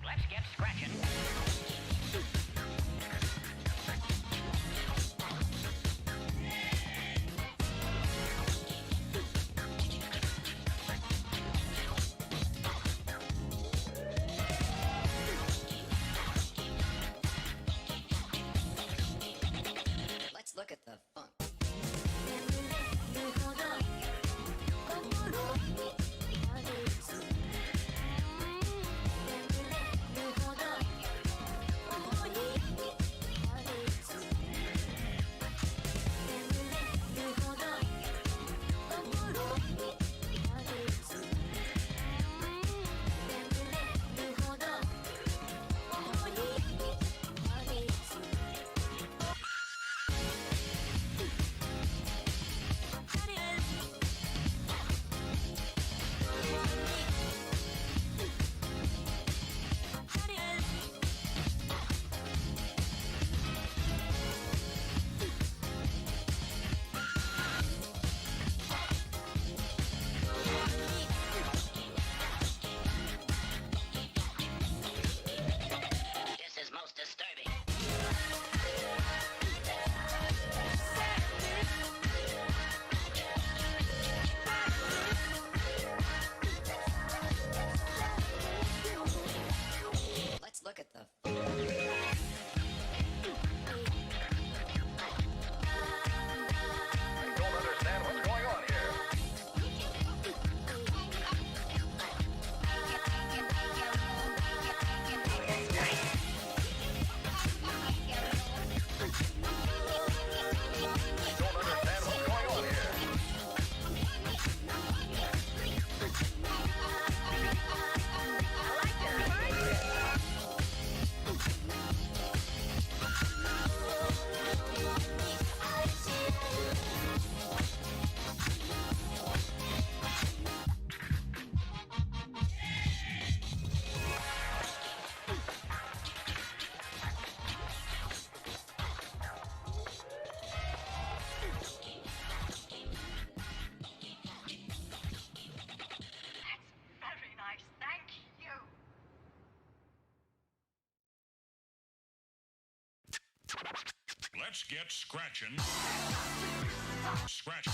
Let's get scratching. Let's look at the funk. This is most disturbing. Let's look at the funk. Don't understand what's going on here. Don't understand what's going on here. Very nice, thank you. Let's get scratching. Scratch.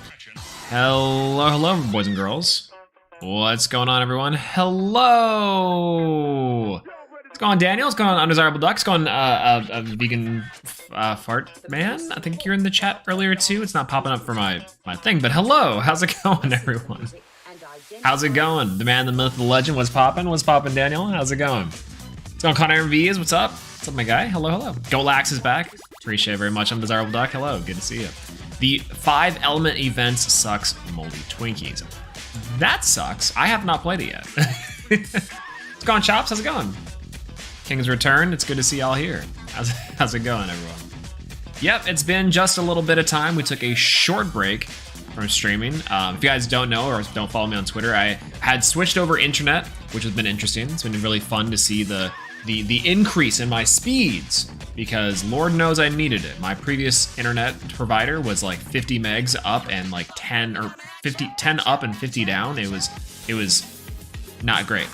Scratching. Hello, boys and girls. What's going on, everyone? Hello. What's going on, Daniel? What's going on, Undesirable Duck? What's going on, vegan fart man? I think you're in the chat earlier too. It's not popping up for my thing, but hello. How's it going, everyone? How's it going? The man, the myth, the legend. What's popping? What's popping, Daniel? How's it going? What's going on, Connor MVs? What's up? What's up, my guy? Hello, hello. Golax is back. Appreciate it very much. I'm Desirable Duck. Hello, good to see you. The 5 element events sucks moldy Twinkies. That sucks. I have not played it yet. What's going on, Chops? How's it going? King's Return. It's good to see y'all here. How's it going, everyone? Yep, it's been just a little bit of time. We took a short break from streaming. If you guys don't know or don't follow me on Twitter, I had switched over internet, which has been interesting. It's been really fun to see the increase in my speeds because Lord knows I needed it. My previous internet provider was like 50 megs up and like 10 up and 50 down. It was not great,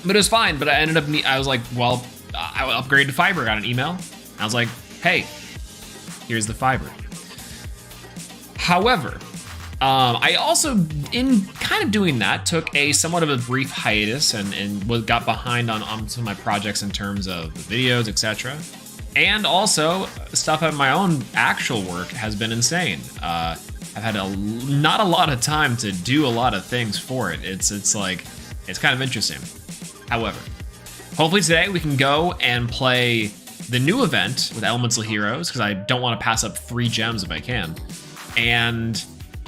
but it was fine. But I was like, well, I will upgrade to fiber. Got an email. I was like, hey, here's the fiber. However, I also, in kind of doing that, took a somewhat of a brief hiatus and got behind on some of my projects in terms of the videos, etc. And also, stuff at my own actual work has been insane. I've had not a lot of time to do a lot of things for it. It's kind of interesting. However, hopefully today we can go and play the new event with Elemental Heroes, because I don't want to pass up 3 gems if I can, and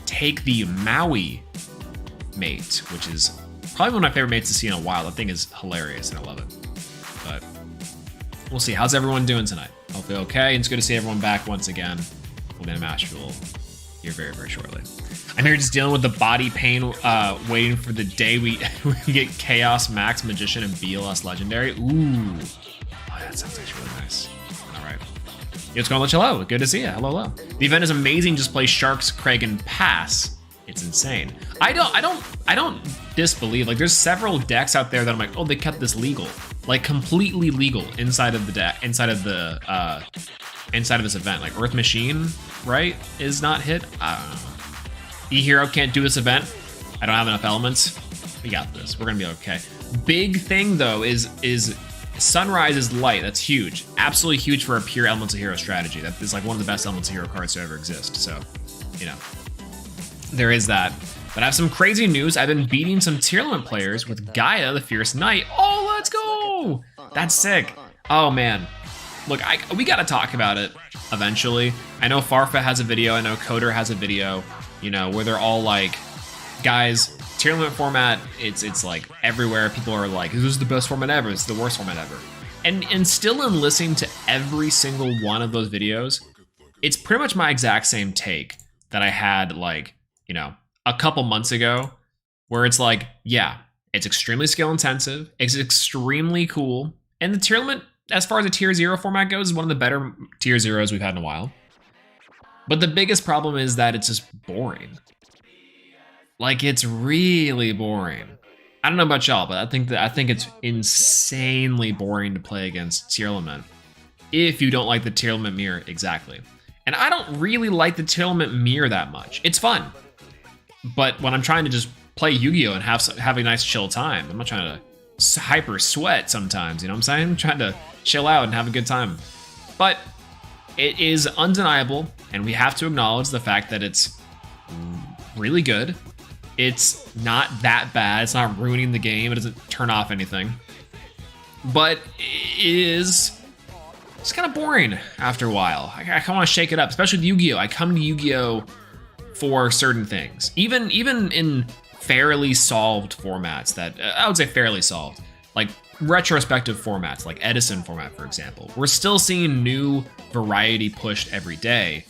take the Maui mate, which is probably one of my favorite mates to see in a while. That thing is hilarious and I love it. But we'll see. How's everyone doing tonight? Hopefully okay. And it's good to see everyone back once again. We'll be in a match here very, very shortly. I'm here just dealing with the body pain, waiting for the day we get Chaos Max Magician and BLS Legendary. Ooh. Oh, that sounds actually really nice. All right. Yo, what's going on? Hello. Good to see you. Hello, hello. The event is amazing. Just play Sharks, Craig, and Pass. It's insane. I don't disbelieve. Like, there's several decks out there that I'm like, oh, they kept this legal, like completely legal inside of the deck, inside of this event. Like Earth Machine, right, is not hit. I don't know. E-Hero can't do this event. I don't have enough elements. We got this. We're gonna be okay. Big thing though is Sunrise is light. That's huge. Absolutely huge for a pure Elements of Hero strategy. That is like one of the best Elements of Hero cards to ever exist. So, you know, there is that. But I have some crazy news. I've been beating some Tearlament players with Gaia, the Fierce Knight. Oh, let's go! That's sick. Oh man, look, we gotta talk about it eventually. I know Farfa has a video. I know Coder has a video. You know, where they're all like, guys, Tearlament format, it's like everywhere. People are like, this is the best format ever. It's the worst format ever. And still in listening to every single one of those videos, it's pretty much my exact same take that I had, like, you know, a couple months ago, where it's like, yeah, it's extremely skill intensive. It's extremely cool. And the Tearlament, as far as the tier 0 format goes, is one of the better tier 0s we've had in a while. But the biggest problem is that it's just boring. Like, it's really boring. I don't know about y'all, but I think it's insanely boring to play against Tearlament if you don't like the Tearlament mirror exactly. And I don't really like the Tearlament mirror that much. It's fun, but when I'm trying to just play Yu-Gi-Oh and have a nice chill time, I'm not trying to hyper sweat sometimes. You know what I'm saying? I'm trying to chill out and have a good time. But it is undeniable, and we have to acknowledge the fact that it's really good. It's not that bad. It's not ruining the game. It doesn't turn off anything. But it is it's kind of boring after a while. I kind of want to shake it up, especially with Yu-Gi-Oh! I come to Yu-Gi-Oh! For certain things. Even in fairly solved formats that, I would say fairly solved, like retrospective formats, like Edison format, for example. We're still seeing new variety pushed every day.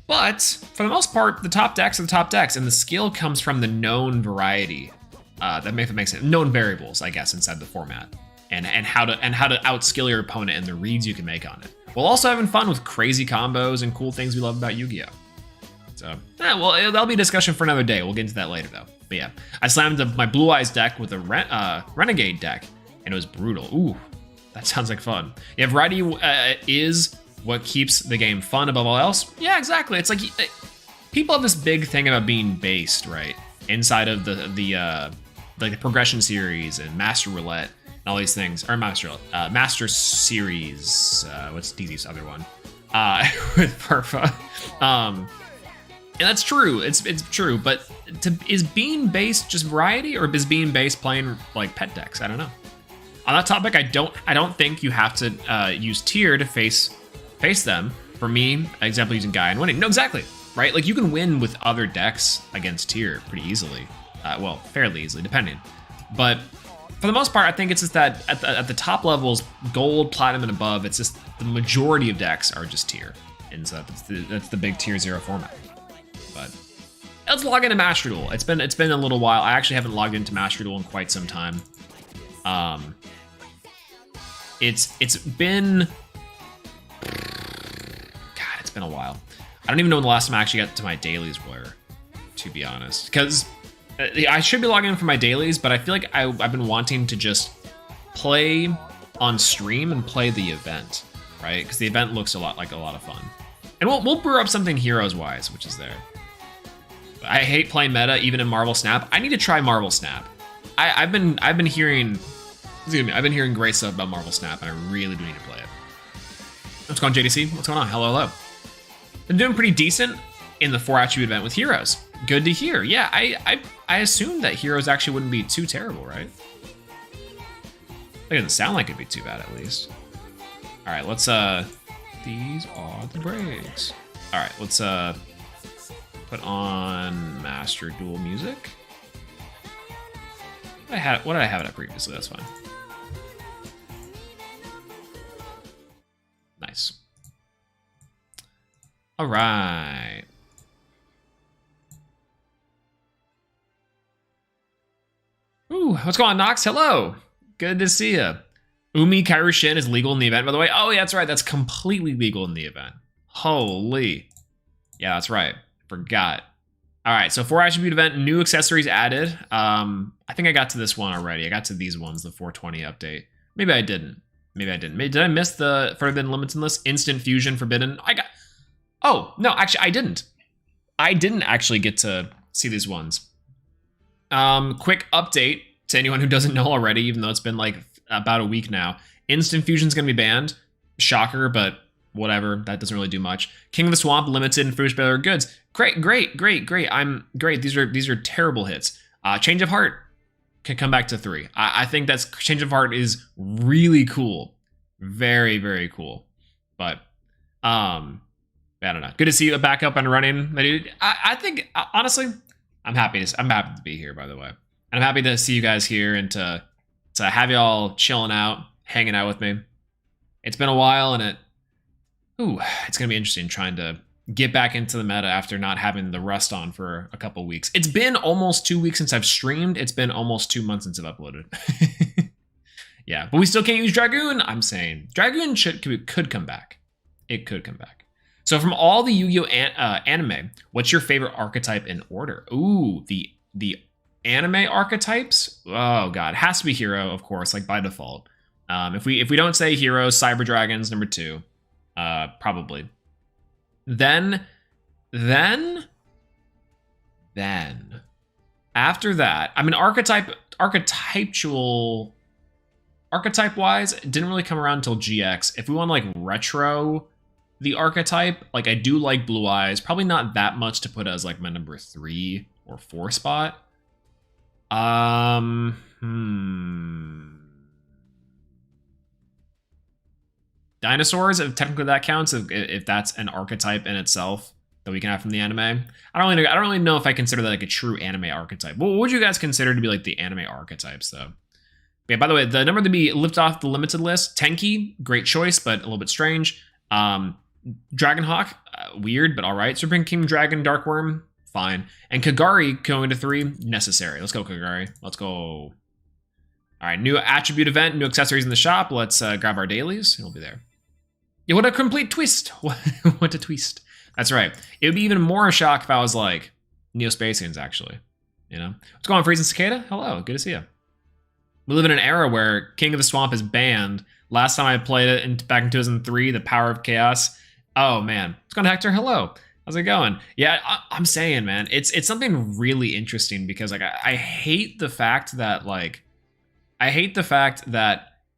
But for the most part, the top decks are the top decks, and the skill comes from the known variety. That makes sense. Known variables, I guess, inside the format, and how to outskill your opponent and the reads you can make on it. While also having fun with crazy combos and cool things we love about Yu-Gi-Oh! So, well, that'll be a discussion for another day. We'll get into that later, though. But yeah, I slammed my Blue Eyes deck with a Renegade deck, and it was brutal. Ooh, that sounds like fun. Yeah, variety is what keeps the game fun above all else. Yeah, exactly. It's like people have this big thing about being based, right? Inside of the progression series and Master Roulette and all these things, or Master Series. What's DZ's other one? With Perfa. And that's true. It's true. But is being based just variety, or is being based playing like pet decks? I don't know. On that topic, I don't think you have to use tier to face them. For me, example, using Gaia and winning. No, exactly, right? Like, you can win with other decks against tier pretty easily. Well, fairly easily, depending. But for the most part, I think it's just that at the top levels, gold, platinum, and above, it's just the majority of decks are just tier. And so that's the big tier 0 format. But let's log into Master Duel. It's been a little while. I actually haven't logged into Master Duel in quite some time. It's been a while. I don't even know when the last time I actually got to my dailies were, to be honest. Because I should be logging in for my dailies, but I feel like I've been wanting to just play on stream and play the event, right? Because the event looks a lot of fun. And we'll brew up something heroes-wise, which is there. I hate playing meta, even in Marvel Snap. I need to try Marvel Snap. I've been hearing great stuff about Marvel Snap, and I really do need to play it. What's going on, JDC? What's going on? Hello. Been doing pretty decent in the 4 attribute event with heroes. Good to hear. Yeah, I assumed that heroes actually wouldn't be too terrible, right? It doesn't sound like it'd be too bad, at least. All right, let's these are the breaks. All right, let's put on Master Duel music. What did I have it at previously? That's fine. Nice. All right. Ooh, what's going on, Nox? Hello. Good to see you. Umi Kairushin is legal in the event, by the way. Oh, yeah, that's right. That's completely legal in the event. Holy. Yeah, that's right. Forgot. All right, so 4 attribute event, new accessories added. I think I got to this one already. I got to these ones, the 420 update. Maybe I didn't. Did I miss the Forbidden Limited list? Instant Fusion Forbidden. Oh, no, actually, I didn't. I didn't actually get to see these ones. Quick update to anyone who doesn't know already, even though it's been like about a week now. Instant Fusion's gonna be banned. Shocker, but whatever. That doesn't really do much. King of the Swamp, Limited, and Foolish Better Goods. Great. I'm great. These are terrible hits. Change of Heart can come back to 3. I think that's Change of Heart is really cool. Very, very cool. But I don't know. Good to see you back up and running. I think honestly, I'm happy to be here, by the way. And I'm happy to see you guys here and to have y'all chilling out, hanging out with me. It's been a while, and it's gonna be interesting trying to get back into the meta after not having the rust on for a couple weeks. It's been almost 2 weeks since I've streamed. It's been almost 2 months since I've uploaded. Yeah, but we still can't use Dragoon. I'm saying Dragoon could come back. It could come back. So from all the Yu-Gi-Oh anime, what's your favorite archetype in order? Ooh, the anime archetypes. Oh god, it has to be hero, of course, like by default. If we don't say hero, Cyber Dragon's number 2, probably. Then after that, I mean archetype wise, it didn't really come around until GX. If we want to like retro the archetype, like I do like Blue Eyes, probably not that much to put as like my number 3 or 4 spot. Dinosaurs, if technically that counts, if that's an archetype in itself that we can have from the anime. I don't really know if I consider that like a true anime archetype. What would you guys consider to be like the anime archetypes though? Yeah, by the way, the number to be lifted off the limited list, Tenki, great choice, but a little bit strange. Dragonhawk, weird, but all right. Serpent King Dragon Darkworm, fine. And Kagari going to 3, necessary. Let's go, Kagari. Let's go. All right, new attribute event, new accessories in the shop. Let's grab our dailies, and we'll be there. Yeah, what a complete twist. What a twist. That's right. It would be even more a shock if I was like Neospatians, actually. You know? What's going on, Freezing Cicada? Hello, good to see you. We live in an era where King of the Swamp is banned. Last time I played it back in 2003, The Power of Chaos. Oh, man. What's going on, Hector? Hello. How's it going? Yeah, I'm saying, man, it's something really interesting because like I hate the fact that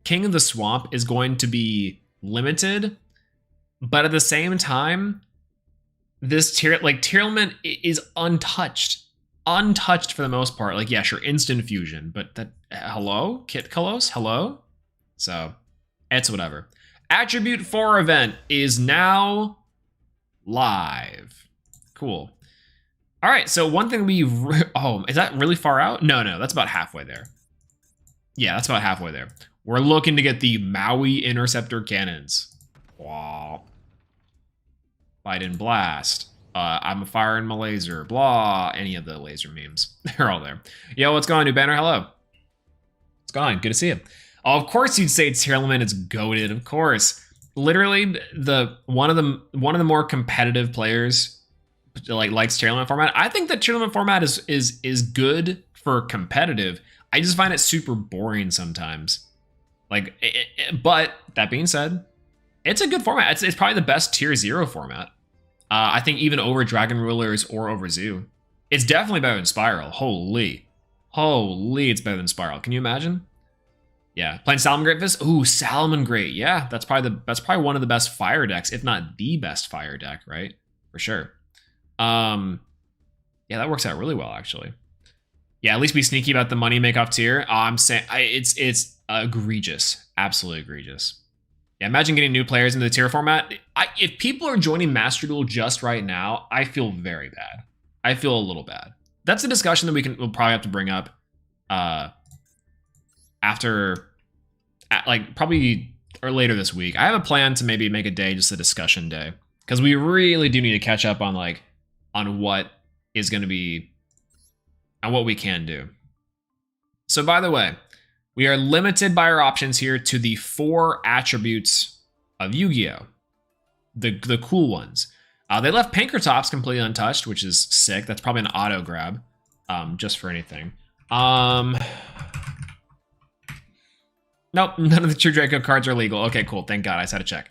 King of the Swamp is going to be limited, but at the same time, this Tearlament is untouched for the most part. Like, yeah, sure, instant fusion, but that hello, Kit Kalos, hello. So it's whatever. Attribute 4 event is now live. Cool. All right, so one thing is that really far out? No, that's about halfway there. Yeah, that's about halfway there. We're looking to get the Maui Interceptor Cannons. Wow. Biden Blast. I'm a firing my laser. Blah. Any of the laser memes. They're all there. Yo, what's going on, new banner? Hello. What's going on? Good to see you. Oh, of course you'd say Tearlaments is goated. Of course. Literally, one of the more competitive players likes Tearlament format. I think that Tearlament format is good for competitive. I just find it super boring sometimes. But that being said, it's a good format. It's probably the best tier 0 format. I think even over Dragon Rulers or over Zoo. It's definitely better than Spiral. Holy, it's better than Spiral. Can you imagine? Yeah, playing Salamangreat Fist. Ooh, Salamangreat. Yeah, that's probably one of the best fire decks, if not the best fire deck, right? For sure. Yeah, that works out really well actually. Yeah, at least be sneaky about the money make off tier. I'm saying it's egregious, absolutely egregious. Yeah, imagine getting new players into the tier format. If people are joining Master Duel just right now, I feel very bad. I feel a little bad. That's a discussion that we'll probably have to bring up probably or later this week. I have a plan to maybe make a day just a discussion day because we really do need to catch up on what is going to be and what we can do. So by the way, we are limited by our options here to the 4 attributes of Yu-Gi-Oh! The cool ones. They left Pinkertops completely untouched, which is sick. That's probably an auto grab, just for anything. Nope, none of the True Draco cards are legal. Okay, cool. Thank God. I just had to check.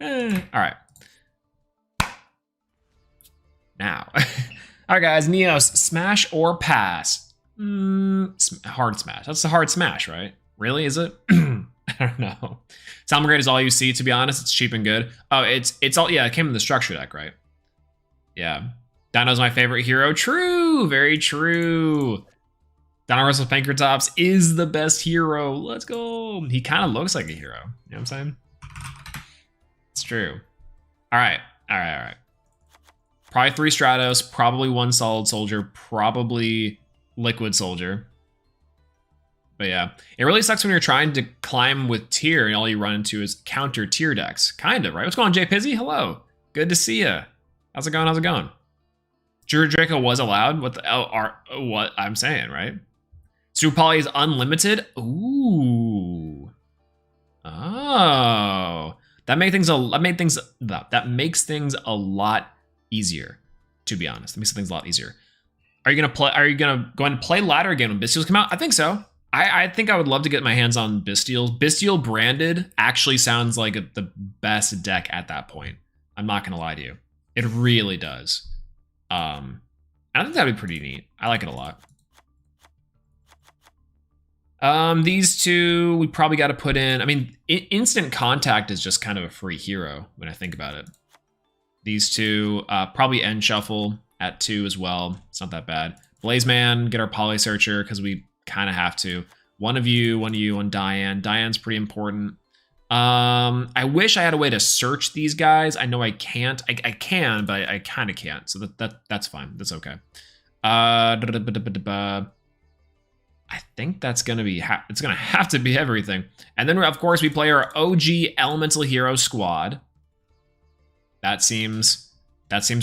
All right. Now. All right, guys. Neos, smash or pass? Hard smash. That's a hard smash, right? Really? Is it? I don't know. Salmon is all you see, to be honest. It's cheap and good. Oh, it's all, yeah, it came in the structure deck, right? Yeah. Dino's my favorite hero. True. Very true. Dino Russell Pinkertops is the best hero. Let's go. He kind of looks like a hero. You know what I'm saying? It's true. All right. Probably 3 Stratos, probably 1 Solid Soldier, probably Liquid Soldier. But yeah, it really sucks when you're trying to climb with tier and all you run into is counter tier decks. Kind of, right? What's going on, Jay Pizzy? Hello. Good to see ya. How's it going? True Draco was allowed? What I'm saying, right? Super Poly is unlimited? Ooh. Oh. That makes things a lot easier, to be honest. That makes things a lot easier. Are you gonna go and play ladder again when Bestials come out? I think so. I think I would love to get my hands on Bestials. Bestial branded actually sounds like the best deck at that point. I'm not gonna lie to you. It really does. I think that'd be pretty neat. I like it a lot. These two, we probably got to put in, I mean, Instant Contact is just kind of a free hero when I think about it. These two, probably End Shuffle at 2 as well. It's not that bad. Blazeman, get our Poly Searcher because we kind of have to. One of you, one Diane. Diane's pretty important. I wish I had a way to search these guys. I know I can't. I can, but I kind of can't. So that's fine. That's okay. I think that's gonna be it's gonna have to be everything. And then of course we play our OG Elemental Hero squad. That seems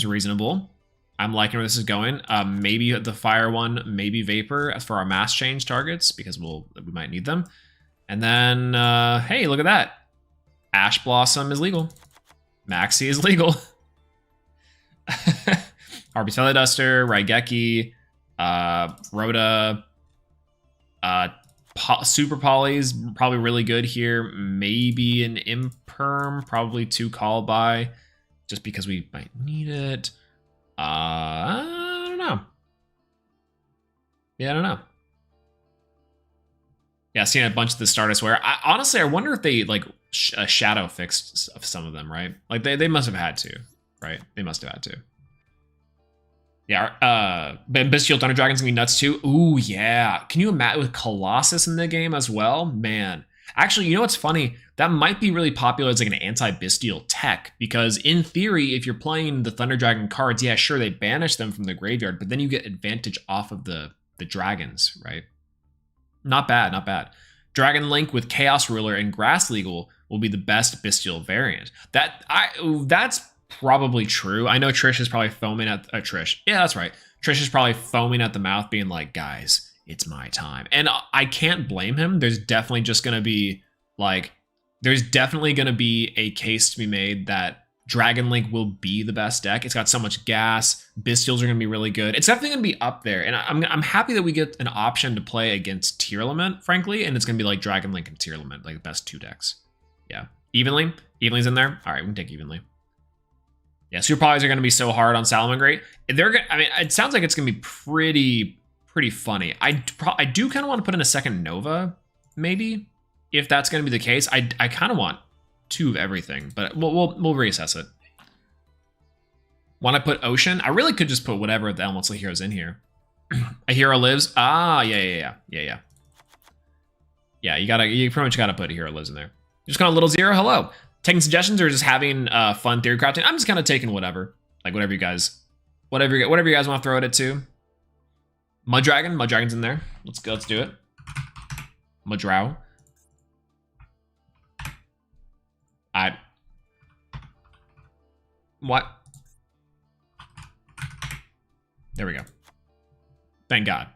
reasonable. I'm liking where this is going. Maybe the fire one, maybe Vapor for our mass change targets because we might need them. And then hey, look at that. Ash Blossom is legal. Maxi is legal. RB Teleduster, Raigeki, Rhoda. Super Poly's probably really good here. Maybe an Imperm, probably 2 call by, just because we might need it. I don't know. Yeah, I don't know. Yeah, seeing a bunch of the Stardust wear. Honestly, I wonder if they like shadow fixed some of them, right? Like they must have had to, right? They must have had to. Yeah, Bestial Thunder Dragon's gonna be nuts too. Ooh, yeah. Can you imagine with Colossus in the game as well? Man. Actually, you know what's funny? That might be really popular as like an anti-Bestial tech, because in theory, if you're playing the Thunder Dragon cards, yeah, sure, they banish them from the graveyard, but then you get advantage off of the dragons, right? Not bad, not bad. Dragon Link with Chaos Ruler and Grass Legal will be the best Bestial variant. That's probably true. I know Trish is probably foaming at Trish. Yeah, that's right. Trish is probably foaming at the mouth, being like, "Guys, it's my time." And I can't blame him. There's definitely just gonna be a case to be made that Dragon Link will be the best deck. It's got so much gas. Bestials are gonna be really good. It's definitely gonna be up there. And I'm happy that we get an option to play against Tearlament, frankly. And it's gonna be like Dragon Link and Tearlament, like the best 2 decks. Yeah, Evenly's in there. All right, we can take Evenly. Yeah, Super Polys are going to be so hard on Salamangreat. I mean, it sounds like it's going to be pretty funny. I do kind of want to put in a second Nova, maybe, if that's going to be the case. I kind of want 2 of everything, but we'll reassess it. Want to put Ocean? I really could just put whatever the Elemental Heroes in here. A hero lives. Ah, yeah. Yeah, you pretty much gotta put a hero lives in there. Just got a little zero. Hello. Taking suggestions or just having fun theory crafting? I'm just kind of taking whatever. Like whatever you guys want to throw at it to. Muddragon's in there. Let's do it. Mudrow. What? There we go. Thank God.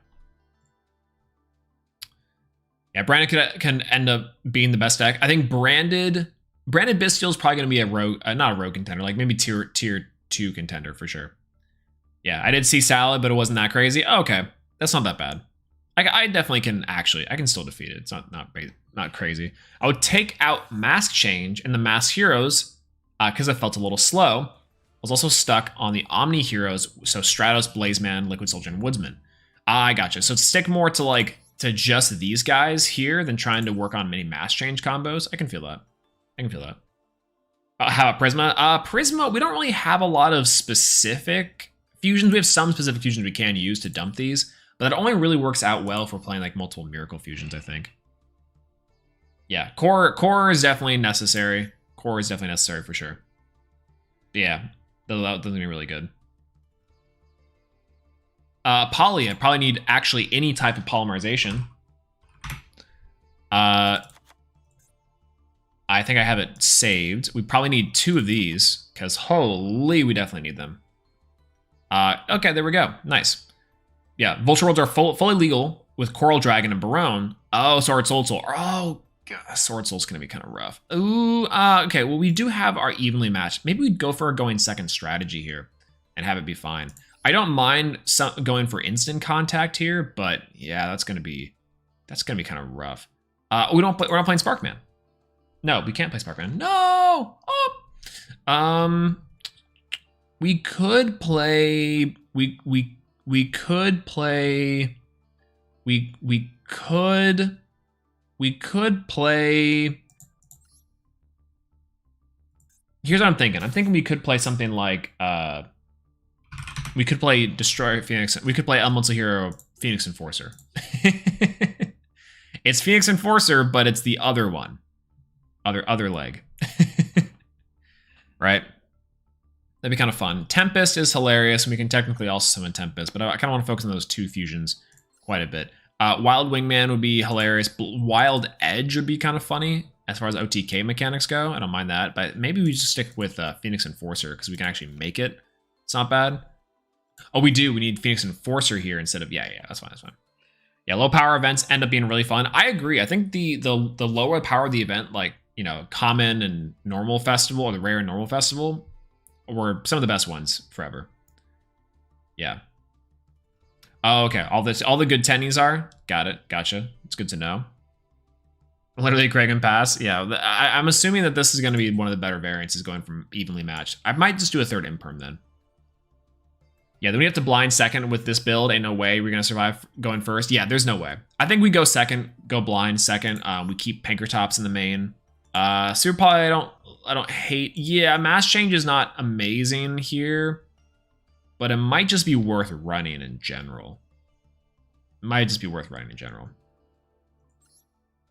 Yeah, Branded can end up being the best deck. I think Branded Brandon Bistill's probably going to be a rogue, not a rogue contender, like maybe tier 2 contender for sure. Yeah, I did see Salad, but it wasn't that crazy. Oh, okay, that's not that bad. I definitely can I can still defeat it. It's not crazy. I would take out Mask Change and the Mask Heroes because I felt a little slow. I was also stuck on the Omni Heroes, so Stratos, Blazeman, Liquid Soldier, and Woodsman. I gotcha. So stick more to just these guys here than trying to work on many Mask Change combos. I can feel that. How about Prisma? Prisma, we don't really have a lot of specific fusions. We have some specific fusions we can use to dump these, but that only really works out well if we're playing like multiple Miracle fusions, I think. Yeah, core is definitely necessary. Core is definitely necessary for sure. Yeah, that's gonna be really good. Poly, I probably need actually any type of polymerization. I think I have it saved. We probably need 2 of these, because holy, we definitely need them. Okay, there we go. Nice. Yeah, Vulture Worlds are fully legal with Coral Dragon and Barone. Oh, Sword Soul. Oh, God, Sword Soul's going to be kind of rough. Ooh, okay, well, we do have our evenly matched. Maybe we'd go for a going second strategy here and have it be fine. I don't mind going for instant contact here, but yeah, that's going to be kind of rough. We're not playing Sparkman. No, we can't play Sparkman. No! Oh! We could play... We could play... We could play... Here's what I'm thinking. I'm thinking we could play something like... we could play Destroy Phoenix... We could play Elemental Hero Phoenix Enforcer. It's Phoenix Enforcer, but it's the other one. Other leg. Right? That'd be kind of fun. Tempest is hilarious, and we can technically also summon Tempest, but I kind of want to focus on those 2 fusions quite a bit. Wild Wingman would be hilarious. Wild Edge would be kind of funny as far as OTK mechanics go. I don't mind that, but maybe we just stick with Phoenix Enforcer because we can actually make it. It's not bad. Oh, we do. We need Phoenix Enforcer here instead of... Yeah, that's fine. Yeah, low power events end up being really fun. I agree. I think the lower power of the event, like, you know, common and normal festival, or the rare and normal festival, were some of the best ones forever. Yeah. Oh, okay. All the good tennies are. Got it. Gotcha. It's good to know. Literally Craig and Pass. Yeah, I'm assuming that this is going to be one of the better variants, is going from evenly matched. I might just do a 3rd imperm then. Yeah, then we have to blind second with this build. Ain't no way we're going to survive going first. Yeah, there's no way. I think we go second, go blind second. We keep Pankratops in the main. Super Poly, I don't hate. Yeah, Mass Change is not amazing here, but it might just be worth running in general.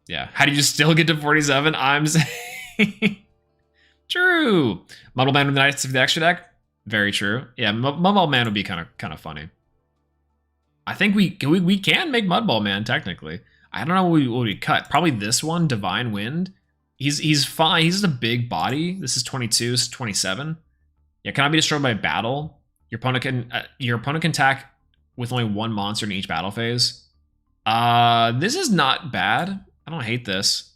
Yeah, how do you still get to 47? I'm saying... True. Muddle Man with the Knights of the extra deck? Very true. Yeah, Mudball Man would be kind of funny. I think we can make Mudball Man technically. I don't know what we cut. Probably this one, Divine Wind. He's fine. He's just a big body. This is 22. This is 27. Yeah, cannot be destroyed by battle. Your opponent can attack with only 1 monster in each battle phase. This is not bad. I don't hate this.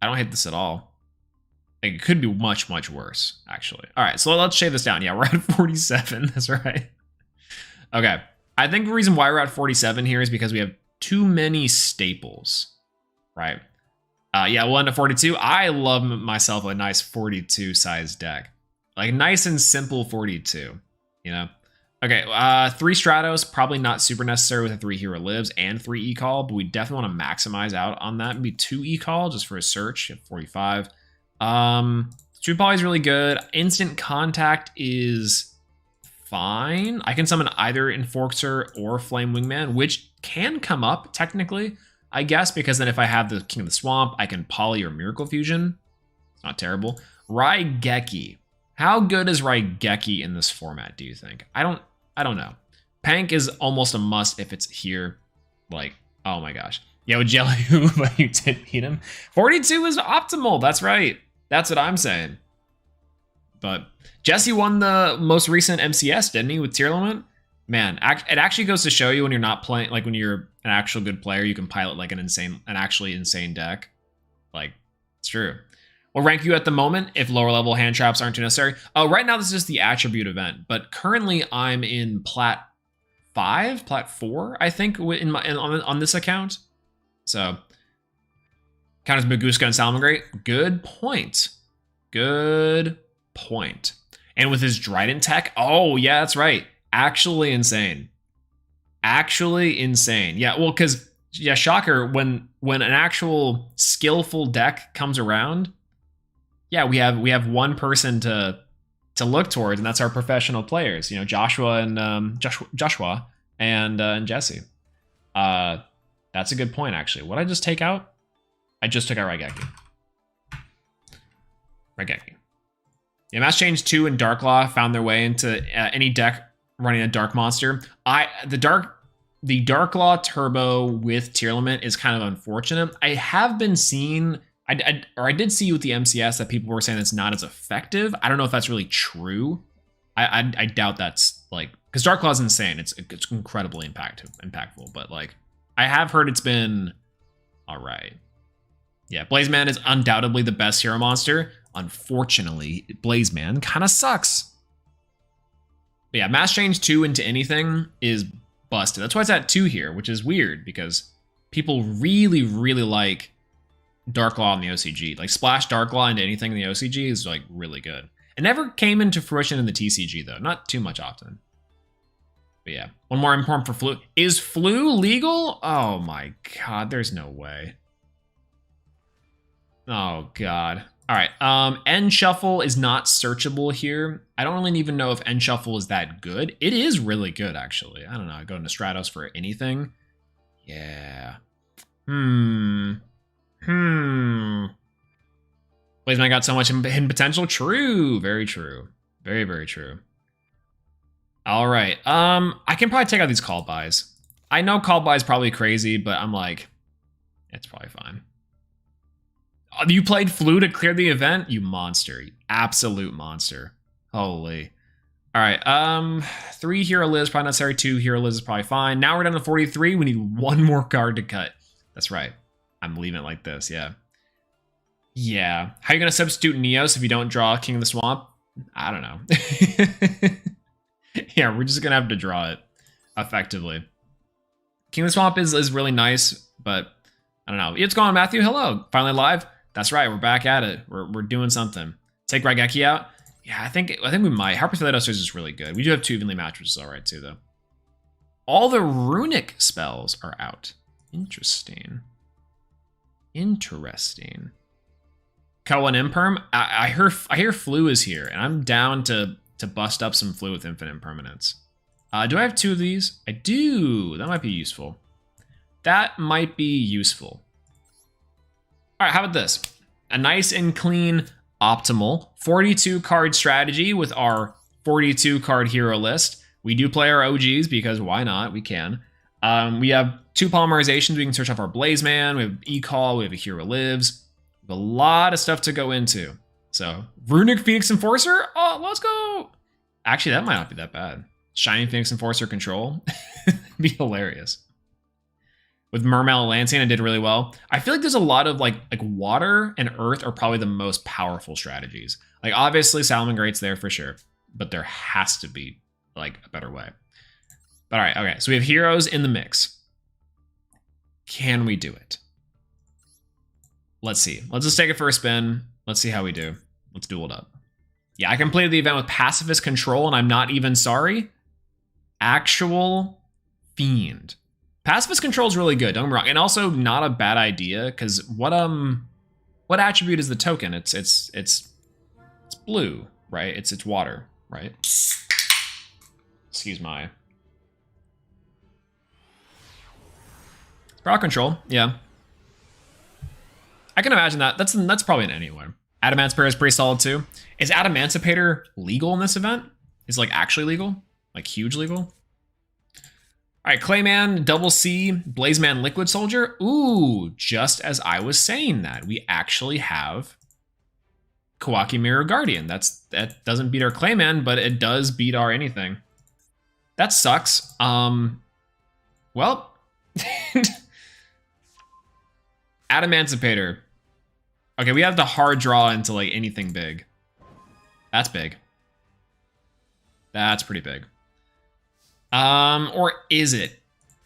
I don't hate this at all. It could be much, much worse, actually. All right, so let's shave this down. Yeah, we're at 47. That's right. Okay. I think the reason why we're at 47 here is because we have too many staples, right? Yeah, we'll end at 42. I love myself a nice 42 size deck. Like, nice and simple 42, you know? Okay, 3 Stratos, probably not super necessary with a 3 Hero Lives and 3 E-Call, but we definitely want to maximize out on that. Maybe 2 E-Call just for a search at 45. True Poly is really good. Instant Contact is fine. I can summon either Enforcer or Flame Wingman, which can come up technically, I guess, because then if I have the King of the Swamp, I can Poly or Miracle Fusion. It's not terrible. Raigeki. How good is Raigeki in this format, do you think? I don't know. Pank is almost a must if it's here. Like, oh my gosh. Yeah, with Jelly Who, but you did beat him. 42 is optimal. That's right. That's what I'm saying. But Jesse won the most recent MCS, didn't he, with Tearlaments? Man, it actually goes to show you when you're not playing, like when you're an actual good player, you can pilot like an actually insane deck. Like, it's true. We'll rank you at the moment if lower level hand traps aren't too necessary. Oh, right now this is just the attribute event, but currently I'm in plat 5, plat 4, I think, on this account. So count as Maguska and Salamangreat. Good point. Good point. And with his Trident tech, oh yeah, that's right. Actually insane. Actually insane. Yeah, well, because yeah, shocker, when an actual skillful deck comes around, yeah, we have one person to look towards, and that's our professional players. You know, Joshua and Jesse. That's a good point, actually. What did I just take out? I just took out Raigeki. Yeah, Mass Change 2 and Darklaw found their way into any deck running a Dark Monster. The Darklaw Turbo with Tearlament is kind of unfortunate. I have been seeing, I did see with the MCS that people were saying it's not as effective. I don't know if that's really true. I doubt that's like, because Darklaw is insane. It's incredibly impactful, but like I have heard it's been all right. Yeah, Blazeman is undoubtedly the best hero monster. Unfortunately, Blazeman kind of sucks. But yeah, Mass Change 2 into anything is busted. That's why it's at 2 here, which is weird because people really, really like Darklaw in the OCG. Like Splash Darklaw into anything in the OCG is like really good. It never came into fruition in the TCG though, not too much often. But yeah, one more important for Flu. Is Flu legal? Oh my god, there's no way. Oh god. All right, End Shuffle is not searchable here. I don't really even know if End Shuffle is that good. It is really good, actually. I don't know, go into Stratos for anything. Yeah. Blazeman got so much hidden potential. True, very true. Very, very true. All right, I can probably take out these call buys. I know call buy is probably crazy, but I'm like, it's probably fine. You played Flu to clear the event? You monster. You absolute monster. Holy. All right. 3 Hero Liz, probably necessary. 2 Hero Liz is probably fine. Now we're down to 43. We need 1 more card to cut. That's right. I'm leaving it like this. Yeah. Yeah. How are you going to substitute Neos if you don't draw King of the Swamp? I don't know. Yeah, we're just going to have to draw it effectively. King of the Swamp is really nice, but I don't know. It's going on, Matthew. Hello. Finally live. That's right, we're back at it. We're doing something. Take Raigeki out. Yeah, I think we might. Harper Thanatos is really good. We do have 2 evenly matched, which is all right too, though. All the runic spells are out. Interesting. Interesting. Kawan Imperm. I hear Flu is here, and I'm down to bust up some Flu with infinite impermanence. Do I have 2 of these? I do. That might be useful. That might be useful. All right, how about this? A nice and clean, optimal 42 card strategy with our 42 card hero list. We do play our OGs because why not? We can. We have 2 polymerizations. We can search off our Blazeman. We have E-Call. We have a Hero Lives. We have a lot of stuff to go into. So, Runic Phoenix Enforcer? Oh, let's go! Actually, that might not be that bad. Shining Phoenix Enforcer control? Be hilarious. With Mermail and Lancing, I did really well. I feel like there's a lot of like water and earth are probably the most powerful strategies. Like obviously Salamangreat's there for sure, but there has to be like a better way. But all right, okay. So we have heroes in the mix. Can we do it? Let's see. Let's just take it for a spin. Let's see how we do. Let's duel it up. Yeah, I completed the event with Pacifist Control, and I'm not even sorry. Actual Fiend. Pacifist Control is really good, don't get me wrong, and also not a bad idea because what attribute is the token? It's blue, right? It's water, right? Excuse my crowd control, yeah. I can imagine that. That's probably an anyway. Adamancipator is pretty solid too. Is Adamancipator legal in this event? Is it like actually legal? Like huge legal? All right, Clayman, Double C, Blazeman, Liquid Soldier. Ooh, just as I was saying that, we actually have Kawaki Mirror Guardian. That doesn't beat our Clayman, but it does beat our anything. That sucks. Well, Adamancipator. Okay, we have to hard draw into like anything big. That's big. That's pretty big. Or is it?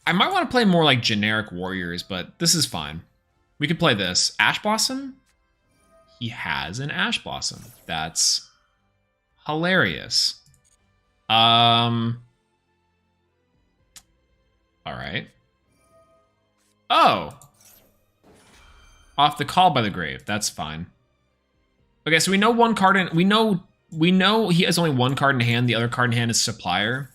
I might want to play more like generic warriors, but this is fine. We could play this. Ash Blossom? He has an Ash Blossom. That's hilarious. All right. Oh. Off the Call by the Grave. That's fine. Okay, so we know one card in... We know he has only one card in hand. The other card in hand is Supplier.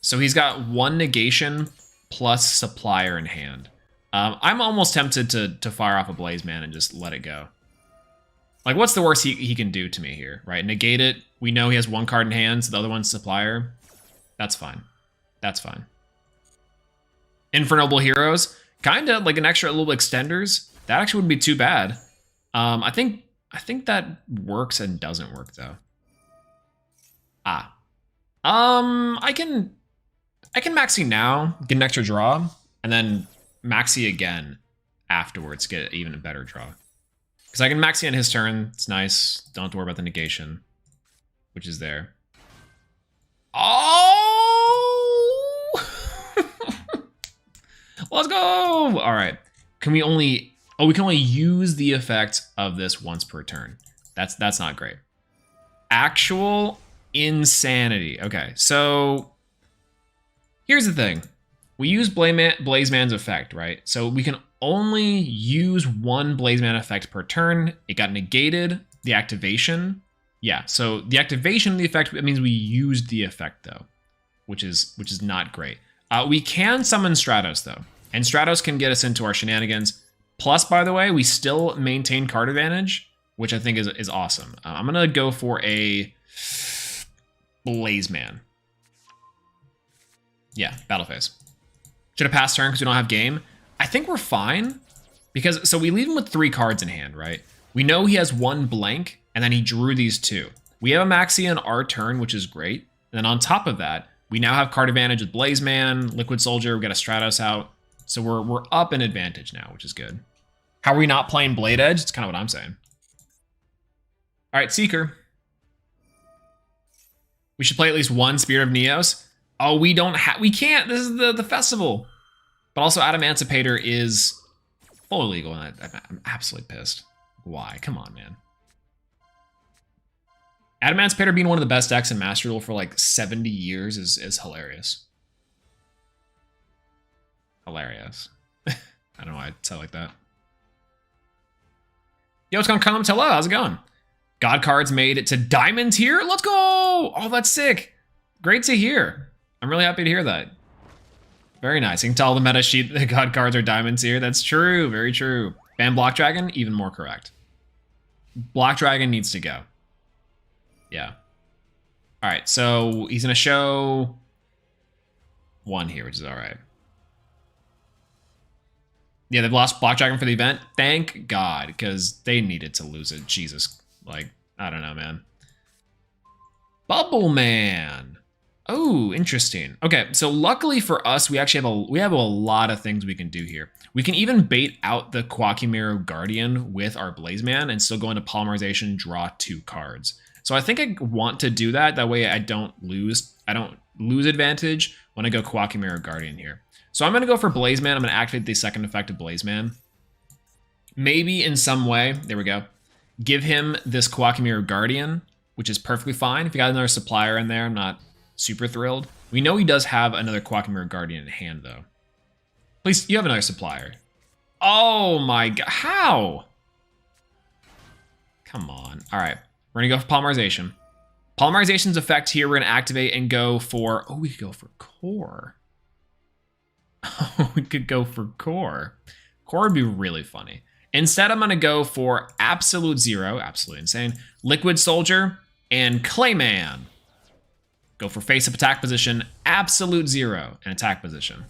So he's got one negation plus Supplier in hand. I'm almost tempted to fire off a Blaze Man and just let it go. Like, what's the worst he can do to me here, right? Negate it. We know he has one card in hand, so the other one's Supplier. That's fine. That's fine. Infernoble Heroes. Kind of like an extra little extenders. That actually wouldn't be too bad. I think that works and doesn't work, though. I can Maxi now, get an extra draw, and then Maxi again afterwards, get even a better draw. Because I can Maxi on his turn. It's nice. Don't have to worry about the negation, which is there. Oh! Let's go! All right. Can we only... Oh, we can only use the effect of this once per turn. That's not great. Actual insanity. Okay, so... Here's the thing. We use Blaze Man's effect, right? So we can only use one Blaze Man effect per turn. It got negated. The activation. Yeah, so the activation of the effect, it means we used the effect, though, which is not great. We can summon Stratos, though. And Stratos can get us into our shenanigans. Plus, by the way, we still maintain card advantage, which I think is awesome. I'm going to go for a Blaze Man. Yeah, battle phase. Should have passed turn because we don't have game. I think we're fine. Because, so we leave him with 3 cards in hand, right? We know he has 1 blank, and then he drew these 2. We have a Maxi on our turn, which is great. And then on top of that, we now have card advantage with Blaze Man, Liquid Soldier, we got a Stratos out. So we're up in advantage now, which is good. How are we not playing Blade Edge? It's kind of what I'm saying. All right, Seeker. We should play at least 1 Spirit of Neos. Oh, we can't. This is the festival. But also Adamantipator is fully legal, and I'm absolutely pissed. Why? Come on, man. Adamantipator being one of the best decks in Master Duel for like 70 years is hilarious. Hilarious. I don't know why I said it like that. Yo, what's going on? Hello, how's it going? God cards made it to Diamond tier. Let's go! Oh, that's sick. Great to hear. I'm really happy to hear that. Very nice. You can tell the meta sheet the God cards are Diamond tier. That's true. Very true. Ban Block Dragon, even more correct. Block Dragon needs to go. Yeah. All right, so he's going to show 1 here, which is all right. Yeah, they've lost Block Dragon for the event. Thank God, because they needed to lose it. Jesus. Like, I don't know, man. Bubble Man. Oh, interesting. Okay, so luckily for us, we actually have a lot of things we can do here. We can even bait out the Quackimero Guardian with our Blaze Man and still go into Polymerization, draw 2 cards. So I think I want to do that. That way I don't lose advantage when I go Quackimero Guardian here. So I'm going to go for Blaze Man. I'm going to activate the second effect of Blaze Man. Maybe in some way, there we go, give him this Quackimero Guardian, which is perfectly fine. If you got another Supplier in there, I'm not super thrilled. We know he does have another Quackimero Guardian in hand, though. Please, you have another Supplier. Oh my God, how? Come on. All right, we're going to go for Polymerization. Polymerization's effect here, we're going to activate and go for, oh, we could go for Core. Oh, we could go for Core. Core would be really funny. Instead, I'm going to go for Absolute Zero, absolutely insane, Liquid Soldier, and Clayman. Go for face-up attack position, Absolute Zero, and attack position.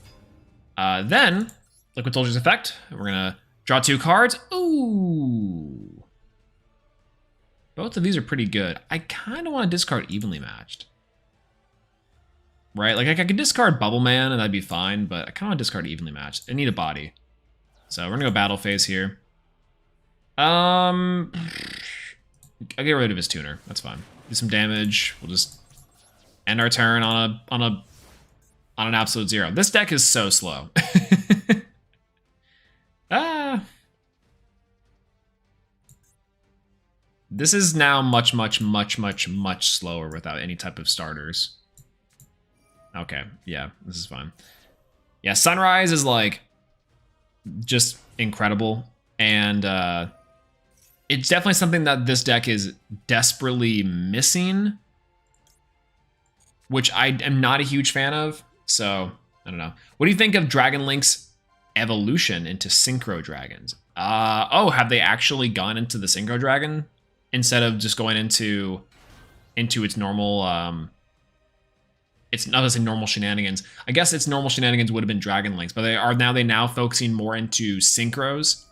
Then, Liquid Soldier's effect, we're going to draw 2 cards. Ooh. Both of these are pretty good. I kind of want to discard Evenly Matched. Right? Like, I could discard Bubble Man, and that'd be fine, but I kind of want to discard Evenly Matched. I need a body. So we're going to go battle phase here. I'll get rid of his tuner. That's fine. Do some damage. We'll just end our turn on an absolute 0. This deck is so slow. This is now much slower without any type of starters. Okay, yeah, this is fine. Yeah, Sunrise is like just incredible, and it's definitely something that this deck is desperately missing, which I am not a huge fan of. So I don't know. What do you think of Dragon Link's evolution into Synchro Dragons? Oh, have they actually gone into the Synchro Dragon instead of just going into its normal? It's not as normal shenanigans. I guess its normal shenanigans would have been Dragon Links, but they now focusing more into synchros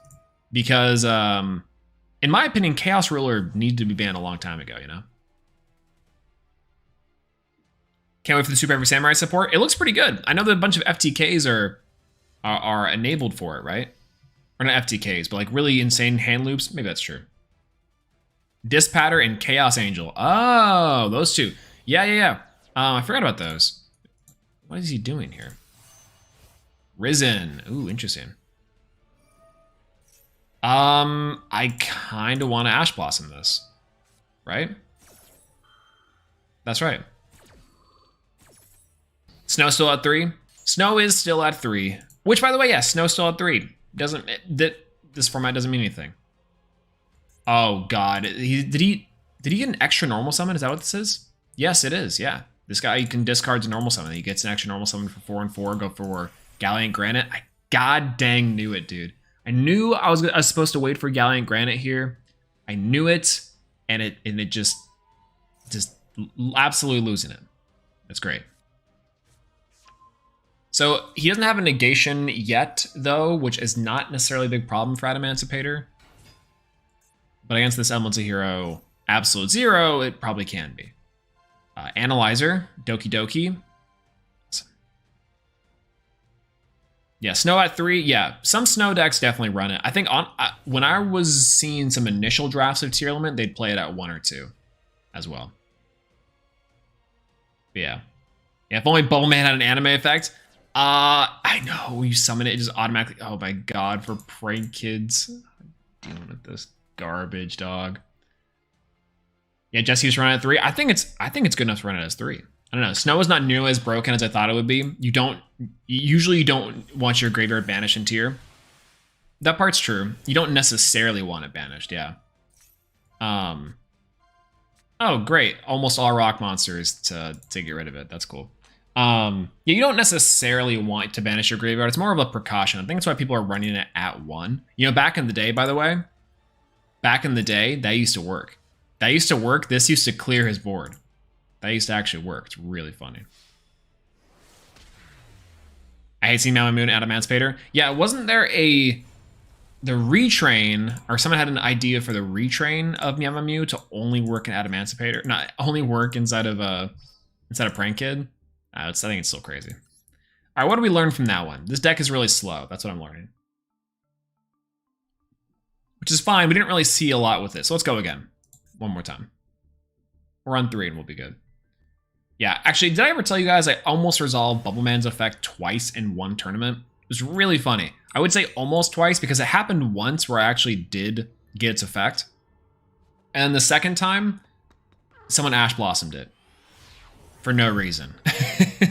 because, in my opinion, Chaos Ruler needed to be banned a long time ago. You know. Can't wait for the Super Heavy Samurai support. It looks pretty good. I know that a bunch of FTKs are enabled for it, right? Or not FTKs, but like really insane hand loops. Maybe that's true. Dispatter and Chaos Angel. Oh, those two. Yeah. I forgot about those. What is he doing here? Risen. Ooh, interesting. I kind of want to Ash Blossom this, right? That's right. Snow still at 3. Snow is still at 3. Which, by the way, yeah, Snow still at 3. This format doesn't mean anything. Oh God, did he get an extra normal summon? Is that what this is? Yes, it is. Yeah. This guy, you can discard a normal summon. He gets an extra normal summon for 4 and 4. Go for Galliant Granite. I god dang knew it, dude. I knew I was supposed to wait for Galliant Granite here. I knew it, and it just absolutely losing it. That's great. So he doesn't have a negation yet, though, which is not necessarily a big problem for Adamantipator. But against this Elemental Hero Absolute 0, it probably can be. Analyzer, Doki Doki. Yeah, Snow at 3. Yeah, some Snow decks definitely run it. I think when I was seeing some initial drafts of Tearlament, they'd play it at 1 or 2 as well. But yeah, if only Bubble Man had an anime effect. I know, when you summon it, it just automatically. Oh my God, for prank kids, dealing with this garbage, dog. Yeah, Jesse was running at 3. I think it's good enough to run it as 3. I don't know. Snow is not nearly as broken as I thought it would be. You usually don't want your graveyard banished in tier. That part's true. You don't necessarily want it banished, yeah. Oh, great. Almost all rock monsters to get rid of it. That's cool. Yeah, you don't necessarily want to banish your graveyard. It's more of a precaution. I think that's why people are running it at 1. You know, back in the day, by the way, that used to work. That used to work. This used to clear his board. That used to actually work. It's really funny. I hate seeing Mama Moon Adamantipator. Yeah, wasn't there the retrain, or someone had an idea for the retrain of Mew to only work in Adamantipator, not only work inside of Prank Kid? I think it's still crazy. All right, what do we learn from that one? This deck is really slow. That's what I'm learning. Which is fine. We didn't really see a lot with it. So let's go again. One more time. We're on 3 and we'll be good. Yeah, actually, did I ever tell you guys I almost resolved Bubble Man's effect twice in one tournament? It was really funny. I would say almost twice because it happened once where I actually did get its effect. And the second time, someone Ash Blossomed it. For no reason.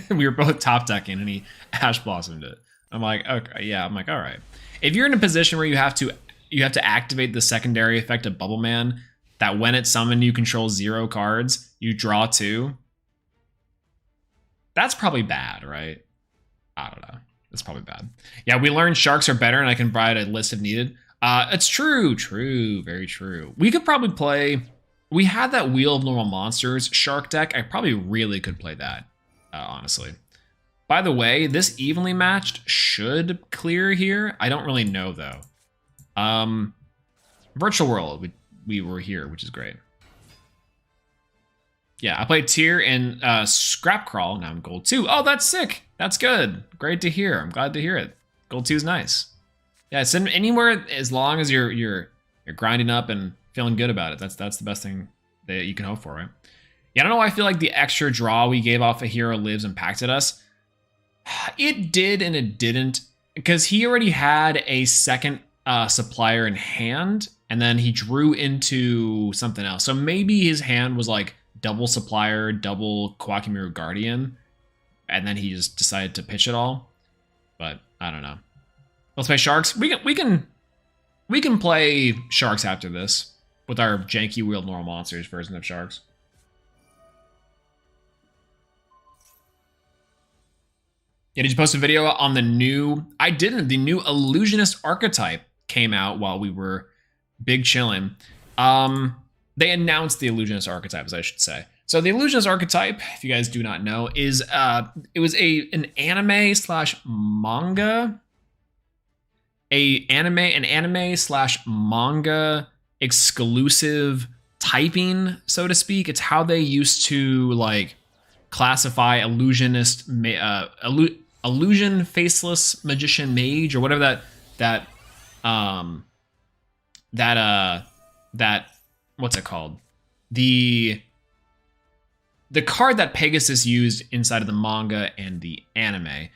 We were both top decking and he Ash Blossomed it. I'm like, okay, yeah, I'm like, all right. If you're in a position where you have to activate the secondary effect of Bubble Man, that when it's summoned you control 0 cards, you draw 2. That's probably bad, right? I don't know. That's probably bad. Yeah, we learned sharks are better and I can provide a list if needed. It's true, very true. We could probably play, we had that Wheel of Normal Monsters shark deck. I probably really could play that, honestly. By the way, this evenly matched should clear here. I don't really know though. Virtual World, we were here, which is great. Yeah, I played Tier and Scrap Crawl. Now I'm Gold 2. Oh, that's sick. That's good. Great to hear. I'm glad to hear it. Gold 2 is nice. Yeah, send anywhere as long as your you're grinding up and feeling good about it. That's the best thing that you can hope for, right? Yeah, I don't know why I feel like the extra draw we gave off a Hero Lives impacted us. It did and it didn't, because he already had a second supplier in hand, and then he drew into something else. So maybe his hand was like double supplier, double Kwakimiru Guardian, and then he just decided to pitch it all. But I don't know. Let's play Sharks. We can play Sharks after this with our janky wheeled normal monsters version of Sharks. Yeah, did you post a video on the new... I didn't. The new Illusionist archetype came out while we were big chilling. They announced the Illusionist archetype, as I should say. So the Illusionist archetype, if you guys do not know, is it was an anime slash manga, an anime slash manga exclusive typing, so to speak. It's how they used to like classify illusionist, illusion faceless magician mage, or whatever that what's it called? The card that Pegasus used inside of the manga and the anime.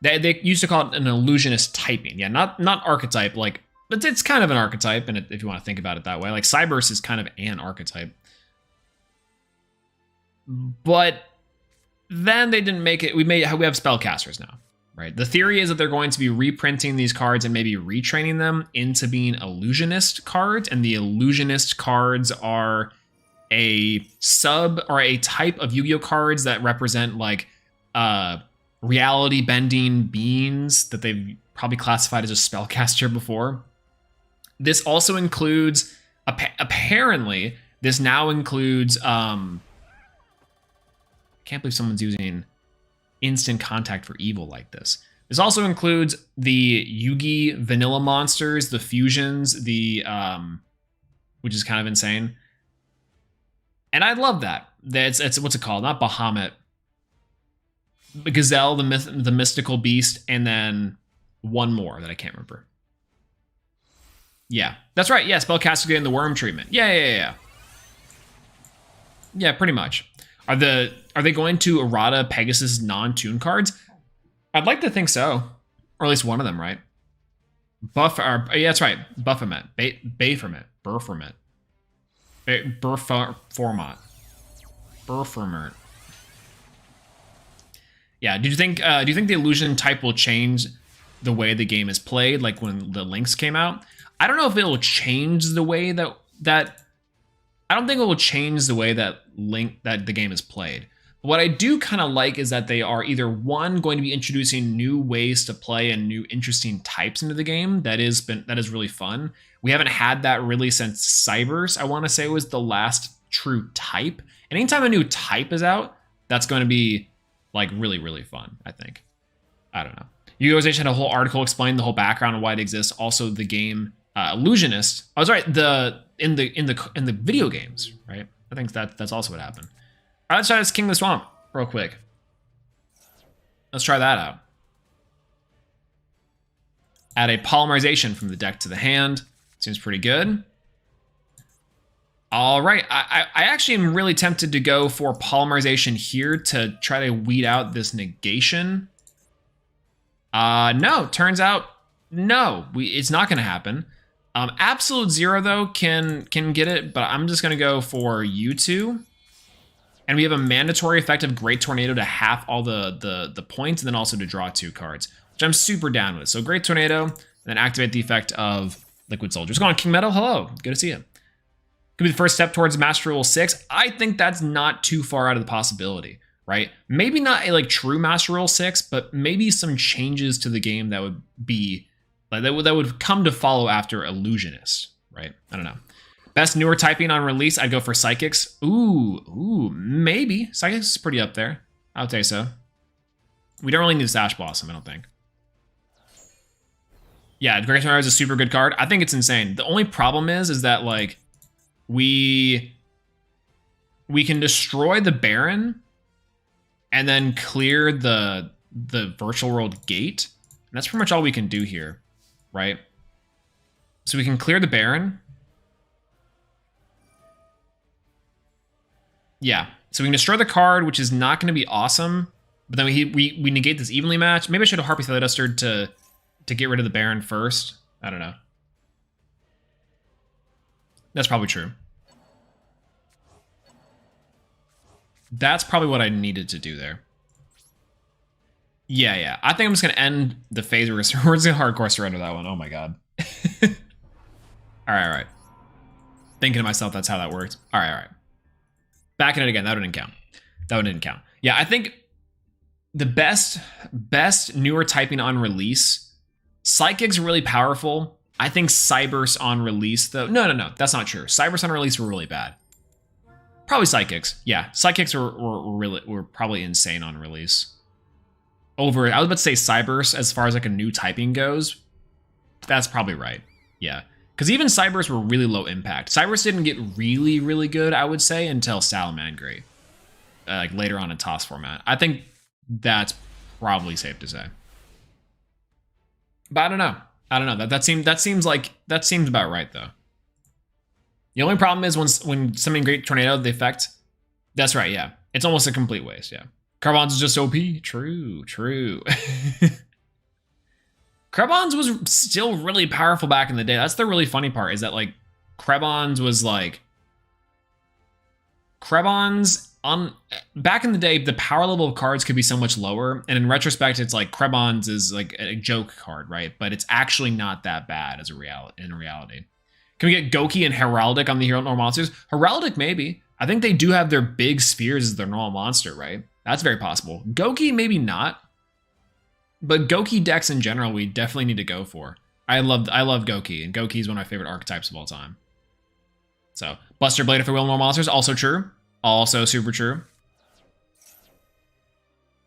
They used to call it an illusionist typing. Yeah, not archetype, like, but it's kind of an archetype, and if you want to think about it that way. Like Cyberse is kind of an archetype. But then they didn't make it. We have spellcasters now, right? The theory is that they're going to be reprinting these cards and maybe retraining them into being illusionist cards, and the illusionist cards are a sub or a type of Yu-Gi-Oh cards that represent like reality bending beings that they've probably classified as a spellcaster before. This also includes apparently this now includes can't believe someone's using instant contact for evil like this. This also includes the Yugi vanilla monsters, the fusions, the which is kind of insane. And I love that. It's what's it called? Not Bahamut. Gazelle, the mystical beast, and then one more that I can't remember. Yeah, that's right. Yeah, spellcaster getting the worm treatment. Yeah. Yeah, pretty much. Are they going to errata Pegasus non-tune cards? I'd like to think so, or at least one of them, right? Yeah, that's right. Baphomet, Baphomet, Burformet, Burformet. Yeah. Do you think the illusion type will change the way the game is played? Like when the links came out, I don't know if it will change the way that. I don't think it will change the way that the game is played. But what I do kind of like is that they are either one, going to be introducing new ways to play and new interesting types into the game. That is really fun. We haven't had that really since Cyberse, I want to say, was the last true type. And anytime a new type is out, that's going to be like really, really fun, I think. I don't know. Yu-Gi-Oh! Had a whole article explaining the whole background and why it exists. Also, the game Illusionist. Oh, sorry, in the video games, right? I think that's also what happened. All right, let's try this King of the Swamp real quick. Let's try that out. Add a polymerization from the deck to the hand. Seems pretty good. All right, I actually am really tempted to go for polymerization here to try to weed out this negation. No, turns out no, it's not going to happen. Absolute Zero though can get it, but I'm just gonna go for U2. And we have a mandatory effect of Great Tornado to half all the points, and then also to draw 2 cards, which I'm super down with. So Great Tornado, and then activate the effect of Liquid Soldier. What's going on, King Metal? Hello, good to see you. Could be the first step towards Master Rule 6. I think that's not too far out of the possibility, right? Maybe not a like true Master Rule 6, but maybe some changes to the game that would be like that would come to follow after Illusionist, right? I don't know. Best newer typing on release, I'd go for Psychics. Ooh, maybe. Psychics is pretty up there. I would say so. We don't really need Sash Blossom, I don't think. Yeah, Great Tornado is a super good card. I think it's insane. The only problem is that like we can destroy the Baron and then clear the Virtual World Gate. And that's pretty much all we can do here, right? So we can clear the Baron. Yeah. So we can destroy the card, which is not going to be awesome. But then we negate this evenly match. Maybe I should have Harpy Feather Duster to get rid of the Baron first. I don't know. That's probably true. That's probably what I needed to do there. Yeah. I think I'm just going to end the phase. We're just going to hardcore surrender that one. Oh my god. All right. Thinking to myself, that's how that worked. All right. Back in it again. That one didn't count. Yeah, I think the best newer typing on release. Psychic's really powerful. I think Cyberse on release, though. No. That's not true. Cyberse on release were really bad. Probably Psychics. Yeah, Psychics were probably insane on release. I was about to say Cyberse as far as like a new typing goes. That's probably right. Yeah. Because even Cyberse were really low impact. Cyberse didn't get really, really good, I would say, until Salamangreat. Like later on in TOS format. I think that's probably safe to say. But I don't know. That seems about right though. The only problem is when Summoning Great Tornado, the effect. That's right, yeah. It's almost a complete waste, yeah. Carbons is just OP. True. Krebons was still really powerful back in the day. That's the really funny part, is that like Krebons on back in the day, the power level of cards could be so much lower, and in retrospect, it's like Krebons is like a joke card, right? But it's actually not that bad as in reality. Can we get Goki and Heraldic on the hero normal monsters? Heraldic, maybe. I think they do have their big spheres as their normal monster, right? That's very possible. Goki, maybe not. But Goki decks in general, we definitely need to go for. I love Goki, and Goki is one of my favorite archetypes of all time. So, Buster Blade if they're normal monsters, also true. Also super true.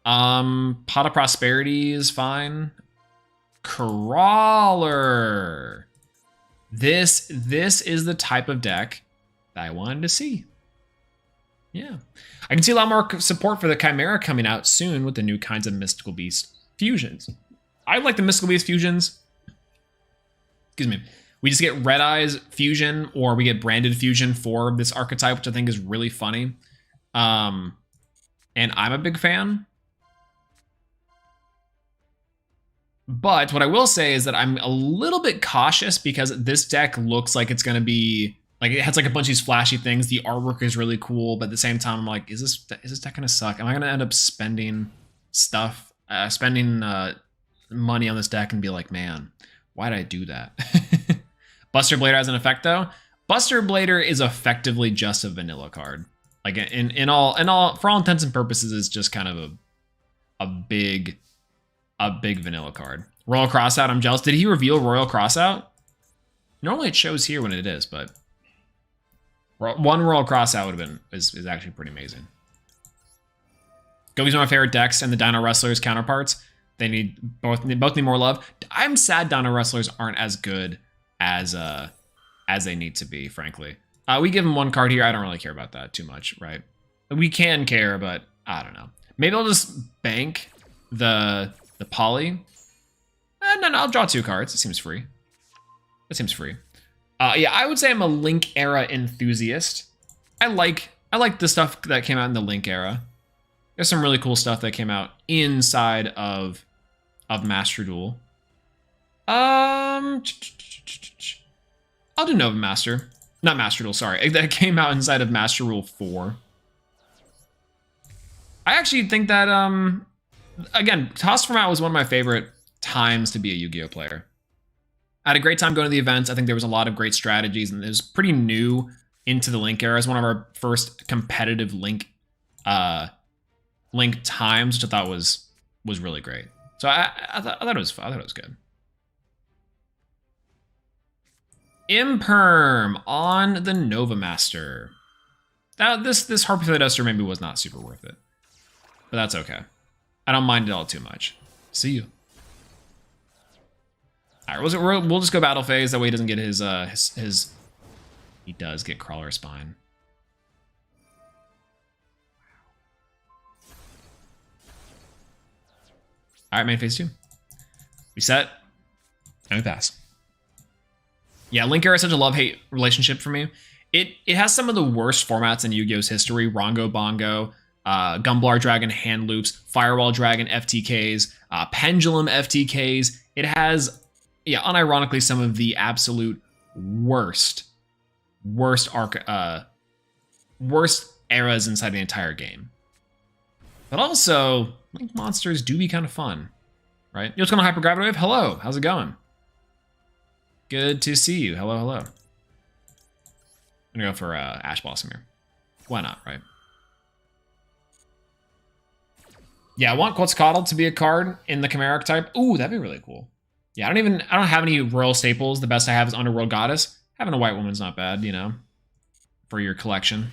Pot of Prosperity is fine. Crawler. This is the type of deck that I wanted to see. Yeah. I can see a lot more support for the Chimera coming out soon with the new kinds of Mystical Beast fusions. I like the Mystical Beast fusions. Excuse me. We just get Red Eyes fusion, or we get branded fusion for this archetype, which I think is really funny. And I'm a big fan. But what I will say is that I'm a little bit cautious because this deck looks like it's going to be like, it has like a bunch of these flashy things. The artwork is really cool, but at the same time, I'm like, is this deck going to suck? Am I going to end up spending money on this deck and be like, man, why did I do that? Buster Blader has an effect though. Buster Blader is effectively just a vanilla card. Like in all for all intents and purposes, is just kind of a big vanilla card. Royal Crossout, I'm jealous. Did he reveal Royal Crossout? Normally it shows here when it is, but one Royal Crossout would have been is actually pretty amazing. Goki's one of my favorite decks, and the Dino Wrestlers counterparts. They both need more love. I'm sad Dino Wrestlers aren't as good as they need to be, frankly. We give them one card here. I don't really care about that too much, right? We can care, but I don't know. Maybe I'll just bank the poly. No, I'll draw 2 cards. It seems free. Yeah, I would say I'm a Link era enthusiast. I like the stuff that came out in the Link era. There's some really cool stuff that came out inside of Master Duel. I'll do Nova Master. Not Master Duel, sorry. That came out inside of Master Rule 4. I actually think that, again, TOS format was one of my favorite times to be a Yu-Gi-Oh player. I had a great time going to the events. I think there was a lot of great strategies, and it was pretty new into the Link era. It was one of our first competitive Link times, which I thought was really great. So I thought it was good. Imperm on the Nova Master. Now this Harpy Feather Duster maybe was not super worth it, but that's okay. I don't mind it all too much. See you. All right, we'll just go battle phase. That way he doesn't get his. He does get Crawler Spine. All right, main phase 2. We set, and we pass. Yeah, Link era is such a love-hate relationship for me. It has some of the worst formats in Yu-Gi-Oh's history. Rongo Bongo, Gumblar Dragon hand loops, Firewall Dragon FTKs, Pendulum FTKs. It has, yeah, unironically, some of the absolute worst eras inside the entire game. But also, Link monsters do be kind of fun, right? Yo, what's going on, Hypergravity Wave? Hello, how's it going? Good to see you. Hello, hello. I'm gonna go for Ash Blossom here. Why not, right? Yeah, I want Quetzalcoatl to be a card in the Chimeric type. Ooh, that'd be really cool. Yeah, I don't have any royal staples. The best I have is Underworld Goddess. Having a white woman's not bad, you know, for your collection.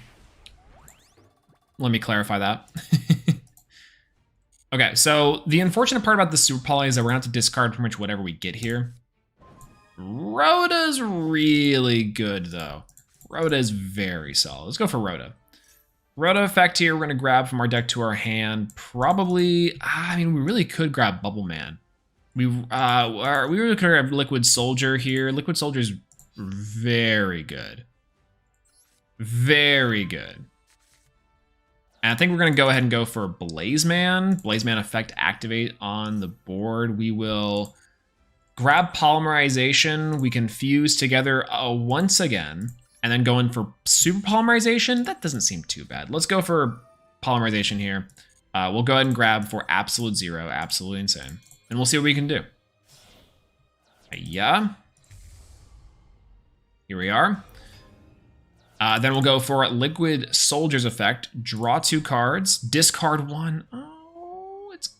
Let me clarify that. Okay, so the unfortunate part about the Super Poly is that we're gonna have to discard pretty much whatever we get here. Rhoda's really good, though. Rhoda is very solid. Let's go for Rhoda. Rhoda effect here, we're going to grab from our deck to our hand. Probably, I mean, we really could grab Bubble Man. We really could grab Liquid Soldier here. Liquid Soldier is very good. Very good. And I think we're going to go ahead and go for Blaze Man. Blaze Man effect activate on the board. We will grab Polymerization. We can fuse together once again, and then go in for Super Polymerization. That doesn't seem too bad. Let's go for Polymerization here. We'll go ahead and grab for Absolute Zero, Absolutely Insane. And we'll see what we can do. Yeah. Here we are. Then we'll go for Liquid Soldier's effect. Draw 2 cards, discard 1. Oh, it's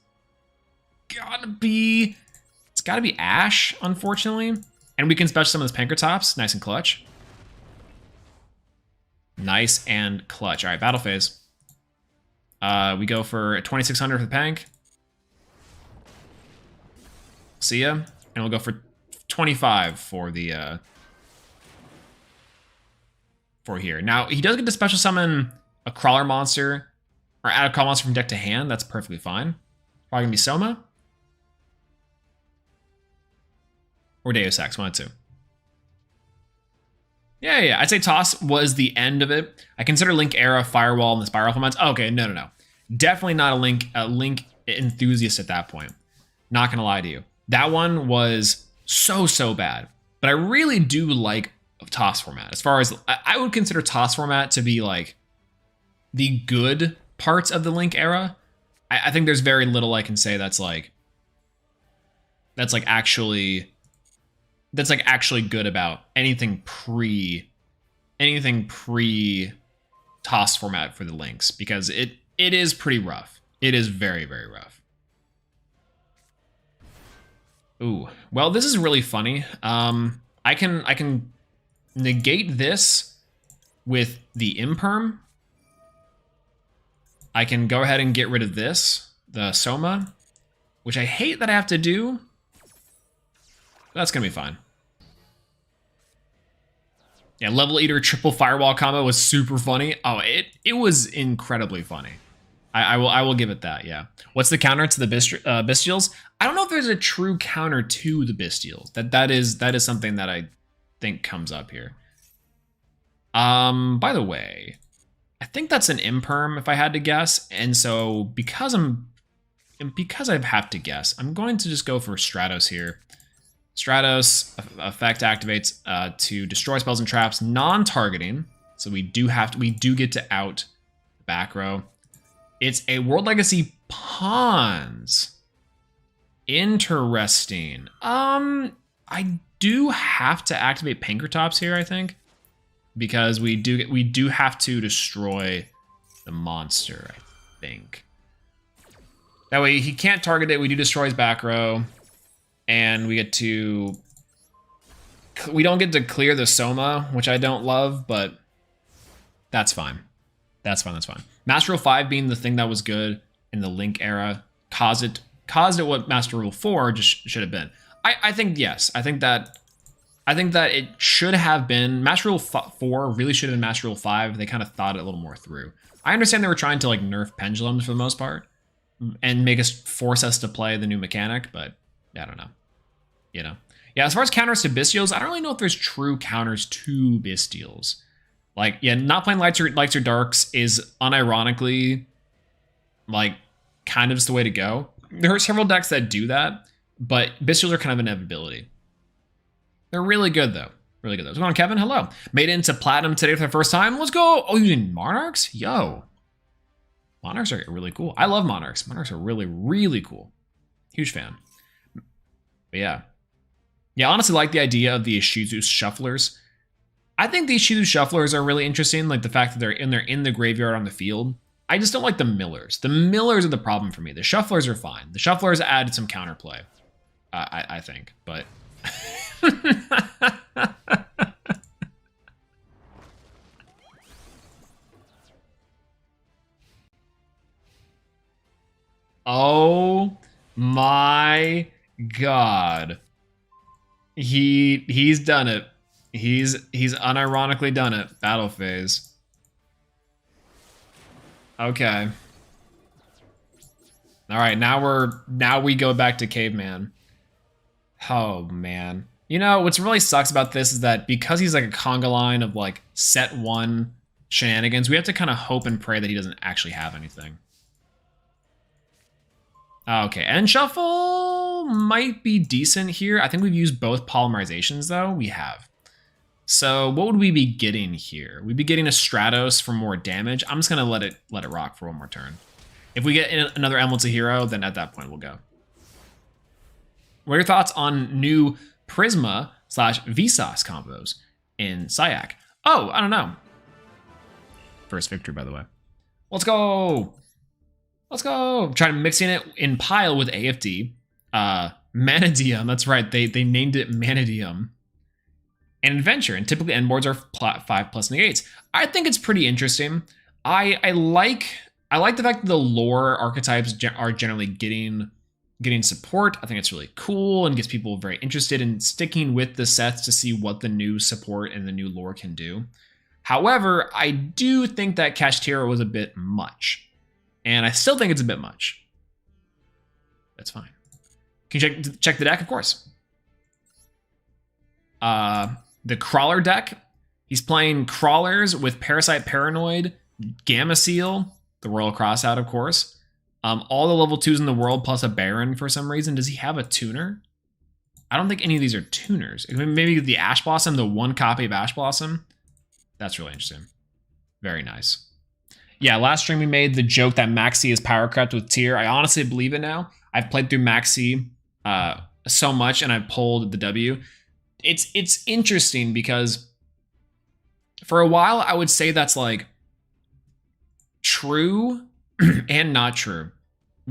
gotta be Ash, unfortunately. And we can special summon this Pankratops. Nice and clutch. Nice and clutch. All right, battle phase. We go for 2600 for the Pank. See ya. And we'll go for 25 for the for here. Now, he does get to special summon a crawler monster, or add a crawler monster from deck to hand. That's perfectly fine. Probably gonna be Soma. Or Deus Ex, 1 or 2. Yeah. I'd say Toss was the end of it. I consider Link era, Firewall, and the Spiral formats. Oh, okay, no. Definitely not a Link enthusiast at that point. Not gonna lie to you. That one was so bad. But I really do like Toss format. As far as, I would consider Toss format to be like the good parts of the Link era. I think there's very little I can say that's actually good about anything pre Toss format for the Links, because it is pretty rough. It is very rough. Ooh, well, this is really funny. I can negate this with the Imperm. I can go ahead and get rid of this, the Soma, which I hate that I have to do. That's gonna be fine. Yeah, Level Eater triple Firewall combo was super funny. Oh, it was incredibly funny. I will give it that. Yeah. What's the counter to the Bestials? I don't know if there's a true counter to the Bestials. That is something that I think comes up here. By the way, I think that's an Imperm if I had to guess, and so because I have to guess, I'm going to just go for Stratos here. Stratos effect activates to destroy spells and traps, non-targeting. So we do get to out the back row. It's a World Legacy Pawns. Interesting. I do have to activate Pankratops here, I think, because we do have to destroy the monster, I think. That way he can't target it. We do destroy his back row. And we don't get to clear the Soma, which I don't love, but that's fine. That's fine. Master Rule 5 being the thing that was good in the Link era caused it what Master Rule 4 just should have been. I think yes. I think that it should have been Master Rule 4 really should have been Master Rule 5. They kind of thought it a little more through. I understand they were trying to like nerf pendulums for the most part and force us to play the new mechanic, but I don't know. you know. Yeah, as far as counters to Bystials, I don't really know if there's true counters to Bystials. Like, yeah, not playing lights or darks is unironically, like, kind of just the way to go. There are several decks that do that, but Bystials are kind of an inevitability. They're really good, though. Really good, though. What's going on, Kevin? Hello. Made it into Platinum today for the first time. Let's go. Oh, you using Monarchs? Yo. Monarchs are really cool. I love Monarchs. Monarchs are really, really cool. Huge fan. But yeah. Yeah, I honestly like the idea of the Ishizu Shufflers. I think the Ishizu Shufflers are really interesting, like the fact that they're in the graveyard on the field. I just don't like the Millers. The Millers are the problem for me. The Shufflers are fine. The Shufflers add some counterplay, I think, but... Oh my god. He's done it. He's unironically done it. Battle phase. Okay. All right, now we go back to caveman. Oh man. You know, what's really sucks about this is that because he's like a conga line of like set 1 shenanigans, we have to kind of hope and pray that he doesn't actually have anything. Okay, end shuffle might be decent here. I think we've used both polymerizations though. We have. So what would we be getting here? We'd be getting a Stratos for more damage. I'm just gonna let it rock for one more turn. If we get another Emerald to Hero, then at that point we'll go. What are your thoughts on new Prisma / Vsauce combos in Syac? Oh, I don't know. First victory, by the way. Let's go. Let's go. Trying mixing it in pile with AFD. Manadium, that's right. They named it Manadium. And Adventure, and typically end boards are 5+ negates. I think it's pretty interesting. I like the fact that the lore archetypes are generally getting support. I think it's really cool and gets people very interested in sticking with the sets to see what the new support and the new lore can do. However, I do think that Kashtira was a bit much. And I still think it's a bit much. That's fine. Can you check the deck? Of course. The Crawler deck. He's playing Crawlers with Parasite Paranoid, Gamma Seal, the Royal Crossout, of course. All the level 2s in the world plus a Baron for some reason. Does he have a tuner? I don't think any of these are tuners. Maybe the Ash Blossom, the 1 copy of Ash Blossom. That's really interesting. Very nice. Yeah, last stream we made the joke that Maxi is power crept with Tier. I honestly believe it now. I've played through Maxi so much and I've pulled the W. It's interesting because for a while I would say that's like true and not true.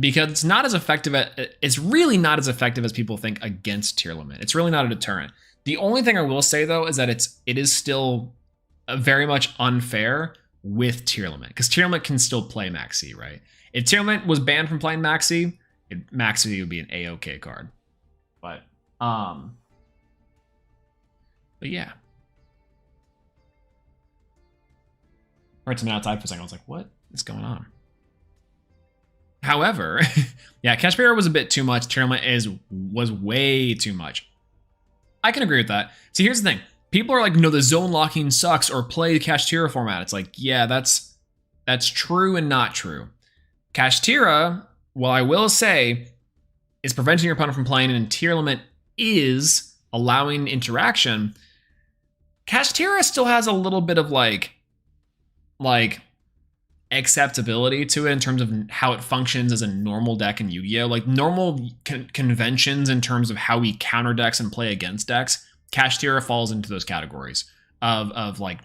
Because it's not as effective it's really not as effective as people think against Tearlaments. It's really not a deterrent. The only thing I will say though is that it is still very much unfair with Tearlaments, because Tearlaments can still play Maxi, right? If Tearlaments was banned from playing Maxi, Maxi would be an A-OK card. But yeah. I heard something outside for a second. I was like, what is going on? However, yeah, Kashmir was a bit too much. Tearlaments was way too much. I can agree with that. See, here's the thing. People are like, no, the zone locking sucks, or play Kashtira format. It's like, yeah, that's true and not true. Kashtira, well, I will say, is preventing your opponent from playing, and Tearlaments is allowing interaction. Kashtira still has a little bit of like acceptability to it in terms of how it functions as a normal deck in Yu-Gi-Oh! Like normal conventions in terms of how we counter decks and play against decks. Kashtira falls into those categories of like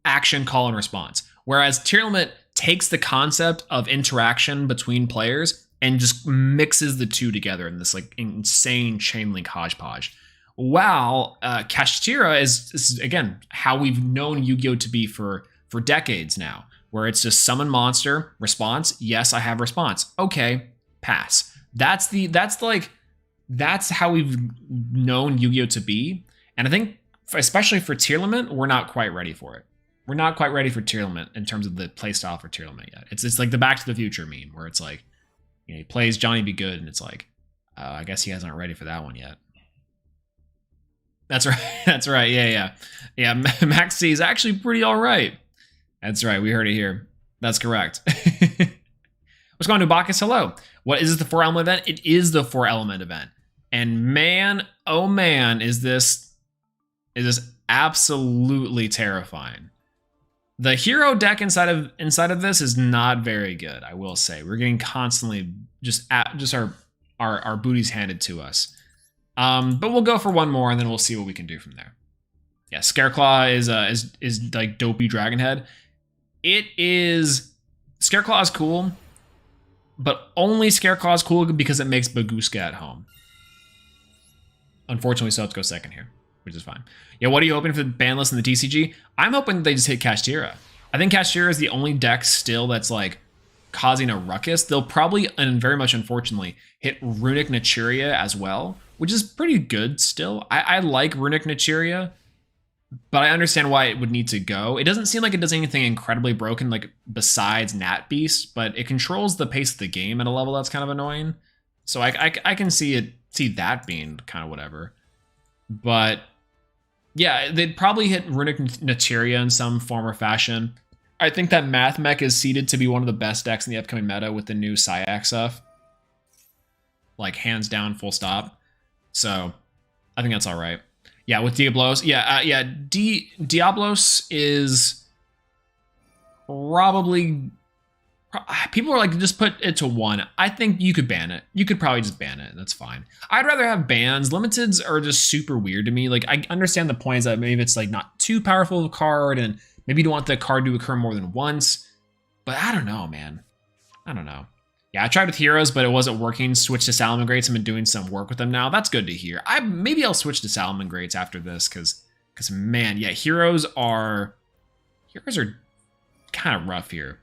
action, call, and response. Whereas Tearlaments takes the concept of interaction between players and just mixes the two together in this like insane chain link hodgepodge. While Kashtira is again how we've known Yu-Gi-Oh! To be for decades now, where it's just summon monster, response, yes, I have response. Okay, pass. That's how we've known Yu-Gi-Oh! To be. And I think, especially for Tearlaments, we're not quite ready for it. We're not quite ready for Tearlaments in terms of the playstyle for Tearlaments yet. It's like the Back to the Future meme, where it's like, you know, he plays Johnny Be Good, and it's like, I guess he hasn't ready for that one yet. That's right. That's right. Yeah. Max C is actually pretty all right. That's right. We heard it here. That's correct. What's going on, Bacchus? Hello. What is this, the 4-element event? It is the 4-element event. And man, oh man, is this absolutely terrifying. The hero deck inside of this is not very good, I will say. We're getting constantly just our booties handed to us. But we'll go for one more and then we'll see what we can do from there. Yeah, Scareclaw is like dopey Dragonhead. Scareclaw is cool, but only Scareclaw is cool because it makes Baguska at home. Unfortunately, so let's go second here, which is fine. Yeah, what are you hoping for the ban list in the TCG? I'm hoping they just hit Kashtira. I think Kashtira is the only deck still that's like causing a ruckus. They'll probably, and very much unfortunately, hit Runic Naturia as well, which is pretty good still. I like Runic Naturia, but I understand why it would need to go. It doesn't seem like it does anything incredibly broken, like besides Nat Beast, but it controls the pace of the game at a level that's kind of annoying. So I can see that being kind of whatever. But yeah, they'd probably hit Runic Naturia in some form or fashion. I think that Math Mech is seeded to be one of the best decks in the upcoming meta with the new Syac stuff. Like, hands down, full stop. So, I think that's all right. Yeah, with Diablos. Yeah, Diablos is probably... People are like, just put it to 1. I think you could ban it. You could probably just ban it. That's fine. I'd rather have bans. Limiteds are just super weird to me. Like, I understand the point is that maybe it's like not too powerful of a card and maybe you don't want the card to occur more than once. But I don't know, man. I don't know. Yeah, I tried with heroes, but it wasn't working. Switched to Salamangreats. I've been doing some work with them now. That's good to hear. Maybe I'll switch to Salamangreats after this because man, yeah, heroes are kind of rough here.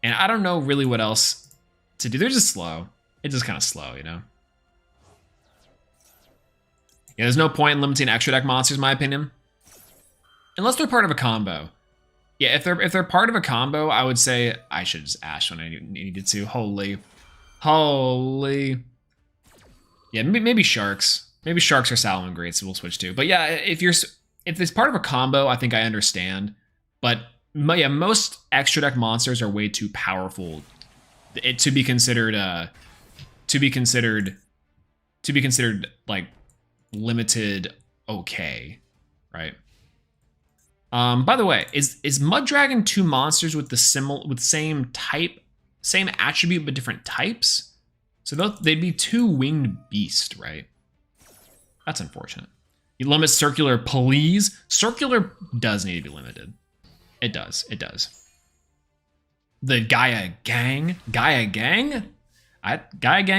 And I don't know really what else to do. They're just slow. It's just kind of slow, you know? Yeah, there's no point in limiting extra deck monsters, in my opinion. Unless they're part of a combo. Yeah, if they're part of a combo, I would say I should just Ash when I needed to. Holy. Yeah, maybe Sharks. Maybe Sharks or Salamangreats we'll switch to. But yeah, if it's part of a combo, I think I understand. But yeah, most extra deck monsters are way too powerful to be considered like limited okay, right? By the way, is Mud Dragon 2 monsters with same type, same attribute but different types? So they'd be 2 winged beast, right? That's unfortunate. You limit Circular, please. Circular does need to be limited. It does. The Gaia Gang? Gaia Gang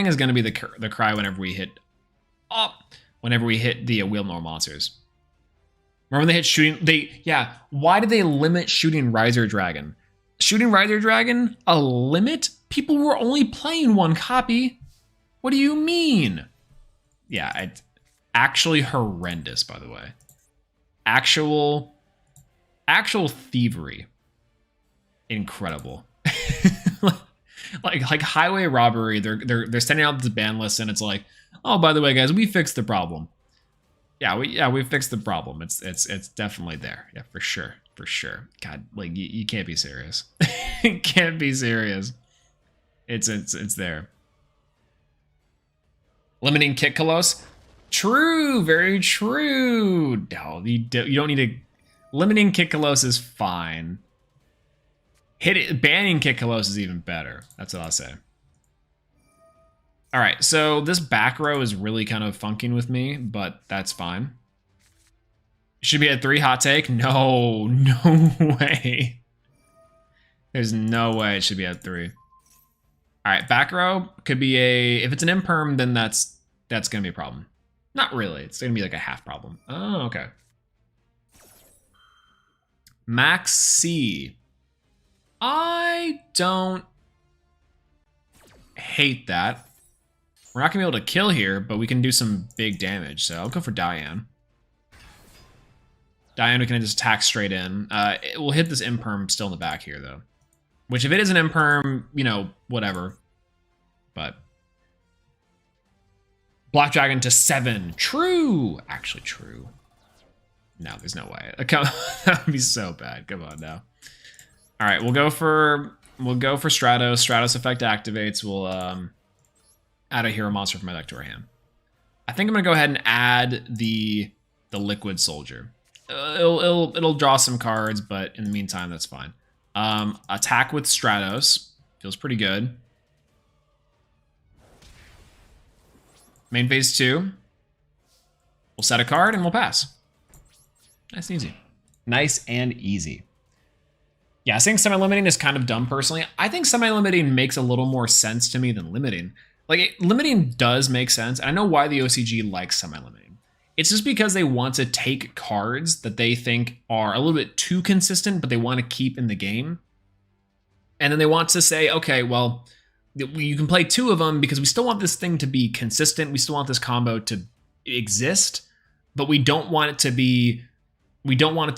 is going to be the cry whenever we hit the Wheelmore monsters. Remember when they hit shooting? Why did they limit shooting Riser Dragon? Shooting Riser Dragon? A limit? People were only playing 1 copy. What do you mean? Yeah, it's actually horrendous, by the way. Actual thievery. Incredible. like highway robbery. They're sending out the ban list and it's like, oh, by the way, guys, we fixed the problem. Yeah, we fixed the problem. It's definitely there. Yeah, for sure. God, like you can't be serious. You can't be serious. It's there. Limiting Kit Kalos. True, very true. No, you don't need to. Limiting Kit Kalos is fine. Banning Kit Kalos is even better. That's what I'll say. All right, so this back row is really kind of funking with me, but that's fine. Should be at 3, hot take? No way. There's no way it should be at 3. All right, back row could be if it's an imperm, then that's gonna be a problem. Not really, it's gonna be like a half problem. Oh, okay. Max C. I don't hate that. We're not gonna be able to kill here, but we can do some big damage. So I'll go for Diane. Diane, we can just attack straight in. It will hit this imperm still in the back here, though. Which, if it is an imperm, you know, whatever. But Black Dragon to 7. True. Actually, true. No, there's no way. That would be so bad. Come on now. All right, we'll go for Stratos. Stratos effect activates. We'll add a hero monster from my deck to our hand. I think I'm gonna go ahead and add the Liquid Soldier. It'll draw some cards, but in the meantime, that's fine. Attack with Stratos feels pretty good. Main phase 2. We'll set a card and we'll pass. Nice and easy. Nice and easy. Yeah, saying semi-limiting is kind of dumb personally. I think semi-limiting makes a little more sense to me than limiting. Like, limiting does make sense. And I know why the OCG likes semi-limiting. It's just because they want to take cards that they think are a little bit too consistent, but they want to keep in the game. And then they want to say, okay, well, you can play 2 of them because we still want this thing to be consistent. We still want this combo to exist, but we don't want it to be sacky. We don't want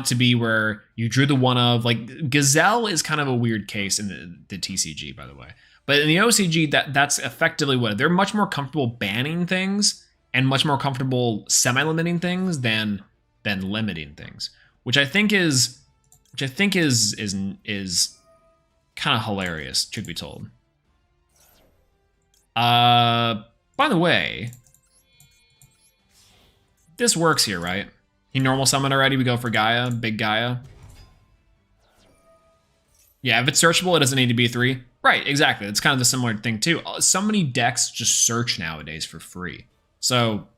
it to be where you drew the one of, like, Gazelle is kind of a weird case in the TCG, by the way. But in the OCG, that's effectively what they're much more comfortable banning things and much more comfortable semi-limiting things than limiting things, which I think is kind of hilarious, truth be told. By the way, this works here, right? He normal summoned already. We go for Gaia, big Gaia. Yeah, if it's searchable, it doesn't need to be 3. Right, exactly. It's kind of the similar thing too. So many decks just search nowadays for free. So,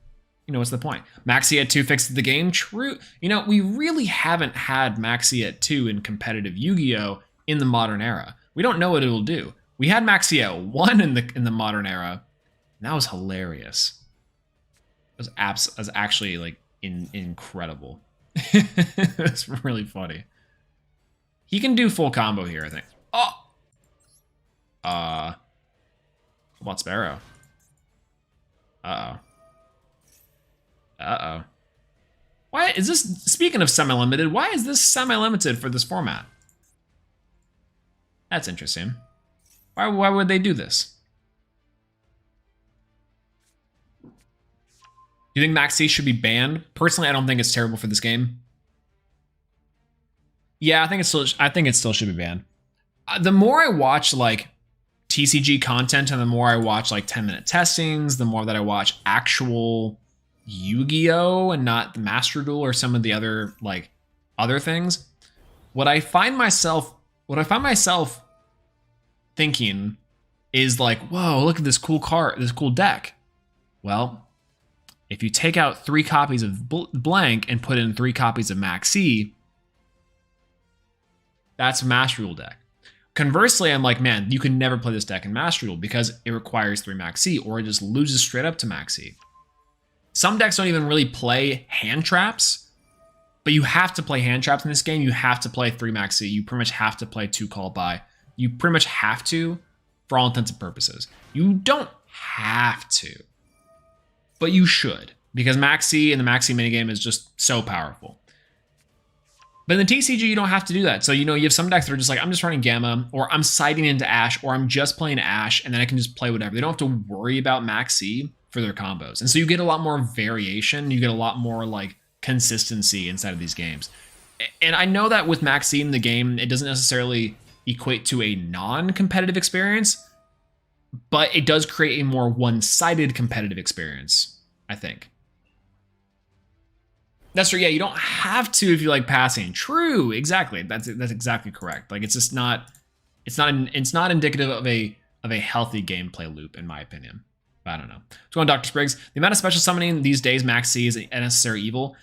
you know, what's the point? Maxi at 2 fixed the game. True. You know, we really haven't had Maxi at 2 in competitive Yu-Gi-Oh! In the modern era. We don't know what it'll do. We had Maxi at 1 in the modern era. And that was hilarious. It was actually like incredible. It's really funny. He can do full combo here, I think. Oh! How about Sparrow? Uh-oh. Uh-oh. Why is this, speaking of semi-limited, why is this semi-limited for this format? That's interesting. Why would they do this? Do you think Maxi should be banned? Personally, I don't think it's terrible for this game. Yeah, I think it still should be banned. The more I watch like TCG content and the more I watch like 10-minute testings, the more that I watch actual Yu-Gi-Oh! And not the Master Duel or some of the other like other things, what I find myself thinking is like, whoa, look at this cool card, this cool deck. Well, if you take out 3 copies of blank and put in 3 copies of Maxi, that's a Master Duel deck. Conversely, I'm like, man, you can never play this deck in Master Duel because it requires 3 Maxi, or it just loses straight up to Maxi. Some decks don't even really play hand traps, but you have to play hand traps in this game. You have to play 3 Maxi. You pretty much have to play 2 Call By. You pretty much have to, for all intents and purposes. You don't have to, but you should, because Maxi and the Maxi minigame is just so powerful. But in the TCG, you don't have to do that. So, you know, you have some decks that are just like, I'm just running Gamma, or I'm siding into Ash, or I'm just playing Ash, and then I can just play whatever. They don't have to worry about Maxi for their combos. And so you get a lot more variation. You get a lot more, like, consistency inside of these games. And I know that with Maxi in the game, it doesn't necessarily equate to a non-competitive experience, but it does create a more one-sided competitive experience, I think. That's true. Yeah, you don't have to if you like passing. True, exactly. That's exactly correct. Like, it's just not. It's not indicative of a healthy gameplay loop, in my opinion. But I don't know. Let's go on, Dr. Spriggs. The amount of special summoning these days, Maxi is a necessary evil.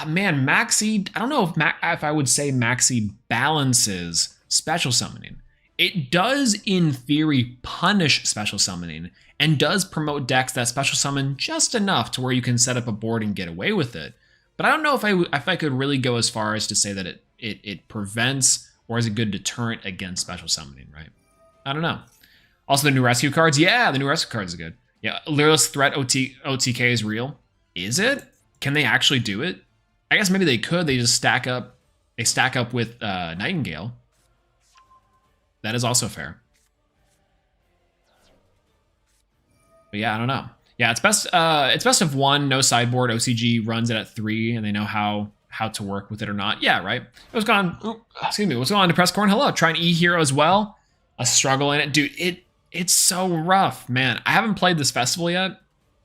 Man, Maxi. I don't know if I would say Maxi balances special summoning. It does, in theory, punish special summoning and does promote decks that special summon just enough to where you can set up a board and get away with it. But I don't know if I could really go as far as to say that it prevents or is a good deterrent against special summoning, right? I don't know. Also, the new rescue cards. Yeah, the new rescue cards is good. Yeah, Lyrless Threat OTK is real. Is it? Can they actually do it? I guess maybe they could. They just stack up. They stack up with Nightingale. That is also fair. But yeah, I don't know. Yeah, it's best of one, no sideboard. OCG runs it at 3, and they know how to work with it or not. Yeah, right. What's going on? Excuse me. What's going on, Depressed Corn? Hello. Trying E-Hero as well. A struggle in it. Dude, it's so rough, man. I haven't played this festival yet.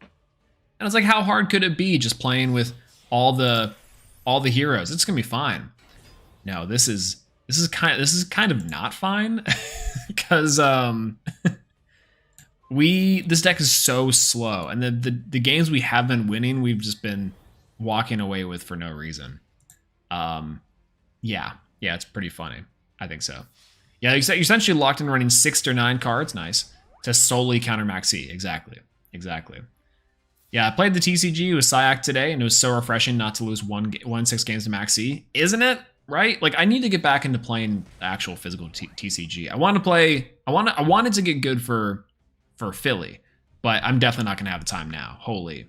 And it's like, how hard could it be just playing with all the heroes? It's gonna be fine. No, this is kind of not fine. Because this deck is so slow, and the games we have been winning, we've just been walking away with for no reason. Yeah, it's pretty funny. I think so. Yeah, you're essentially locked in running 6 or 9 cards, nice, to solely counter Maxi. Exactly. Yeah, I played the TCG with Syac today, and it was so refreshing not to lose 1-6 games to Maxi, isn't it? Right? Like, I need to get back into playing actual physical TCG. I wanted to get good for Philly, but I'm definitely not gonna have the time now. Holy.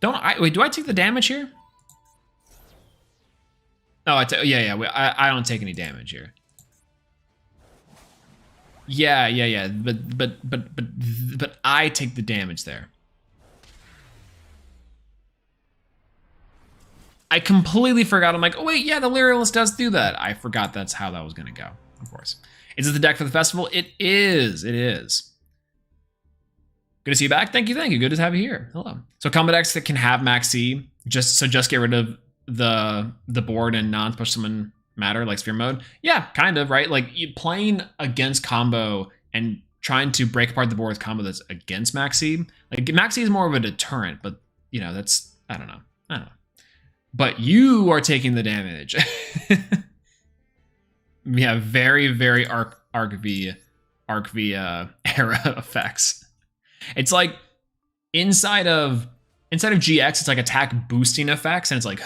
Do I take the damage here? Oh, I don't take any damage here. Yeah, but I take the damage there. I completely forgot. I'm like, oh wait, yeah, the Lyrialist does do that. I forgot that's how that was gonna go, of course. Is it the deck for the festival? It is. Good to see you back. Thank you. Good to have you here. Hello. So combo decks that can have Maxi, just get rid of the board and non-push summon matter, like Sphere Mode. Yeah, kind of, right? Like, you playing against combo and trying to break apart the board with combo that's against Maxi. Like, Maxi is more of a deterrent, but, you know, that's, I don't know. But you are taking the damage. Yeah, very, very Arc V era effects. It's like inside of GX, it's like attack boosting effects, and it's like,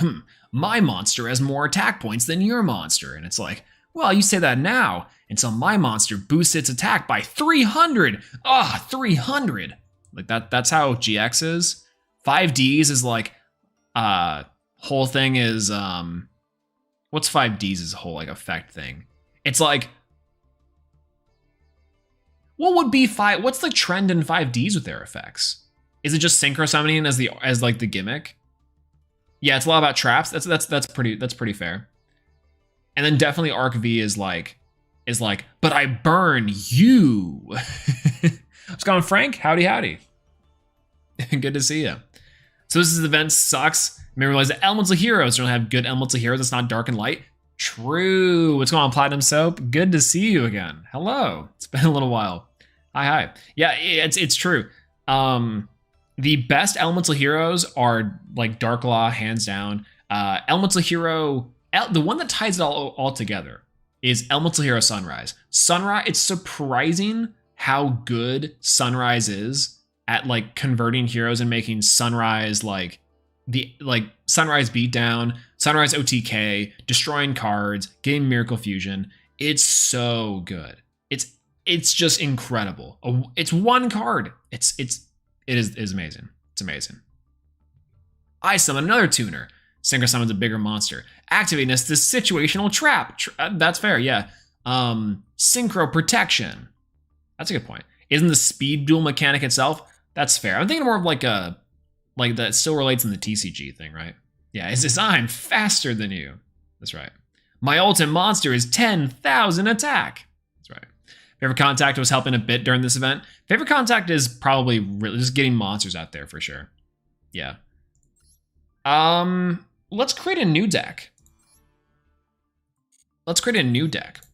my monster has more attack points than your monster. And it's like, well, you say that now, until my monster boosts its attack by 300. 300. Like that's how GX is. 5Ds is like, whole thing is, what's 5Ds' whole like effect thing? It's like, what's the trend in 5Ds with their effects? Is it just synchro summoning as like the gimmick? Yeah, it's a lot about traps. That's pretty fair. And then definitely Arc V is like, but I burn you. What's going on, Frank? Howdy. Good to see you. So this event sucks. You may realize that Elemental Heroes don't have good Elemental Heroes that's not dark and light. True. What's going on, Platinum Soap? Good to see you again. Hello. It's been a little while. Hi. Yeah, it's true. The best Elemental Heroes are like Dark Law, hands down. Elemental Hero, the one that ties it all together is Elemental Hero Sunrise. It's surprising how good Sunrise is at like converting heroes and making Sunrise like Sunrise Beatdown, Sunrise OTK, destroying cards, getting Miracle Fusion. It's so good. It's just incredible. It's one card. It is amazing. It's amazing. I summon another tuner. Synchro summons a bigger monster. Activating this situational trap. That's fair, yeah. Synchro protection. That's a good point. Isn't the speed duel mechanic itself? That's fair. I'm thinking more of like that still relates in the TCG thing, right? Yeah, it's designed faster than you. That's right. My ultimate monster is 10,000 attack. That's right. Favorite Contact was helping a bit during this event. Favorite Contact is probably really just getting monsters out there for sure. Yeah. Let's create a new deck.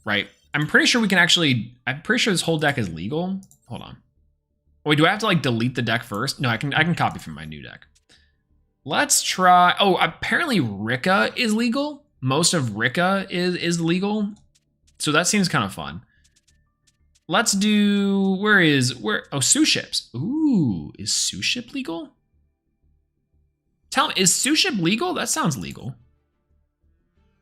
Right? I'm pretty sure this whole deck is legal. Hold on. Wait, do I have to like delete the deck first? No, I can copy from my new deck. Let's try. Oh, apparently Rika is legal. Most of Rika is legal. So that seems kind of fun. Let's do, oh, Sue Ships. Ooh, is Sue Ship legal? Tell me, is Sue Ship legal? That sounds legal.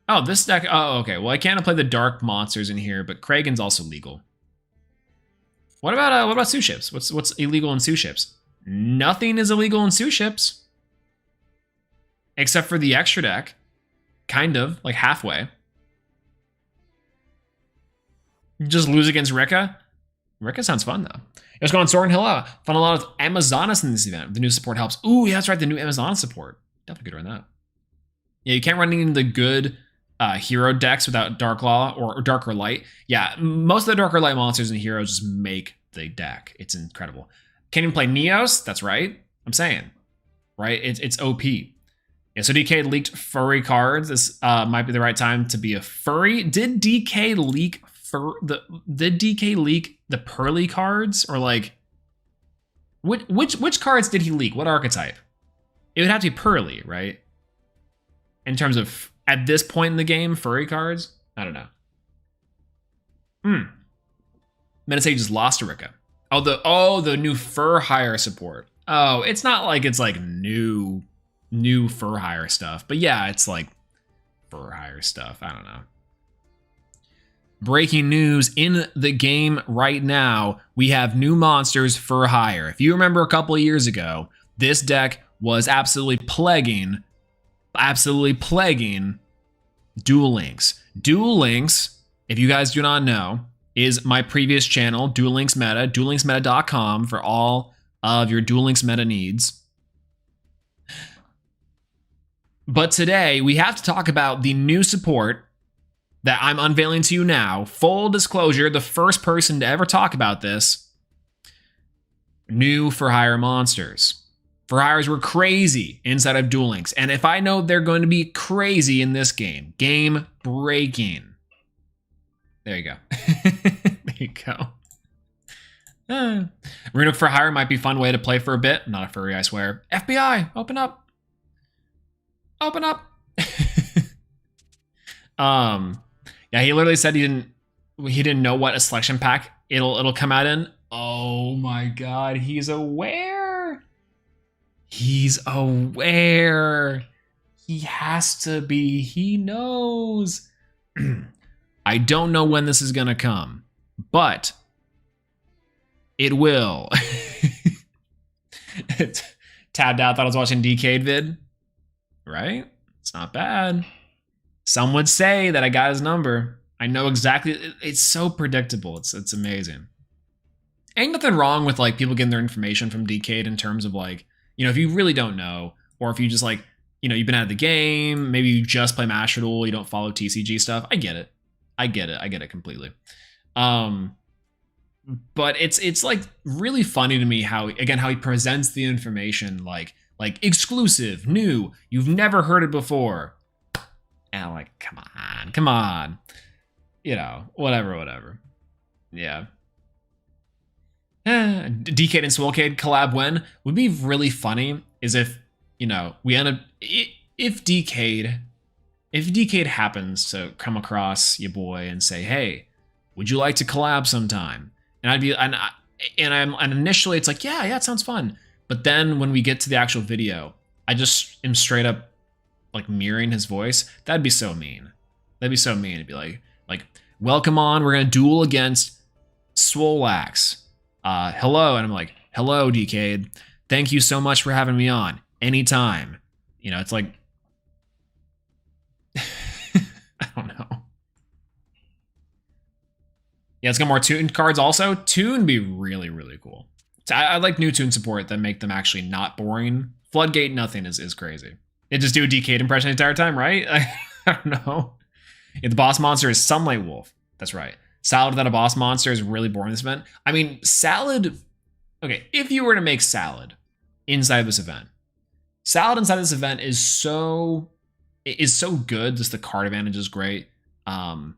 Oh, this deck, oh, okay. Well, I can't play the dark monsters in here, but Kragen's also legal. What about Sue Ships? What's illegal in Sue Ships? Nothing is illegal in Sue Ships. Except for the extra deck. Kind of, like halfway. Just lose against Rika? Rika sounds fun, though. What's going on, Soren? Hello. Found a lot of Amazonas in this event. The new support helps. Ooh, yeah, that's right. The new Amazonas support. Definitely good to run that. Yeah, you can't run any of the good hero decks without Dark Law or Dark or Light. Yeah, most of the Dark or Light monsters and heroes just make the deck. It's incredible. Can't even play Neos? That's right. I'm saying. Right? It's OP. Yeah, so DK leaked furry cards. This might be the right time to be a furry. Did DK leak did DK leak the Pearly cards? Or like which cards did he leak? What archetype? It would have to be Pearly, right? In terms of at this point in the game, furry cards? I don't know. Metasage just lost to Rika. Oh, the new fur hire support. Oh, it's not like it's like new fur hire stuff, but yeah, it's like fur hire stuff. I don't know. Breaking news in the game right now. We have new monsters for hire. If you remember a couple of years ago, this deck was absolutely plaguing Duel Links. Duel Links, if you guys do not know, is my previous channel, Duel Links Meta, duellinksmeta.com for all of your Duel Links meta needs. But today, we have to talk about the new support that I'm unveiling to you now. Full disclosure, the first person to ever talk about this. New for hire monsters. For hires were crazy inside of Duel Links. And if I know they're going to be crazy in this game, game breaking. There you go. There you go. Runic for hire might be a fun way to play for a bit. Not a furry, I swear. FBI, open up. Open up. Yeah, he literally said he didn't know what a selection pack it'll come out in. Oh my god, he's aware. He's aware. He has to be. He knows. I don't know when this is gonna come, but it will. Tabbed out, thought I was watching DK vid. Right? It's not bad. Some would say that I got his number. I know exactly. It's so predictable. It's amazing. Ain't nothing wrong with like people getting their information from DK in terms of like, you know, if you really don't know, or if you just like, you know, you've been out of the game, maybe you just play Master Duel, you don't follow TCG stuff. I get it. I get it completely. But it's like really funny to me how he presents the information like exclusive, new, you've never heard it before. And I'm like, come on. You know, whatever. Yeah. DK and Swolelax collab when would be really funny is if, you know, we end up if DK happens to come across your boy and say, hey, would you like to collab sometime? And I'd be and initially it's like, yeah, it sounds fun. But then when we get to the actual video, I just am straight up like mirroring his voice. That'd be so mean. That'd be so mean. It'd be like, welcome on, we're gonna duel against Swolelax. Hello, and I'm like, hello, DK. Thank you so much for having me on. Anytime. You know, it's like I don't know. Yeah, let's get more Toon cards also. Toon would be really, really cool. I like new Toon support that make them actually not boring. Floodgate, nothing is crazy. They just do a DK impression the entire time, right? I don't know. Yeah, the boss monster is Sunlight Wolf. That's right. Salad without a boss monster is really boring this event. I mean, Salad... Okay, if you were to make Salad inside this event, Salad inside this event is so good. Just the card advantage is great. And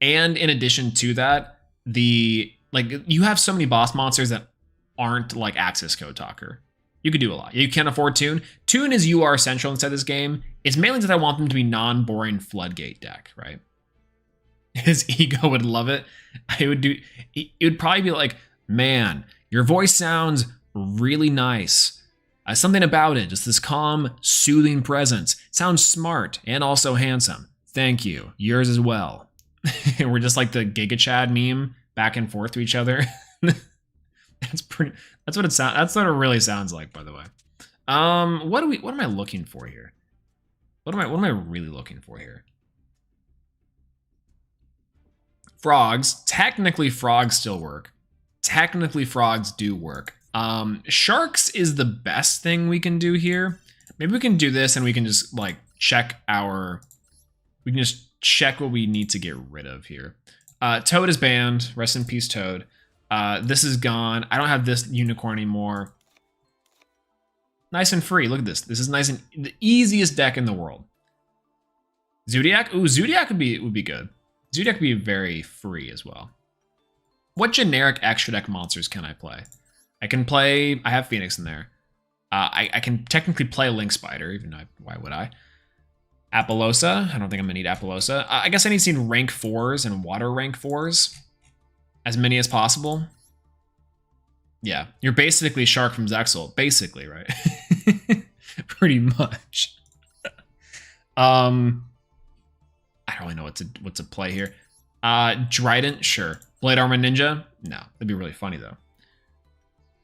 in addition to that, you have so many boss monsters that aren't like Access Code Talker. You could do a lot. You can't afford Toon. Toon is UR central inside this game. It's mainly that I want them to be non-boring Floodgate deck, right? His ego would love it. It would probably be like, man, your voice sounds really nice. Something about it, just this calm, soothing presence. Sounds smart and also handsome. Thank you. Yours as well. We're just like the Giga Chad meme back and forth to each other. That's what it really sounds like, by the way. What am I looking for here? What am I really looking for here? Frogs. Technically, frogs still work. Technically, frogs do work. Sharks is the best thing we can do here. Maybe we can do this and we can just like check our... We can just check what we need to get rid of here. Toad is banned. Rest in peace, Toad. This is gone. I don't have this unicorn anymore. Nice and free. Look at this. This is nice and the easiest deck in the world. Zodiac. Ooh, Zodiac would be good. Zodiac would be very free as well. What generic extra deck monsters can I play? I can play... I have Phoenix in there. I can technically play Link Spider, even though why would I? Apollosa. I don't think I'm gonna need Apollosa. I guess I need to see rank 4s and water rank 4s. As many as possible. Yeah, you're basically Shark from Zexal. Basically, right? Pretty much. I don't really know what to play here. Trident, sure. Blade Armor Ninja? No, that'd be really funny though.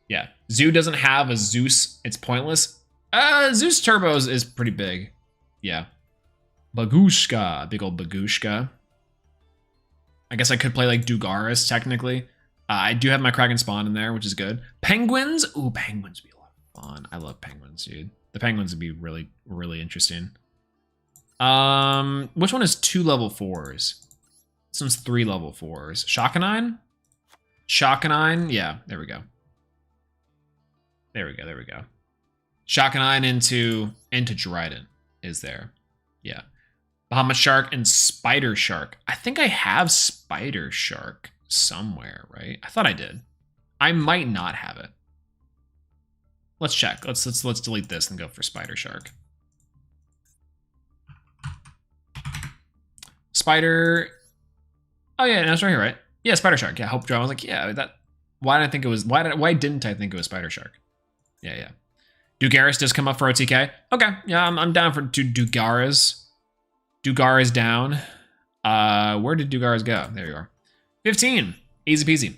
Yeah, Zoo doesn't have a Zeus. It's pointless. Zeus Turbos is pretty big. Yeah. Bagushka, big old Bagushka. I guess I could play like Dugaris technically. I do have my Kraken Spawn in there, which is good. Penguins? Ooh, penguins would be a lot of fun. I love penguins, dude. The penguins would be really, really interesting. Which one is 2 level 4s? This one's 3 level 4s. Shockanine? Shockanine? Yeah, there we go. There we go. Shockanine into Dryden is there. Yeah. Bahamut Shark and Spider Shark. I think I have Spider Shark somewhere, right? I thought I did. I might not have it. Let's check. Let's delete this and go for Spider Shark. Spider. Oh yeah, no, it's right here, right? Yeah, Spider Shark. Yeah, Hope Draw. I was like, yeah, that. Why did I think it was? Why didn't I think it was Spider Shark? Yeah. Dugaris does come up for OTK. Okay, yeah, I'm down for Dugaris. Dugaris down. Where did Dugaris go? There you are. 15. Easy peasy.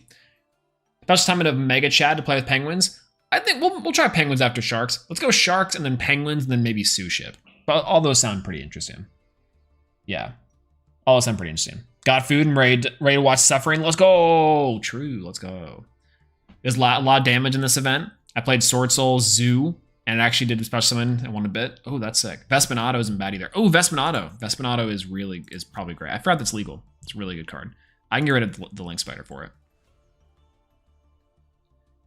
Special time of Mega Chad to play with Penguins. I think we'll try Penguins after Sharks. Let's go Sharks and then Penguins and then maybe Sue Ship. But all those sound pretty interesting. Yeah. All those sound pretty interesting. Got food and ready to watch Suffering. Let's go. True. Let's go. There's a lot of damage in this event. I played Sword Soul Zoo, and it actually did special summon and won a bit. Oh, that's sick. Vespinato isn't bad either. Oh, Vespinato. Vespinato is probably great. I forgot that's legal. It's a really good card. I can get rid of the Link Spider for it.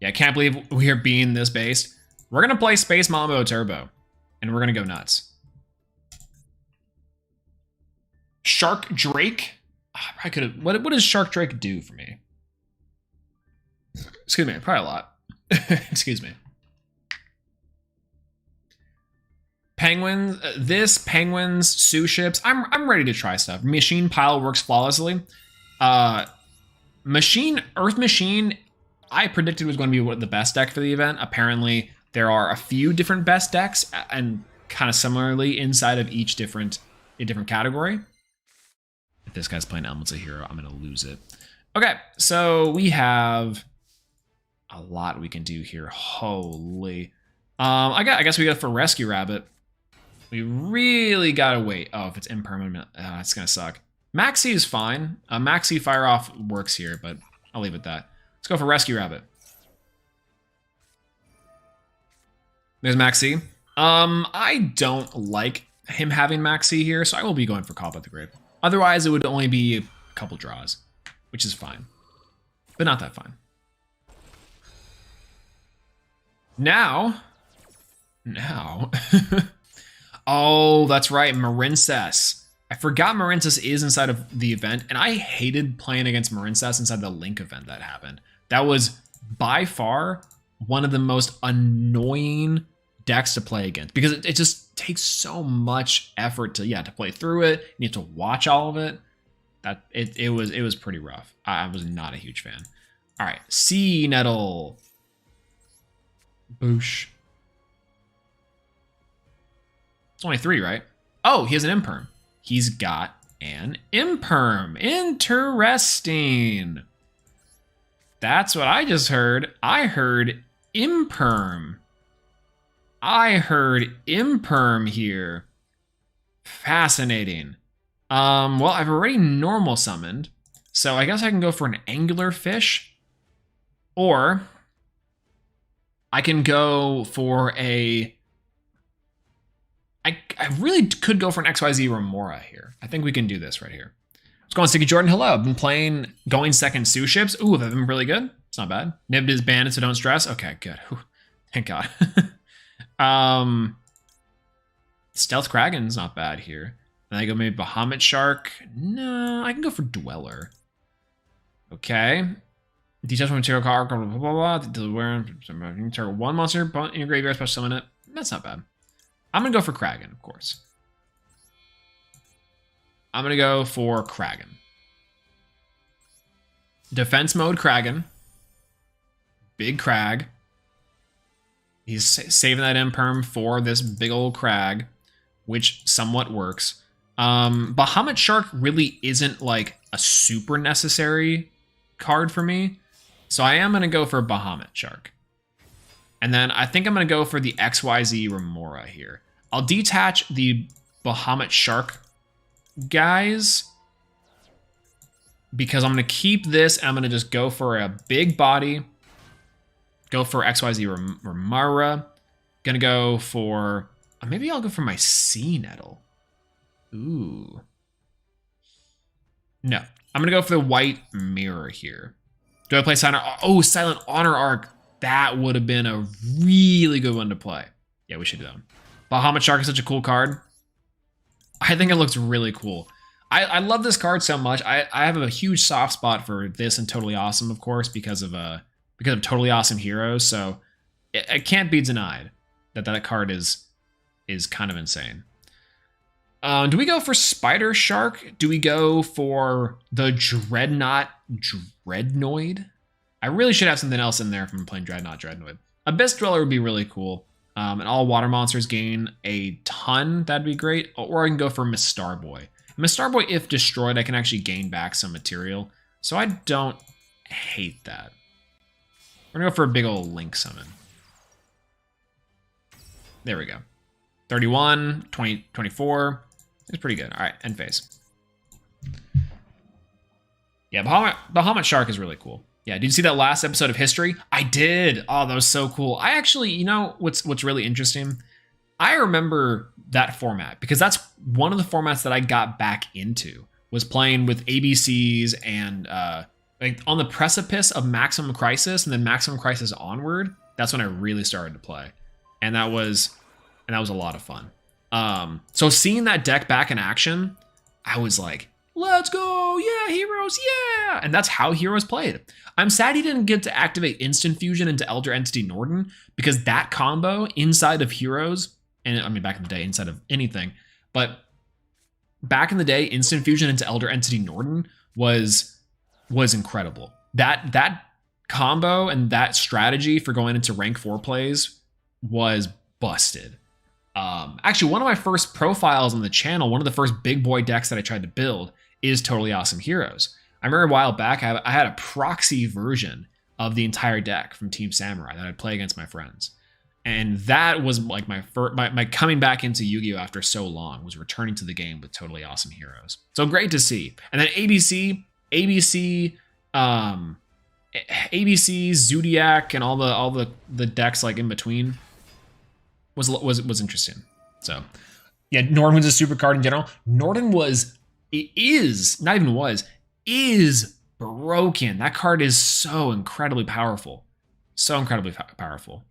Yeah, I can't believe we are being this based. We're gonna play Space Mambo Turbo, and we're gonna go nuts. Shark Drake. I could have. What does Shark Drake do for me? Excuse me, probably a lot. Excuse me. Penguins, Penguins, Sue Ships. I'm ready to try stuff. Machine Pile works flawlessly. Earth Machine, I predicted was going to be the best deck for the event. Apparently, there are a few different best decks, and kind of similarly inside of each different category. If this guy's playing Elemental Hero, I'm gonna lose it. Okay, so we have a lot we can do here. Holy. I guess we go for Rescue Rabbit. We really gotta wait. Oh, if it's impermanent, it's gonna suck. Maxi is fine. Maxi Fire Off works here, but I'll leave it at that. Let's go for Rescue Rabbit. There's Maxi. I don't like him having Maxi here, so I will be going for Call by the Grave. Otherwise, it would only be a couple draws, which is fine, but not that fine. Now. Oh, that's right, Marincess. I forgot Marincess is inside of the event, and I hated playing against Marincess inside the Link event that happened. That was by far one of the most annoying decks to play against because it just takes so much effort to play through it. You have to watch all of it. It was pretty rough. I was not a huge fan. All right, Sea Nettle. Boosh. It's only 3, right? Oh, he has an Imperm. He's got an Imperm. Interesting. That's what I just heard. I heard Imperm. I heard Imperm here. Fascinating. Well, I've already normal summoned. So I guess I can go for an angular fish, or I can go for a... I really could go for an XYZ Remora here. I think we can do this right here. Let's go on, Sticky Jordan. Hello, I've been playing Going Second Sue Ships. Ooh, they've been really good. It's not bad. Nibbed is banned, so don't stress. Okay, good. Whew. Thank God. Stealth Kraken's not bad here. And I go maybe Bahamut Shark. No, I can go for Dweller. Okay. Details from material card, blah, blah, blah, blah. You can target one monster in your graveyard, special summon it. That's not bad. I'm going to go for Kraken, of course. I'm going to go for Kraken. Defense mode Kraken. Big Crag. He's saving that imperm for this big old Crag, which somewhat works. Bahamut Shark really isn't like a super necessary card for me. So I am going to go for Bahamut Shark. And then I think I'm going to go for the XYZ Remora here. I'll detach the Bahamut Shark guys because I'm going to keep this. I'm going to just go for a big body. Go for XYZ Remora. Going to go for... maybe I'll go for my Sea Nettle. Ooh. No. I'm going to go for the White Mirror here. Do I play Silent... oh, Silent Honor Arc. That would have been a really good one to play. Yeah, we should do that one. Bahamut Shark is such a cool card. I think it looks really cool. I love this card so much. I have a huge soft spot for this and Totally Awesome, of course, because of Totally Awesome Heroes. So it can't be denied that card is kind of insane. Do we go for Spider Shark? Do we go for the Dreadnought Dreadnoid? I really should have something else in there from playing Dreadnought Dreadnoid. Abyss Dweller would be really cool. And all water monsters gain a ton. That'd be great. Or I can go for Miss Starboy. Miss Starboy, if destroyed, I can actually gain back some material. So I don't hate that. We're gonna go for a big old Link summon. There we go. 31, 20, 24. It's pretty good. All right, end phase. Yeah, Bahamut Shark is really cool. Yeah, did you see that last episode of History? I did. Oh, that was so cool. I actually, you know, what's really interesting? I remember that format because that's one of the formats that I got back into, was playing with ABCs and like on the precipice of Maximum Crisis and then Maximum Crisis onward. That's when I really started to play. And that was a lot of fun. So seeing that deck back in action, I was like, let's go, yeah, Heroes, yeah! And that's how Heroes played. I'm sad he didn't get to activate Instant Fusion into Elder Entity Norden, because that combo inside of Heroes, and I mean back in the day, inside of anything, but back in the day, Instant Fusion into Elder Entity Norden was incredible. That combo and that strategy for going into rank 4 plays was busted. Actually, one of my first profiles on the channel, one of the first big boy decks that I tried to build is Totally Awesome Heroes. I remember a while back, I had a proxy version of the entire deck from Team Samurai that I'd play against my friends. And that was like my coming back into Yu-Gi-Oh! After so long, was returning to the game with Totally Awesome Heroes. So great to see. And then ABC, Zodiac, and all the decks like in between was interesting. So yeah, Norden was a super card in general. Norden is broken. That card is so incredibly powerful. So incredibly powerful.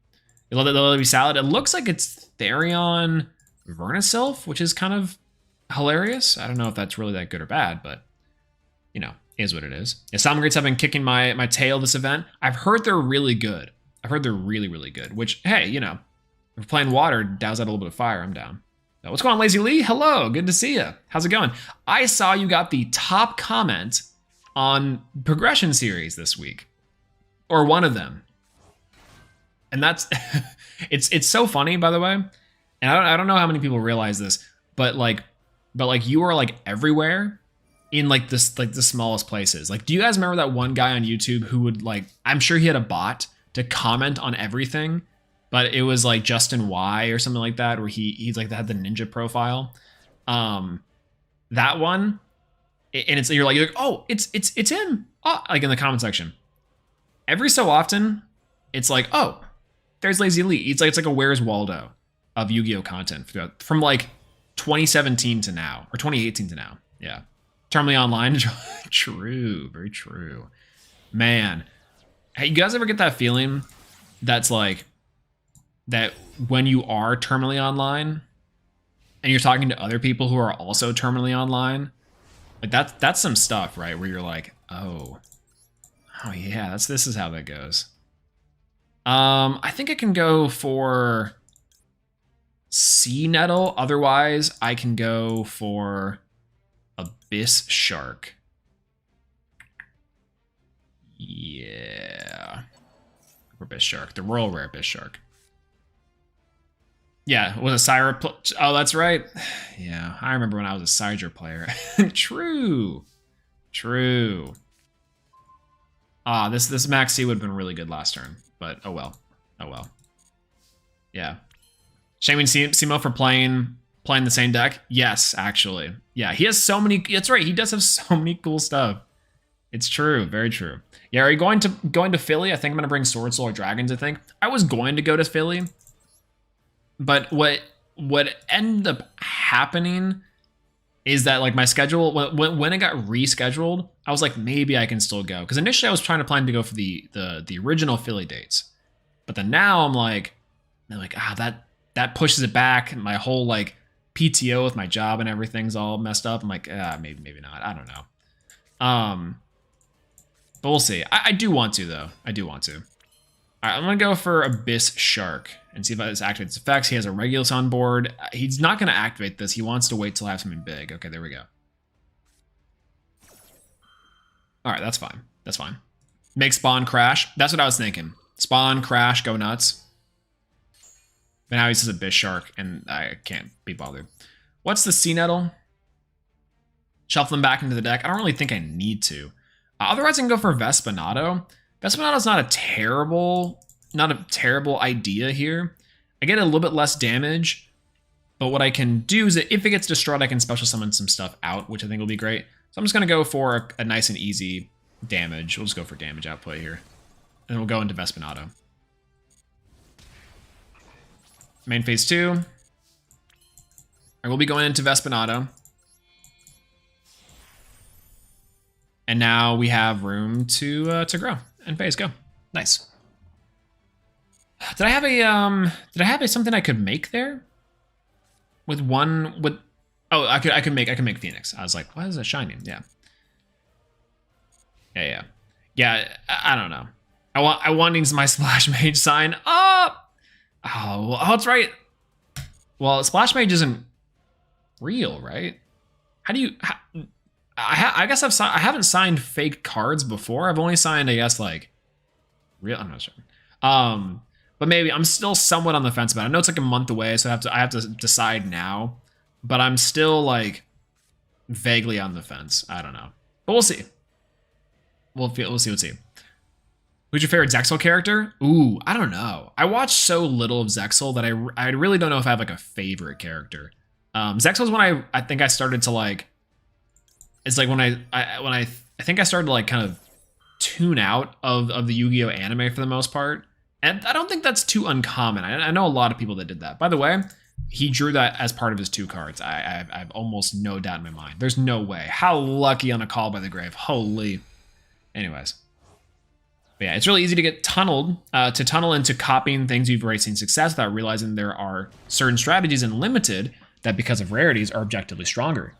You love that Lily Salad. It looks like it's Therion Vernisylph, which is kind of hilarious. I don't know if that's really that good or bad, but you know, is what it is. Yeah, Salmon have been kicking my tail this event. I've heard they're really good. I've heard they're really, really good, which, hey, you know, if we're playing water, douse out a little bit of fire, I'm down. What's going on, Lazy Lee? Hello, good to see you. How's it going? I saw you got the top comment on Progression Series this week, or one of them, and that's it's so funny, by the way. And I don't know how many people realize this, but you are like everywhere in like the smallest places. Like, do you guys remember that one guy on YouTube who would like? I'm sure he had a bot to comment on everything. But it was like Justin Y or something like that, where he's like had the ninja profile. That one, and it's you're like, oh, it's him. Oh, like in the comment section. Every so often, it's like, oh, there's Lazy Lee. It's like a Where's Waldo of Yu-Gi-Oh content from like 2017 to now, or 2018 to now. Yeah. Terminally online. True. Very true. Man. Hey, you guys ever get that feeling that's like, that when you are terminally online and you're talking to other people who are also terminally online, like that's some stuff, right? Where you're like, oh yeah, this is how that goes. I think I can go for Sea Nettle. Otherwise, I can go for Abyss Shark. Yeah. Abyss Shark. The Royal Rare Abyss Shark. Yeah, was a Syra. Oh, that's right. Yeah, I remember when I was a Syger player. True. Ah, this Max C would have been really good last turn, but oh well. Yeah. Shaming Simo for playing the same deck. Yes, actually. Yeah, he has so many. That's right. He does have so many cool stuff. It's true. Very true. Yeah, are you going to Philly? I think I'm gonna bring Sword Soul or Dragons. I think I was going to go to Philly. But what ended up happening is that like my schedule, when it got rescheduled, I was like, maybe I can still go. Because initially I was trying to plan to go for the original Philly dates. But then now I'm like, that pushes it back. And my whole like PTO with my job and everything's all messed up. I'm like, maybe not. I don't know. But we'll see. I do want to though. I do want to. All right, I'm gonna go for Abyss Shark and see if this activates its effects. He has a Regulus on board. He's not gonna activate this. He wants to wait till I have something big. Okay, there we go. All right, that's fine. That's fine. Make Spawn crash. That's what I was thinking. Spawn, crash, go nuts. But now he says Abyss Shark, and I can't be bothered. What's the Sea Nettle? Shuffle them back into the deck. I don't really think I need to. Otherwise, I can go for Vespinato. Vespinato's not a terrible idea here. I get a little bit less damage, but what I can do is that if it gets destroyed, I can special summon some stuff out, which I think will be great. So I'm just gonna go for a nice and easy damage. We'll just go for damage outplay here. And we'll go into Vespinato. Main phase 2. I will be going into Vespinato. And now we have room to grow. And phase go. Nice. Did I have a something I could make there? With oh, I could make Phoenix. I was like, why is it shining? Yeah. Yeah, I don't know. I want my Splash Mage sign up. Oh, that's right. Well, Splash Mage isn't real, right? How do you I guess I haven't signed fake cards before. I've only signed, I guess, like real. I'm not sure. But maybe I'm still somewhat on the fence about it. I know it's like a month away, so I have to decide now. But I'm still like vaguely on the fence. I don't know, but we'll see. We'll see. Who's your favorite Zexal character? Ooh, I don't know. I watched so little of Zexal that I really don't know if I have like a favorite character. Zexal is when I think I started to like. It's like when I think I started to like kind of tune out of the Yu-Gi-Oh anime for the most part. And I don't think that's too uncommon. I know a lot of people that did that. By the way, he drew that as part of his 2 cards. I have almost no doubt in my mind. There's no way. How lucky on a Call by the Grave. Holy. Anyways. But yeah, it's really easy to get tunneled, to tunnel into copying things you've already seen success without realizing there are certain strategies in Limited that because of rarities are objectively stronger.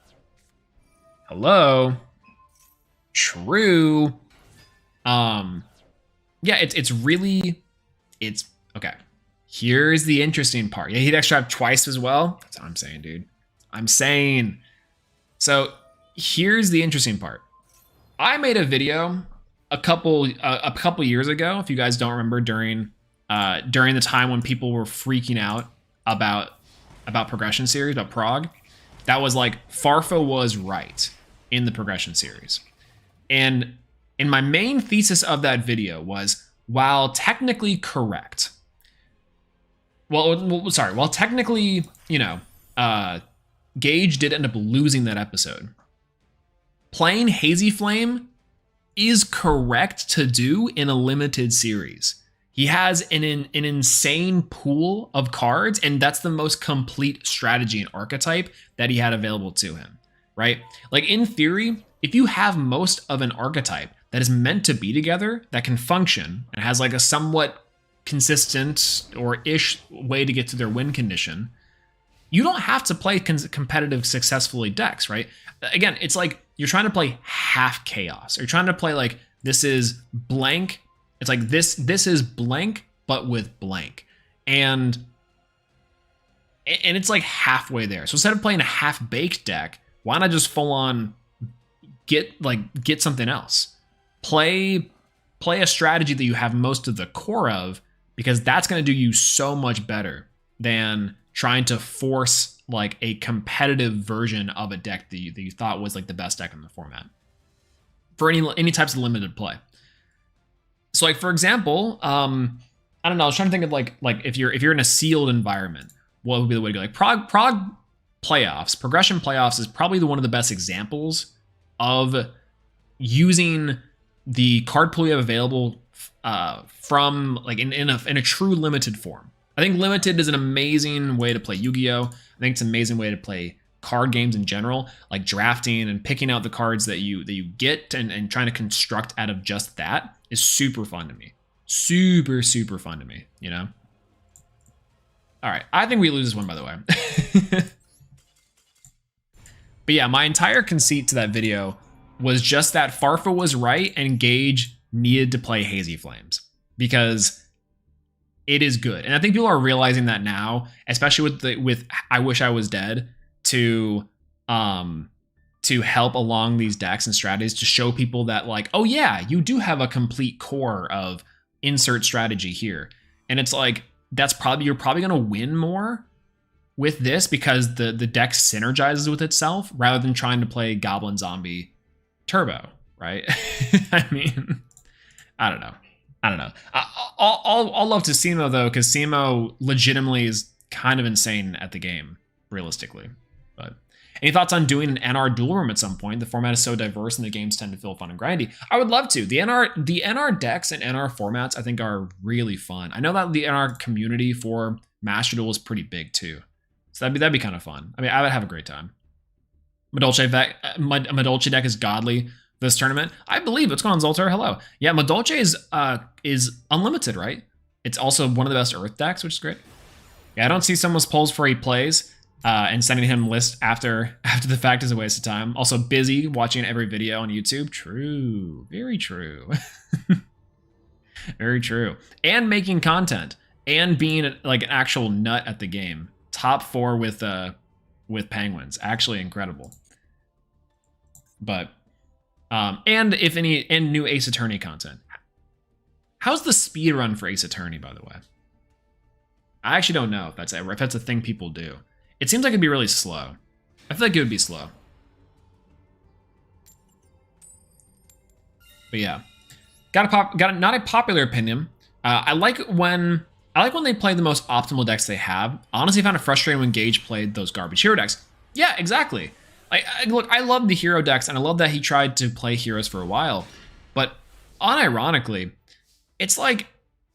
Hello. True. Yeah, it's okay. Here's the interesting part. Yeah, he'd extra have twice as well. That's what I'm saying, dude. I'm saying. So here's the interesting part. I made a video a couple years ago, if you guys don't remember, during the time when people were freaking out about progression series, about prog. That was like Farfo was right in the progression series. And in my main thesis of that video was, while technically correct, while technically, Gage did end up losing that episode, playing Hazy Flame is correct to do in a limited series. He has an insane pool of cards, and that's the most complete strategy and archetype that he had available to him, right? Like in theory, if you have most of an archetype that is meant to be together, that can function, and has like a somewhat consistent or ish way to get to their win condition, you don't have to play competitive successfully decks, right? Again, it's like you're trying to play half chaos. You're trying to play like this is blank. It's like this is blank, but with blank. And it's like halfway there. So instead of playing a half-baked deck, why not just full on get something else? Play a strategy that you have most of the core of, because that's going to do you so much better than trying to force like a competitive version of a deck that you thought was like the best deck in the format for any types of limited play. So like, for example, I don't know, I was trying to think of like if you're in a sealed environment, what would be the way to go? Like Prog playoffs, progression playoffs is probably one of the best examples of using the card pool you have available from like in a true limited form. I think limited is an amazing way to play Yu-Gi-Oh! I think it's an amazing way to play card games in general, like drafting and picking out the cards that you get and trying to construct out of just that is super fun to me. Super, super fun to me, you know? All right, I think we lose this one, by the way. But yeah, my entire conceit to that video was just that Farfa was right and Gage needed to play Hazy Flames because it is good. And I think people are realizing that now, especially with I Wish I Was Dead, to help along these decks and strategies to show people that like, oh yeah, you do have a complete core of insert strategy here. And it's like, you're probably going to win more with this because the deck synergizes with itself rather than trying to play Goblin Zombie Turbo, right? I mean, I don't know. I'll love to Simo though, because Simo legitimately is kind of insane at the game, realistically. But any thoughts on doing an NR duel room at some point? The format is so diverse and the games tend to feel fun and grindy. I would love to. The NR decks and NR formats I think are really fun. I know that the NR community for Master Duel is pretty big too. So that'd be kind of fun. I mean, I would have a great time. Madolche deck is godly this tournament. I believe. What's going on, Zoltar? Hello. Yeah, Madolche is unlimited, right? It's also one of the best Earth decks, which is great. Yeah, I don't see someone's polls for he plays, and sending him list after the fact is a waste of time. Also busy watching every video on YouTube. True. Very true. Very true. And making content and being like an actual nut at the game. Top 4 with Penguins. Actually incredible. But and new Ace Attorney content. How's the speed run for Ace Attorney, by the way? I actually don't know if that's a thing people do. It seems like it'd be really slow. I feel like it would be slow. But yeah, not a popular opinion. I like when they play the most optimal decks they have. Honestly, I found it frustrating when Gage played those garbage hero decks. Yeah, exactly. Look, I love the hero decks, and I love that he tried to play heroes for a while. But unironically, it's like,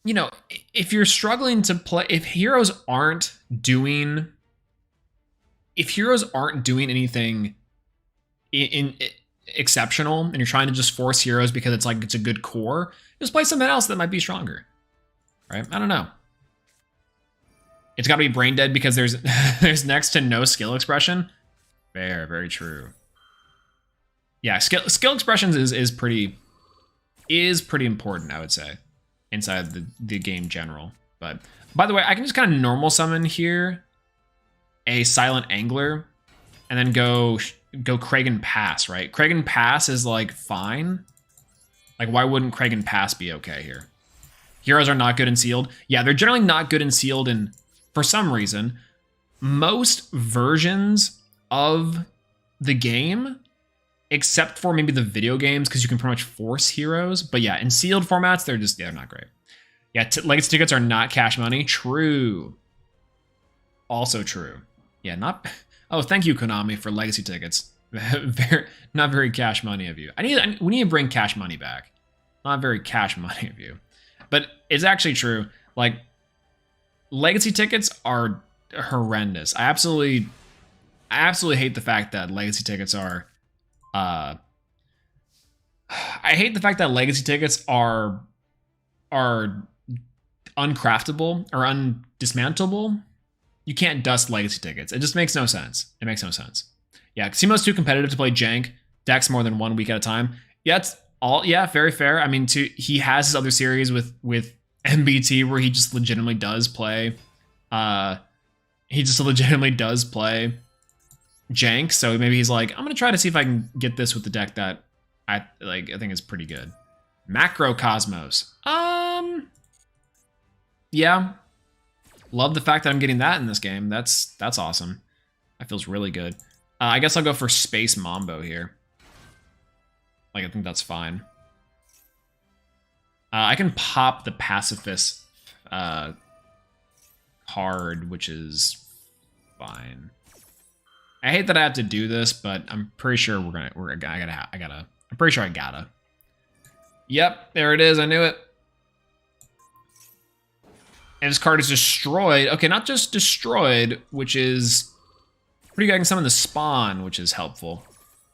you know, if you're struggling to play, if heroes aren't doing anything in exceptional, and you're trying to just force heroes because it's a good core, just play something else that might be stronger, right? I don't know. It's got to be brain dead because there's next to no skill expression. Fair, very true. Yeah, skill expressions is pretty important, I would say, inside the game general. But by the way, I can just kind of normal summon here a Silent Angler and then go Kragan Pass, right? Kragan Pass is like fine. Like, why wouldn't Kragan Pass be okay here? Heroes are not good in sealed. Yeah, they're generally not good in sealed, and for some reason, most versions of the game, except for maybe the video games, because you can pretty much force heroes. But yeah, in sealed formats, they're not great. Yeah, legacy tickets are not cash money. True. Also true. Yeah, not... Oh, thank you, Konami, for legacy tickets. Not very cash money of you. We need to bring cash money back. Not very cash money of you. But it's actually true. Like, legacy tickets are horrendous. I absolutely hate the fact that legacy tickets are I hate the fact that legacy tickets are uncraftable or undismantleable. You can't dust legacy tickets. It just makes no sense. It makes no sense. Yeah, Casimo's too competitive to play jank decks more than 1 week at a time. Yeah, it's all very fair. I mean, he has his other series with MBT where he just legitimately does play jank. So maybe he's like, I'm gonna try to see if I can get this with the deck that I think is pretty good. Macrocosmos. Yeah. Love the fact that I'm getting that in this game. That's awesome. That feels really good. I guess I'll go for Space Mambo here. Like, I think that's fine. I can pop the Pacifist card, which is fine. I hate that I have to do this, but I'm pretty sure I'm pretty sure I gotta. Yep, there it is. I knew it. And this card is destroyed. Okay, not just destroyed, which is pretty good. I can summon the Spawn, which is helpful.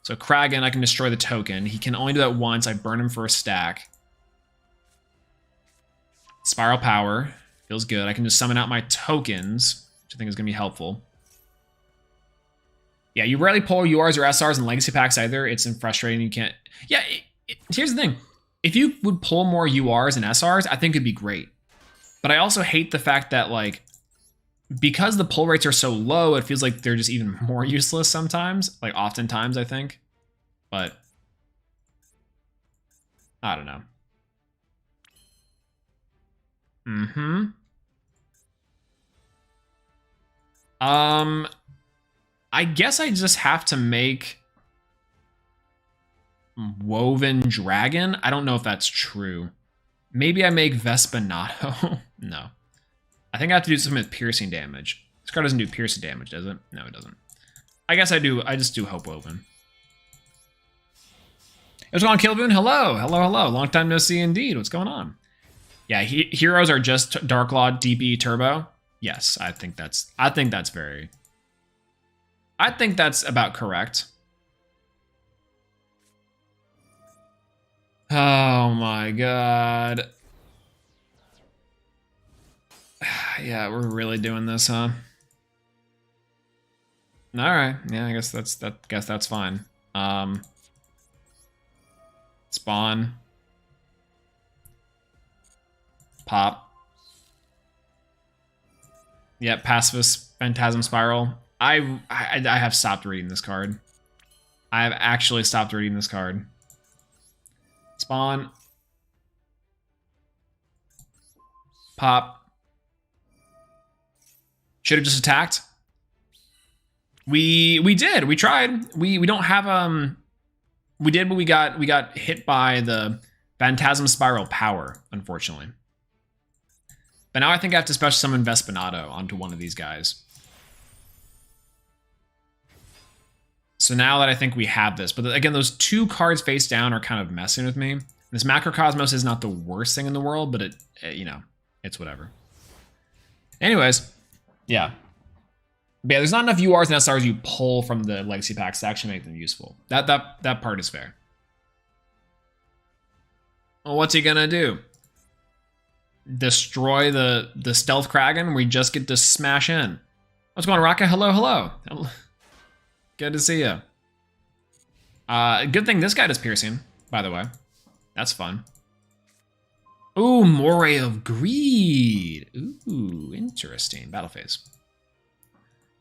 So Kragan, I can destroy the token. He can only do that once. I burn him for a stack. Spiral Power. Feels good. I can just summon out my tokens, which I think is going to be helpful. Yeah, you rarely pull URs or SRs in legacy packs either. It's frustrating. You can't... Yeah, here's the thing. If you would pull more URs and SRs, I think it'd be great. But I also hate the fact that, like, because the pull rates are so low, it feels like they're just even more useless sometimes. Like, oftentimes, I think. But I don't know. I guess I just have to make Woven Dragon. I don't know if that's true. Maybe I make Vespinato. No. I think I have to do something with piercing damage. This card doesn't do piercing damage, does it? No, it doesn't. I guess I do. I just do Hope Woven. What's going on, Killboon? Hello. Hello, hello. Long time no see indeed. What's going on? Yeah, heroes are just Darklaw DB Turbo. Yes, I think that's about correct. Oh my god. Yeah, we're really doing this, huh? All right. Yeah, I guess that's fine. Spawn. Pop. Yep, Pacifist Phantasm Spiral. I have stopped reading this card. I have actually stopped reading this card. Spawn. Pop. Should have just attacked. We did. We tried. We don't have we did, but we got hit by the Phantasm Spiral power, unfortunately. But now I think I have to special summon Vespinato onto one of these guys. So now that I think we have this, but again, those two cards face down are kind of messing with me. This Macrocosmos is not the worst thing in the world, but it you know, it's whatever. Anyways, yeah. But yeah, there's not enough URs and SRs you pull from the legacy packs to actually make them useful. That part is fair. Well, what's he gonna do? Destroy the Stealth Kragan? We just get to smash in. What's going on, Raka? Hello, hello. Good to see you. Good thing this guy does piercing, by the way. That's fun. Ooh, Moray of Greed. Ooh, interesting. Battle phase.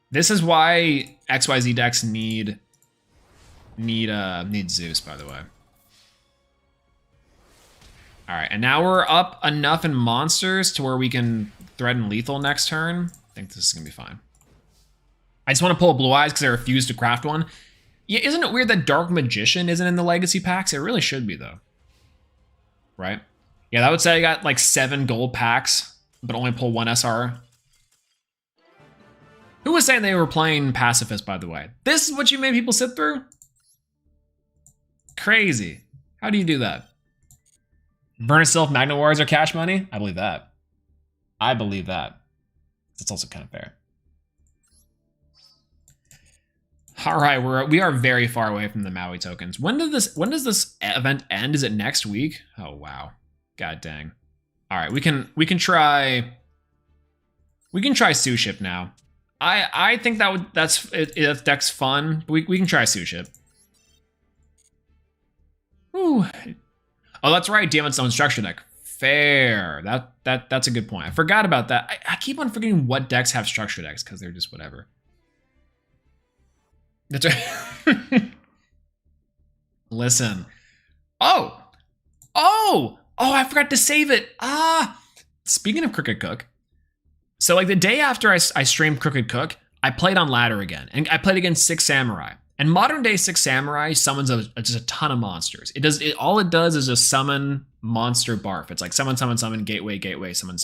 This is why XYZ decks need Zeus, by the way. All right, and now we're up enough in monsters to where we can threaten lethal next turn. I think this is gonna be fine. I just want to pull Blue Eyes because I refuse to craft one. Yeah, isn't it weird that Dark Magician isn't in the legacy packs? It really should be, though. Right? Yeah, that would say I got like 7 gold packs, but only pull 1 SR. Who was saying they were playing Pacifist, by the way? This is what you made people sit through? Crazy. How do you do that? Burn Sylph Magna Wars are cash money? I believe that. I believe that. That's also kind of fair. All right, we are very far away from the Maui tokens. When does this event end? Is it next week? Oh wow. God dang. All right, we can try Sue Ship now. I think that's deck's fun. We can try Sue Ship. Ooh. Oh, that's right. Diamond's own structure deck. Fair. That's a good point. I forgot about that. I keep on forgetting what decks have structure decks because they're just whatever. That's right. Listen. Oh, I forgot to save it. Speaking of Crooked Cook, so like the day after I streamed Crooked Cook, I played on ladder again, and I played against Six Samurai. And modern day Six Samurai summons just a ton of monsters. All it does is just summon monster barf. It's like summon, gateway, summon.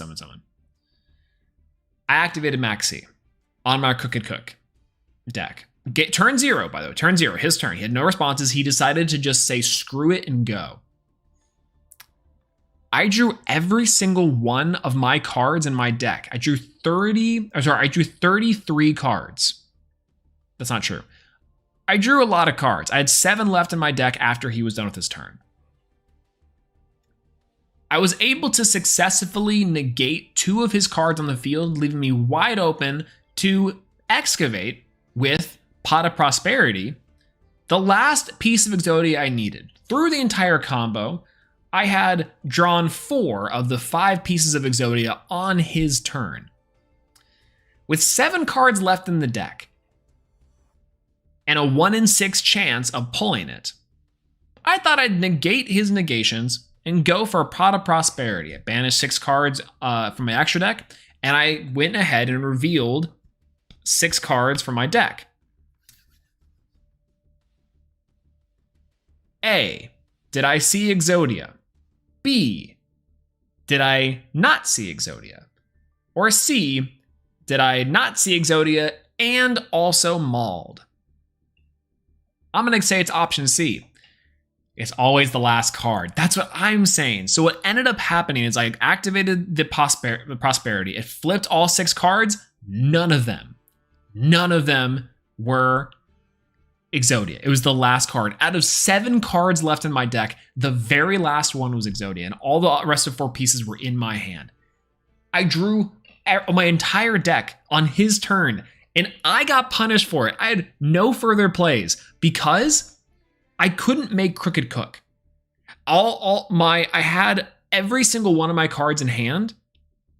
I activated Maxi on my Crooked Cook deck. Turn 0, by the way, turn 0, his turn. He had no responses. He decided to just say screw it and go. I drew every single one of my cards in my deck. I drew 33 cards. That's not true. I drew a lot of cards. I had 7 left in my deck after he was done with his turn. I was able to successfully negate 2 of his cards on the field, leaving me wide open to excavate with Pot of Prosperity, the last piece of Exodia I needed. Through the entire combo, I had drawn 4 of the 5 pieces of Exodia on his turn. With 7 cards left in the deck, and a 1 in 6 chance of pulling it, I thought I'd negate his negations and go for a Pot of Prosperity. I banished 6 cards from my extra deck, and I went ahead and revealed 6 cards from my deck. A, did I see Exodia? B, did I not see Exodia? Or C, did I not see Exodia and also mauled? I'm going to say it's option C. It's always the last card. That's what I'm saying. So what ended up happening is I activated the Prosperity. It flipped all 6 cards. None of them were Exodia. It was the last card. Out of 7 cards left in my deck, the very last one was Exodia, and all the rest of 4 pieces were in my hand. I drew my entire deck on his turn, and I got punished for it. I had no further plays because I couldn't make Crooked Cook. I had every single one of my cards in hand.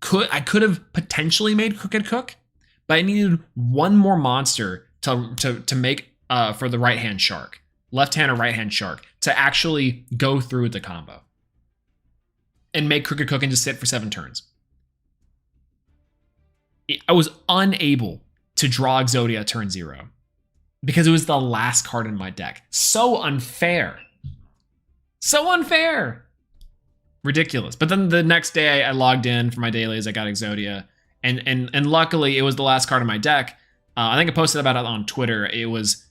I could have potentially made Crooked Cook, but I needed one more monster to make for the right-hand shark, left-hand or right-hand shark, to actually go through with the combo and make Crooked Cook and just sit for 7 turns. I was unable to draw Exodia turn 0 because it was the last card in my deck. So unfair. So unfair. Ridiculous. But then the next day I logged in for my dailies, I got Exodia, and luckily it was the last card in my deck. I think I posted about it on Twitter. It was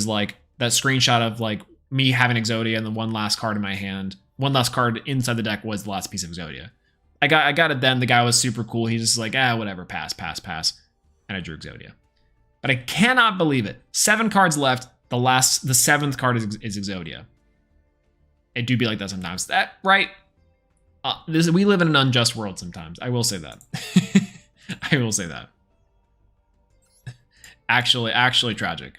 like that screenshot of like me having Exodia and the one last card in my hand. One last card inside the deck was the last piece of Exodia. I got it then. The guy was super cool. He's just like, whatever, pass. And I drew Exodia. But I cannot believe it. 7 cards left. The 7th card is Exodia. It do be like that sometimes. That right? We live in an unjust world sometimes. I will say that. I will say that. Actually tragic.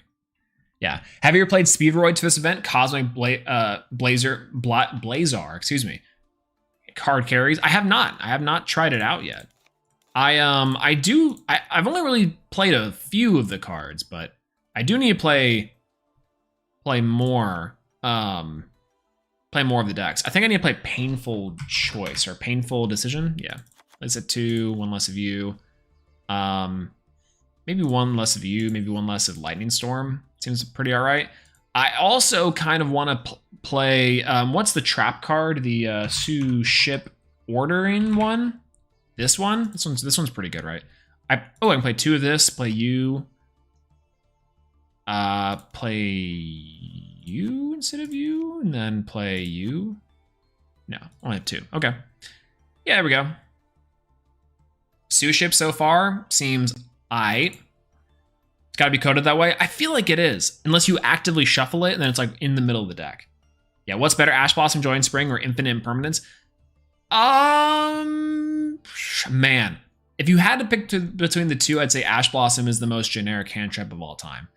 Yeah. Have you ever played Speedroids for this event? Cosmic Blazar, excuse me. Card carries. I have not tried it out yet. I've only really played a few of the cards, but I do need to play more of the decks. I think I need to play Painful Choice or Painful Decision. Yeah. It's a 2, 1 less of you. Maybe 1 less of you, maybe 1 less of Lightning Storm. Seems pretty all right. I also kind of want to play, what's the trap card? The Sue Ship Ordering one? This one? This one's pretty good, right? I can play 2 of this, play you. Play you instead of you, and then play you. No, only have 2. Okay. Yeah, there we go. Suship so far seems aight. It's got to be coded that way. I feel like it is, unless you actively shuffle it, and then it's like in the middle of the deck. Yeah, what's better, Ash Blossom, Joy and Spring, or Infinite Impermanence? Man, if you had to pick between the two, I'd say Ash Blossom is the most generic hand trap of all time.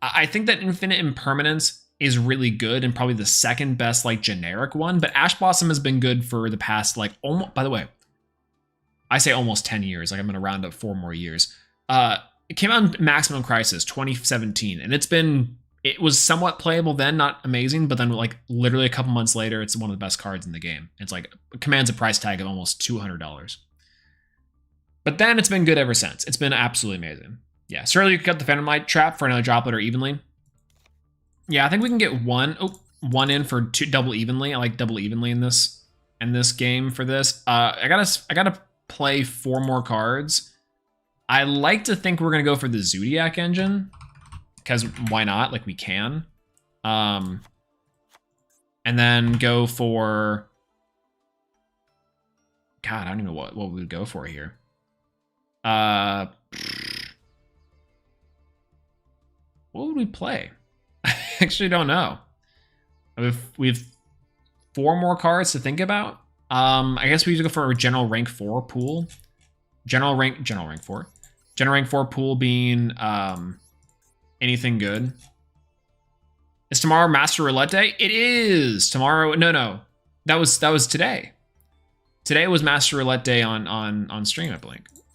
I think that Infinite Impermanence is really good and probably the second best like generic one, but Ash Blossom has been good for the past like almost, by the way, I say almost 10 years, like I'm gonna round up 4 more years. It came out in Maximum Crisis 2017, and it was somewhat playable then, not amazing, but then like literally a couple months later, it's one of the best cards in the game. It's like, it commands a price tag of almost $200. But then it's been good ever since. It's been absolutely amazing. Yeah, certainly you could cut the Phantom Light trap for another droplet or evenly. Yeah, I think we can get one in for 2 double evenly. I like double evenly in this game for this. I gotta play 4 more cards. I like to think we're gonna go for the Zodiac engine, because why not? Like we can. And then go for, God, I don't even know what we would go for here. What would we play? I actually don't know. We have 4 more cards to think about. I guess we need to go for a general rank 4 pool. General rank 4. General rank 4 pool being anything good. Is tomorrow Master Roulette Day? It is tomorrow. No. That was today. Today was Master Roulette Day on stream, I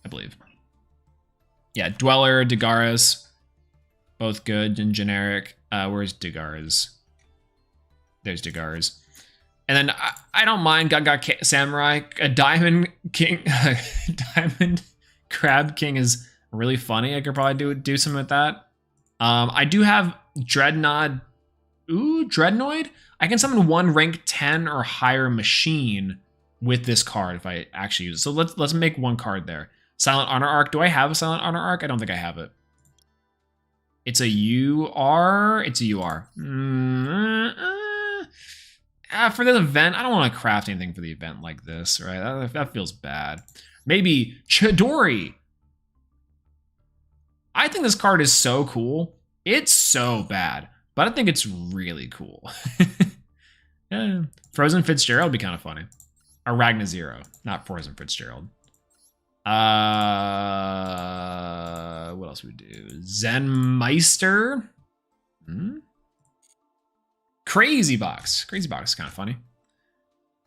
believe. Yeah, Dweller, Dagaras, both good and generic. Where's Dagaras? There's Dagaras. And then I don't mind Gaga Samurai. A Diamond King, Diamond Crab King is really funny. I could probably do something with that. I do have Dreadnought. Ooh, Dreadnoid? I can summon 1 rank 10 or higher machine with this card if I actually use it. So let's make 1 card there. Silent Honor Arc. Do I have a Silent Honor Arc? I don't think I have it. It's a UR. It's a UR. For this event, I don't want to craft anything for the event like this, right? That feels bad. Maybe Chidori. I think this card is so cool. It's so bad, but I think it's really cool. Yeah. Frozen Fitzgerald would be kind of funny. Or Ragna Zero, not Frozen Fitzgerald. What else would we do? Zen Meister. Crazy Box. Crazy Box is kind of funny.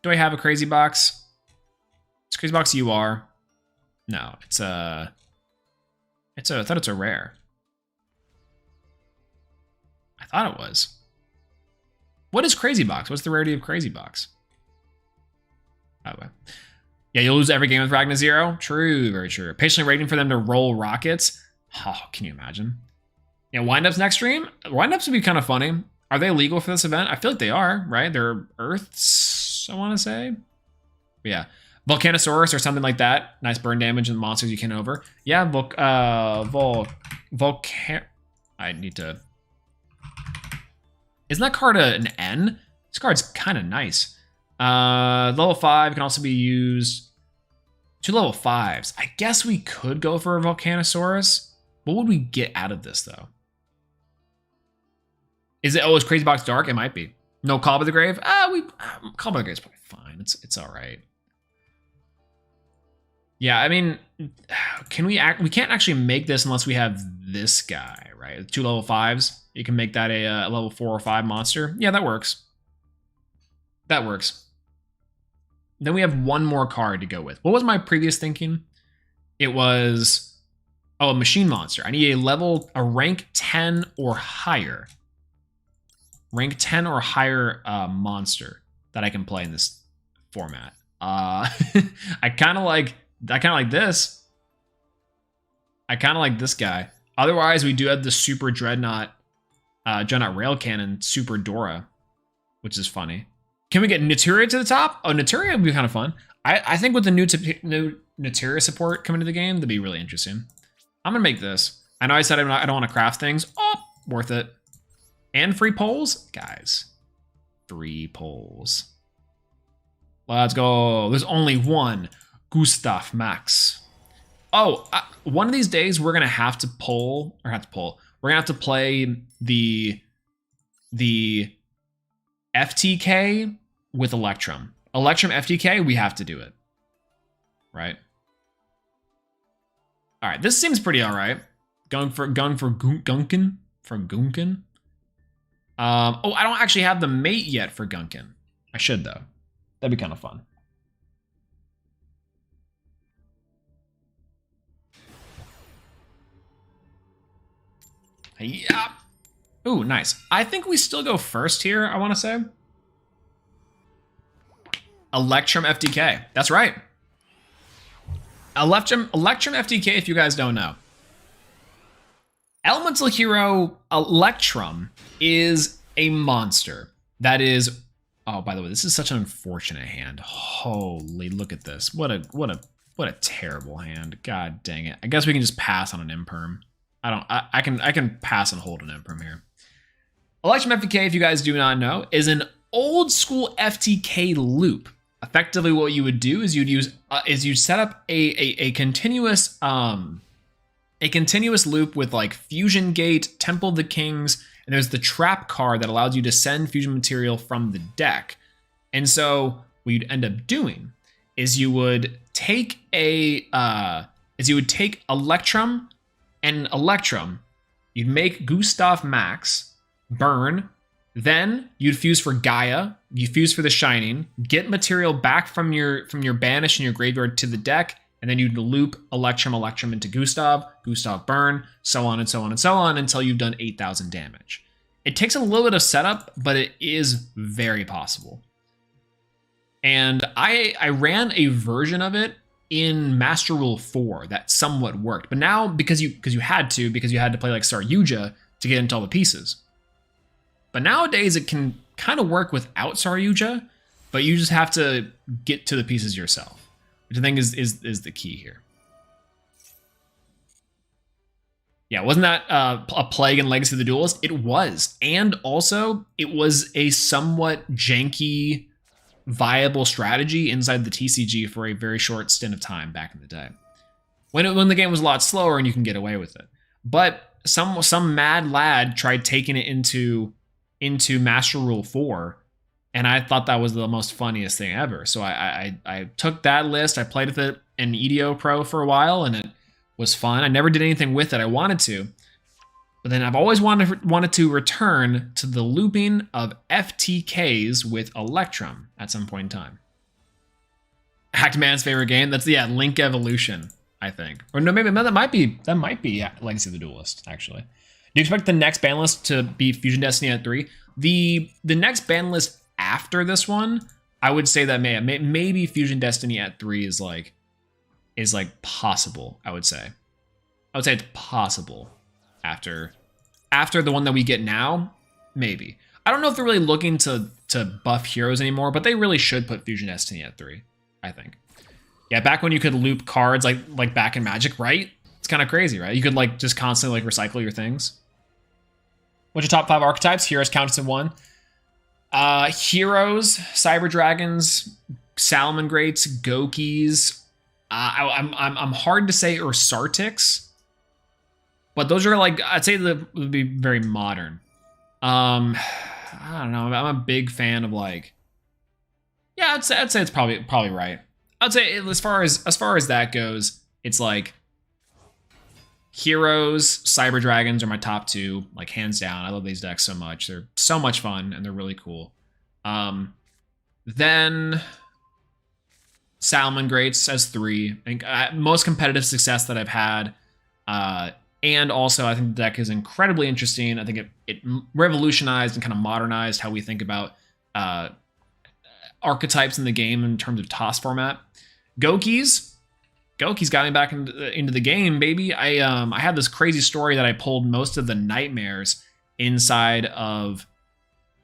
Do I have a Crazy Box? It's Crazy Box UR. No, I thought it's a rare. I thought it was. What is Crazy Box? What's the rarity of Crazy Box? By the way. Yeah, you'll lose every game with Ragna Zero. True, very true. Patiently waiting for them to roll rockets. Oh, can you imagine? Yeah, windups next stream? Windups would be kind of funny. Are they legal for this event? I feel like they are, right? They're Earths, I want to say. But yeah. Volcanosaurus or something like that. Nice burn damage and monsters you can over. Yeah, I need to... Isn't that card an N? This card's kind of nice. Level 5 can also be used. 2 level 5s. I guess we could go for a Volcanosaurus. What would we get out of this, though? Is it? Oh, is Crazy Box Dark? It might be. No Call by the Grave? Call by the Grave's probably fine. It's all right. Yeah, I mean, can we can't actually make this unless we have this guy, right? 2 level 5s. You can make that a level 4 or 5 monster. Yeah, that works. That works. Then we have 1 more card to go with. What was my previous thinking? It was, a machine monster. I need a rank 10 or higher. Rank 10 or higher monster that I can play in this format. I kind of like this. I kind of like this guy. Otherwise, we do have the Super Dreadnought, Dreadnought Rail Cannon, Super Dora, which is funny. Can we get Naturia to the top? Oh, Naturia would be kind of fun. I think with the new Naturia support coming to the game, that'd be really interesting. I'm gonna make this. I know I said I don't want to craft things. Oh, worth it. And free polls? Guys, 3 polls. Let's go. There's only one. Gustav Max. Oh, one of these days we're going to have to poll, or we're going to have to play the FTK with Electrum. Electrum FTK, we have to do it. Right? All right, this seems pretty all right. Going for Gunkin. For Gunkin. Oh, I don't actually have the mate yet for Gunkin. I should, though. That'd be kind of fun. Yeah. Ooh, nice. I think we still go first here, I want to say. Electrum FTK. That's right. Electrum FTK, if you guys don't know. Elemental Hero Electrum is a monster that is... Oh, by the way, this is such an unfortunate hand. Holy, look at this. What a terrible hand. God dang it. I guess we can just pass on an Imperm. I can pass and hold an Imperm here. Electrum FTK, if you guys do not know, is an old school FTK loop. Effectively, what you would do is you'd set up a continuous loop with like Fusion Gate, Temple of the Kings, and there's the trap card that allows you to send fusion material from the deck. And so what you'd end up doing is you would take Electrum and Electrum, you'd make Gustav Max, burn, then you'd fuse for Gaia, you fuse for the Shining, get material back from your banish and your graveyard to the deck, and then you'd loop Electrum into Gustav burn, so on and so on and so on until you've done 8,000 damage. It takes a little bit of setup, but it is very possible. And I ran a version of it in Master Rule 4 that somewhat worked. But now, because you had to play like Saryuja to get into all the pieces. But nowadays it can kind of work without Saryuja, but you just have to get to the pieces yourself. Which I think is the key here. Yeah, wasn't that a plague in Legacy of the Duelist? It was. And also, it was a somewhat janky, viable strategy inside the TCG for a very short stint of time back in the day. When the game was a lot slower and you can get away with it. But some mad lad tried taking it into Master Rule 4, and I thought that was the most funniest thing ever. So I took that list, I played with it in EDO Pro for a while, and it was fun. I never did anything with it. I wanted to. But then I've always wanted to return to the looping of FTKs with Electrum at some point in time. Hackman's favorite game? That's, yeah, Link Evolution, I think. Or no, maybe that might be Legacy of the Duelist, actually. Do you expect the next ban list to be Fusion Destiny at 3? The next ban list after this one, I would say that maybe Fusion Destiny at 3 is like possible, I would say. I would say it's possible after the one that we get now, maybe. I don't know if they're really looking to buff heroes anymore, but they really should put Fusion Destiny at 3, I think. Yeah, back when you could loop cards like back in Magic, right? It's kind of crazy, right? You could like just constantly like recycle your things. What's your top 5 archetypes? Heroes counts in 1. Heroes, Cyber Dragons, Salamangreats, Gokis. I'm hard to say Ursartix, but those are like, I'd say that would be very modern. I don't know. I'm a big fan of like, yeah, I'd say it's probably right. I'd say as far as that goes, it's like Heroes, Cyber Dragons are my top 2, like hands down. I love these decks so much. They're so much fun and they're really cool. Then Salamangreats as 3. I think most competitive success that I've had. And also I think the deck is incredibly interesting. I think it revolutionized and kind of modernized how we think about archetypes in the game in terms of toss format. Gokis got me back into the game, baby. I had this crazy story that I pulled most of the nightmares inside of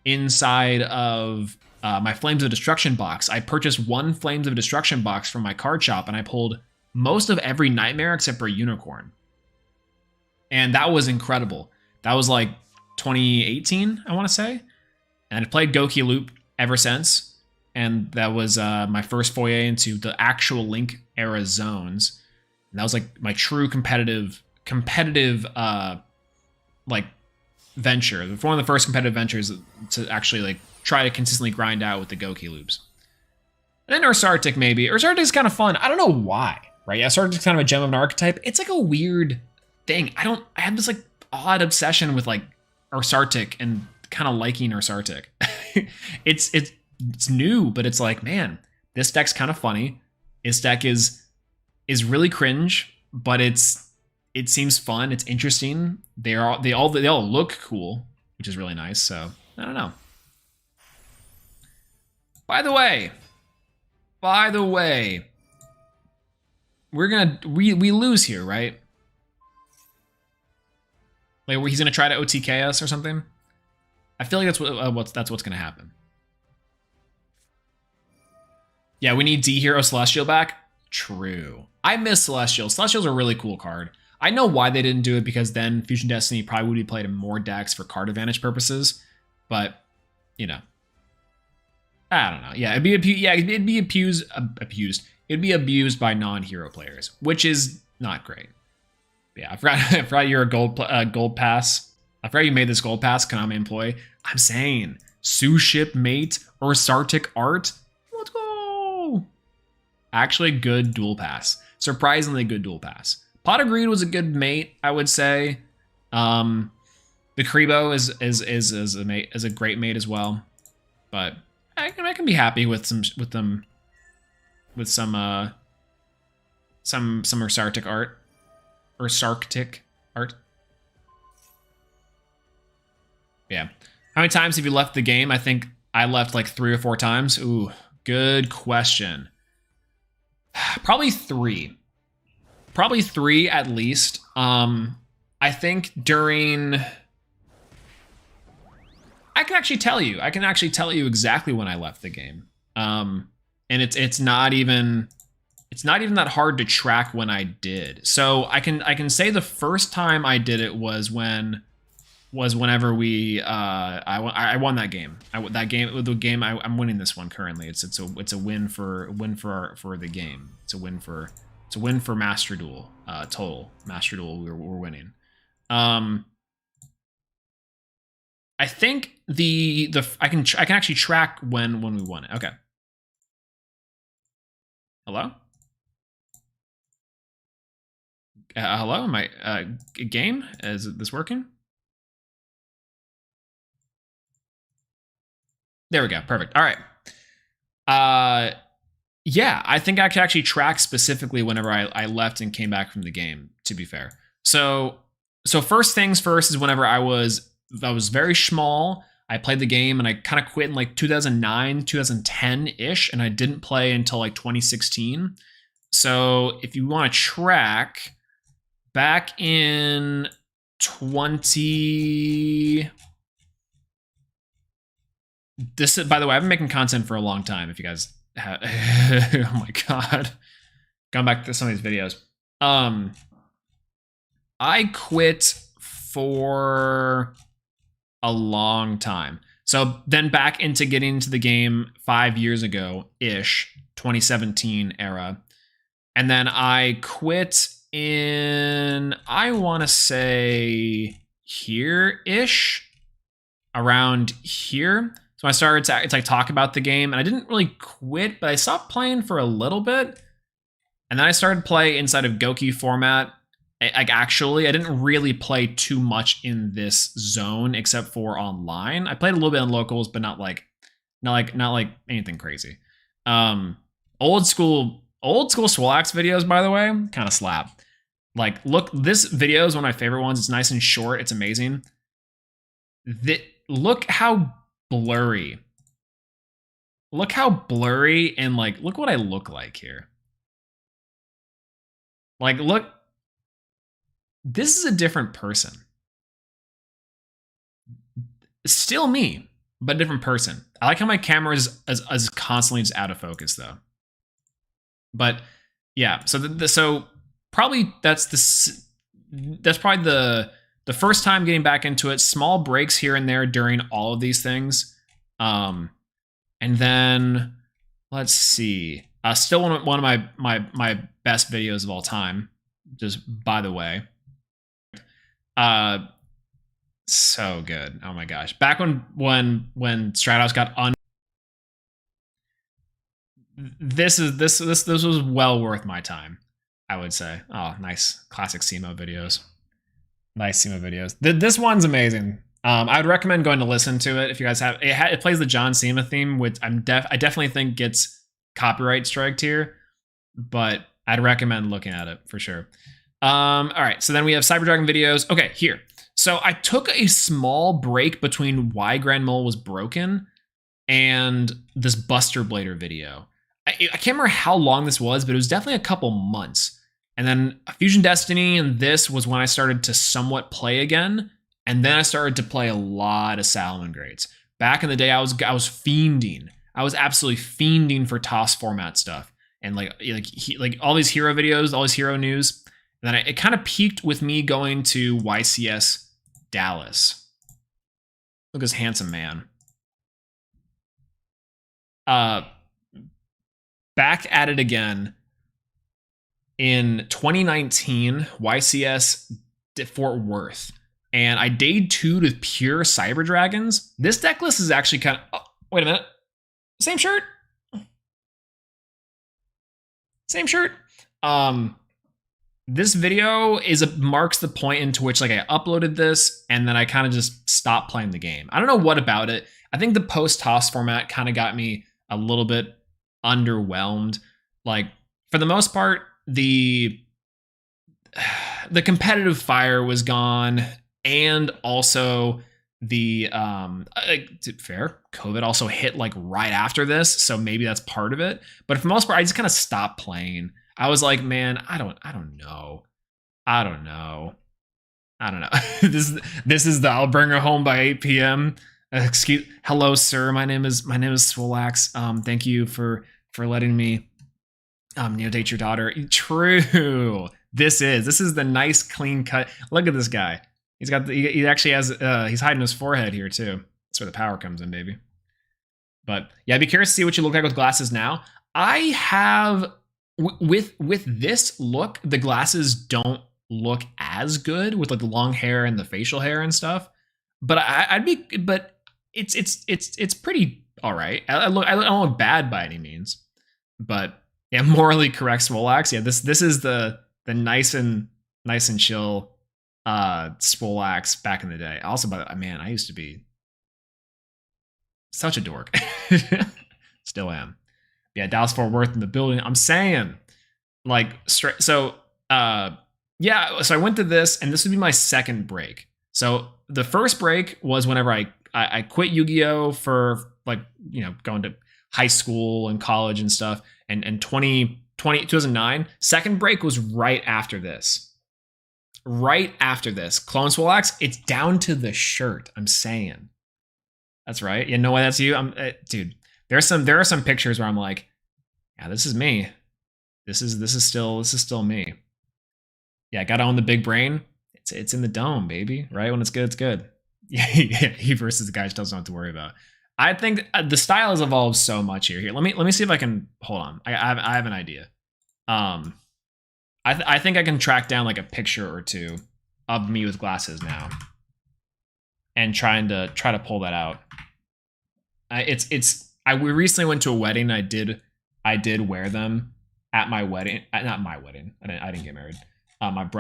my Flames of Destruction box. I purchased one Flames of Destruction box from my card shop, and I pulled most of every nightmare except for a unicorn. And that was incredible. That was like 2018, I want to say. And I played Goki Loop ever since. And that was my first foray into the actual Link era zones. And that was like my true competitive like venture. One of the first competitive ventures to actually like try to consistently grind out with the Goki loops. And then Ursartic maybe. Ursartic is kind of fun. I don't know why, right? Yeah, Ursartic's kind of a gem of an archetype. It's like a weird thing. I have this like odd obsession with like Ursartic and kind of liking Ursartic. it's new, but it's like, man, this deck's kind of funny. This deck is really cringe, but it seems fun. It's interesting. They all look cool, which is really nice. So I don't know. By the way, we lose here, right? Like he's gonna try to OTK us or something. I feel like that's what's gonna happen. Yeah, we need D Hero Celestial back. True. I miss Celestial. Celestial's a really cool card. I know why they didn't do it, because then Fusion Destiny probably would be played in more decks for card advantage purposes. But, you know, I don't know. Yeah, it'd be abused by non-hero players, which is not great. Yeah, I forgot you're a gold pass. I forgot you made this gold pass Konami employee. I'm saying Suship mate or Sartic art. Let's go. Actually, good dual pass. Surprisingly good dual pass. Pot of Greed was a good mate, I would say. The Kribo is a great mate as well. But I can be happy with some Ursartic art. Ursarctic art. Yeah. How many times have you left the game? I think I left like 3 or 4 times. Ooh, good question. Probably 3. Probably 3 at least. I think during... I can actually tell you exactly when I left the game. And it's not even that hard to track when I did. So I can say the first time I did it was whenever we I won that game. I'm winning this one currently. It's a win for the game. It's a win for Master Duel. Total Master Duel. We're winning. I think I can actually track when we won it. Okay. Hello? Hello? Am I game? Is this working? There we go. Perfect. All right. Yeah, I think I could actually track specifically whenever I left and came back from the game, to be fair. So first things first is whenever I was very small. I played the game and I kind of quit in like 2009, 2010-ish, and I didn't play until like 2016. So if you want to track, back in 20... This, by the way, I've been making content for a long time. If you guys have, oh my god, going back to some of these videos. I quit for a long time. So then back into getting into the game 5 years ago-ish, 2017 era. And then I quit in, I want to say here-ish, around here. So I started to like talk about the game, and I didn't really quit, but I stopped playing for a little bit. And then I started play inside of Goki format. Like actually, I didn't really play too much in this zone except for online. I played a little bit on locals, but not like anything crazy. Old school Swolelax videos, by the way, kind of slap. Like, look, this video is one of my favorite ones. It's nice and short. It's amazing. Look how blurry. Look how blurry, and like, look what I look like here. Like, look. This is a different person. Still me, but a different person. I like how my camera is constantly just out of focus, though. But yeah, so so probably that's probably The first time getting back into it, small breaks here and there during all of these things. And then let's see. Still one of my best videos of all time. Just by the way. So good. Oh my gosh. Back when Stratos got this was well worth my time, I would say. Oh, nice. Classic SEMO videos. Nice SEMO videos. This one's amazing. I would recommend going to listen to it if you guys have it. Plays the John Cena theme, which I definitely think gets copyright striked here, but I'd recommend looking at it for sure. All right, so then we have Cyber Dragon videos. Okay, here. So I took a small break between why Grand Mole was broken and this Buster Blader video. I can't remember how long this was, but it was definitely a couple months. And then Fusion Destiny and this was when I started to somewhat play again. And then I started to play a lot of Salamangreats. Back in the day, I was fiending. I was absolutely fiending for TOS format stuff. And like all these hero videos, all these hero news. And then it kind of peaked with me going to YCS Dallas. Look at this handsome man. Back at it again in 2019, YCS Fort Worth. And I dayed 2 to pure Cyber Dragons. This deck list is actually kind of... Oh, wait a minute. Same shirt? Same shirt? This video marks the point into which like I uploaded this and then I kind of just stopped playing the game. I don't know what about it. I think the post-toss format kind of got me a little bit underwhelmed. Like for the most part, the competitive fire was gone, and also the fair COVID also hit like right after this, so maybe that's part of it. But for the most part, I just kind of stopped playing. I was like, man, I don't know. This is the I'll bring her home by 8 p.m. Hello, sir. My name is Swolelax. Thank you for letting me neodate your daughter. True. This is the nice clean cut. Look at this guy. He actually has he's hiding his forehead here too. That's where the power comes in, baby. But yeah, I'd be curious to see what you look like with glasses now. I have with this look, the glasses don't look as good with like the long hair and the facial hair and stuff. But it's pretty all right. I don't look bad by any means. But yeah, morally correct Swolax. Yeah, this is the nice and chill Swolax back in the day. Also, man, I used to be such a dork. Still am. Yeah, Dallas Fort Worth in the building. I'm saying, like, so I went to this, and this would be my second break. So the first break was whenever I quit Yu-Gi-Oh for like, going to high school and college and stuff, and 2009. Second break was right after this. Right after this. Clone Swolax, it's down to the shirt. I'm saying. That's right. You know why that's you? Dude. There are some pictures where I'm like, yeah, this is me. This is still me. Yeah, I gotta own the big brain. It's in the dome, baby. Right? When it's good, it's good. Yeah, he versus the guy just doesn't have to worry about. I think the style has evolved so much here. Let me see if I can hold on. I have an idea. I think I can track down like a picture or two of me with glasses now, and try to pull that out. We recently went to a wedding. I did wear them at my wedding. Not my wedding. I didn't get married. And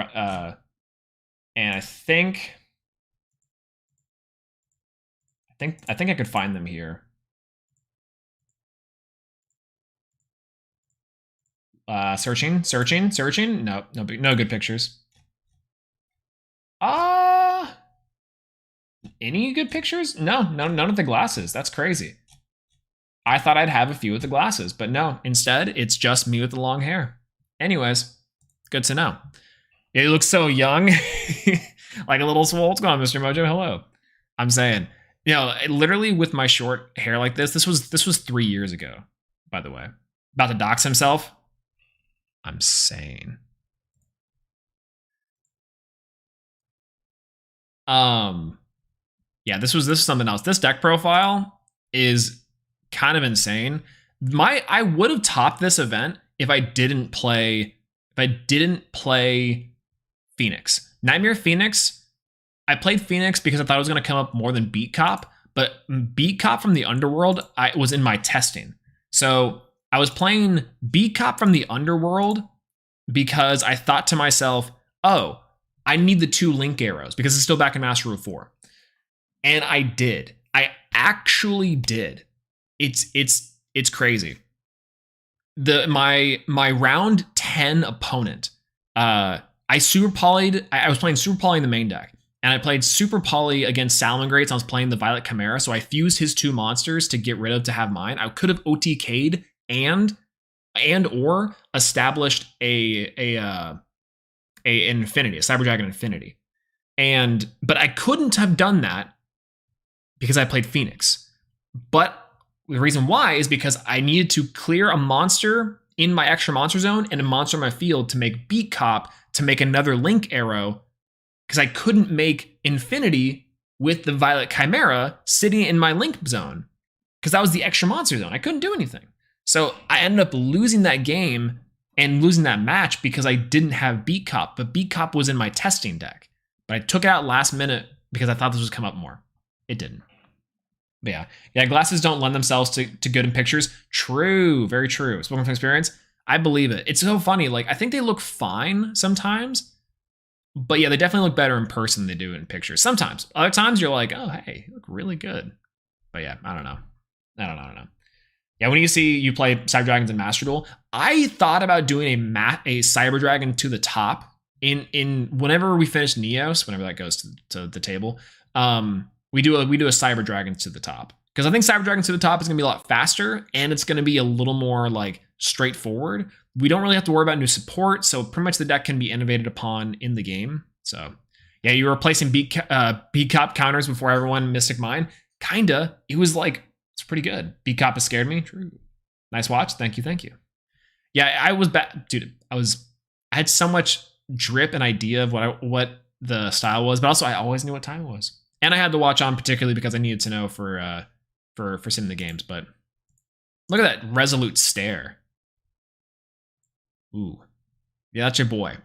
I think I could find them here. Searching. No good pictures. Any good pictures? No, none of the glasses. That's crazy. I thought I'd have a few with the glasses, but no. Instead, it's just me with the long hair. Anyways, good to know. Yeah, you look so young. Like a little swole. What's going on, Mr. Mojo? Hello. I'm saying, literally with my short hair like this was 3 years ago, by the way. About to dox himself. I'm saying. Yeah, this is something else. This deck profile is kind of insane. I would have topped this event if I didn't play Phoenix. Nightmare Phoenix. I played Phoenix because I thought it was going to come up more than Beat Cop, but Beat Cop from the Underworld was in my testing. So I was playing Beat Cop from the Underworld because I thought to myself, oh, I need the 2 link arrows because it's still back in Master Rule 4. And I did. I actually did. It's crazy. My round 10 opponent, I super polyed. I was playing super poly in the main deck, and I played super poly against Salamangreats. I was playing the Violet Chimera, so I fused his 2 monsters to get rid of to have mine. I could have OTK'd and or established an Infinity, a Cyber Dragon Infinity, but I couldn't have done that because I played Phoenix. But the reason why is because I needed to clear a monster in my extra monster zone and a monster in my field to make Beat Cop to make another link arrow, because I couldn't make Infinity with the Violet Chimera sitting in my link zone because that was the extra monster zone. I couldn't do anything. So I ended up losing that game and losing that match because I didn't have Beat Cop, but Beat Cop was in my testing deck. But I took it out last minute because I thought this would come up more. It didn't. But yeah, glasses don't lend themselves to good in pictures. True, very true. Spoken from experience. I believe it. It's so funny. Like, I think they look fine sometimes, but yeah, they definitely look better in person than they do in pictures. Sometimes. Other times you're like, oh, hey, you look really good. But yeah, I don't know. Yeah, when you play Cyber Dragons in Master Duel, I thought about doing a Cyber Dragon to the top in whenever we finish Neos, whenever that goes to the table. We do a Cyber Dragon to the top, because I think Cyber Dragon to the top is going to be a lot faster, and it's going to be a little more like straightforward. We don't really have to worry about new support, so pretty much the deck can be innovated upon in the game. So yeah, you were replacing Beat Cop counters before everyone Mystic Mine. Kinda. It was like, it's pretty good. Beat Cop has scared me. True. Nice watch. Thank you. Yeah, I was bad, dude. I had so much drip and idea of what the style was, but also I always knew what time it was. And I had to watch on particularly because I needed to know for sim the games. But look at that resolute stare. Ooh, yeah, that's your boy.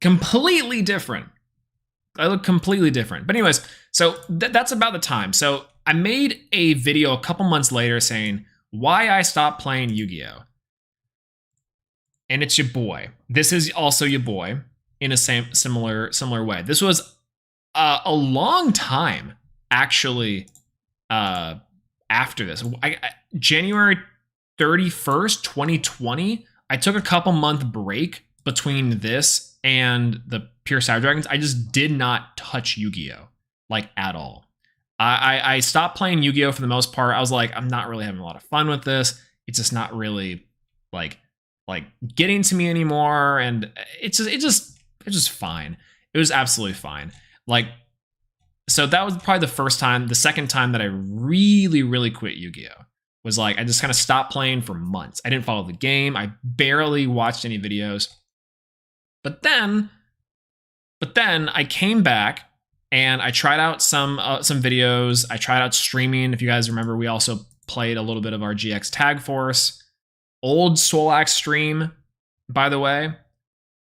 Completely different. I look completely different. But anyways, so that's about the time. So I made a video a couple months later saying why I stopped playing Yu-Gi-Oh. And it's your boy. This is also your boy. In a similar way. This was a long time, actually, after this. January 31st, 2020, I took a couple month break between this and the Pure Cyber Dragons. I just did not touch Yu-Gi-Oh! Like, at all. I stopped playing Yu-Gi-Oh! For the most part. I was like, I'm not really having a lot of fun with this. It's just not really, like getting to me anymore, and it's just fine. It was absolutely fine. Like, so that was probably the second time that I really quit Yu-Gi-Oh! Was like, I just kind of stopped playing for months. I didn't follow the game. I barely watched any videos. But then I came back and I tried out some videos. I tried out streaming. If you guys remember, we also played a little bit of our GX Tag Force. Old Swolelax stream, by the way.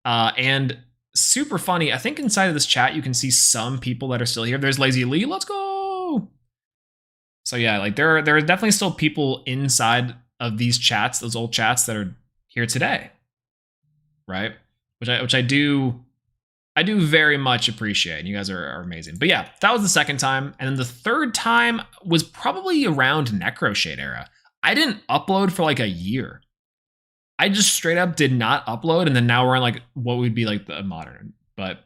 And super funny. I think inside of this chat, you can see some people that are still here. There's Lazy Lee. Let's go. So yeah, like there are definitely still people inside of these chats, those old chats that are here today. Right. Which I do very much appreciate. You guys are amazing. But yeah, that was the second time. And then the third time was probably around Necroshade era. I didn't upload for like a year. I just straight up did not upload, and then now we're on like what would be like the modern, but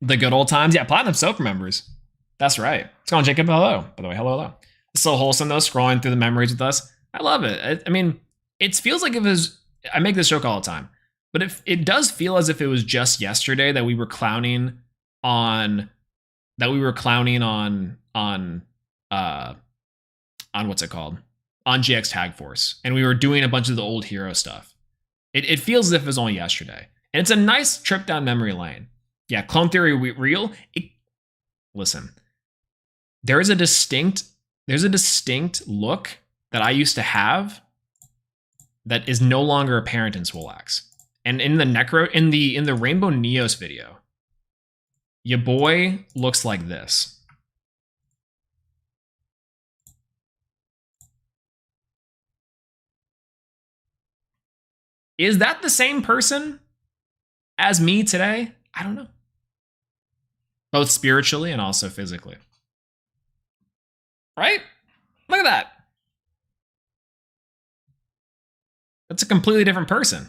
the good old times. Yeah, Platinum Soap members. That's right. It's going Jacob. Hello. By the way, hello. It's so wholesome though, scrolling through the memories with us. I love it. I mean, it feels like if it was. I make this joke all the time, but it does feel as if it was just yesterday that we were clowning on. On what's it called? On GX Tag Force, and we were doing a bunch of the old hero stuff. It feels as if it was only yesterday. And it's a nice trip down memory lane. Yeah, Clone Theory real. Listen, there's a distinct look that I used to have that is no longer apparent in Swolelax. And in the Rainbow Neos video, your boy looks like this. Is that the same person as me today? I don't know. Both spiritually and also physically. Right? Look at that. That's a completely different person.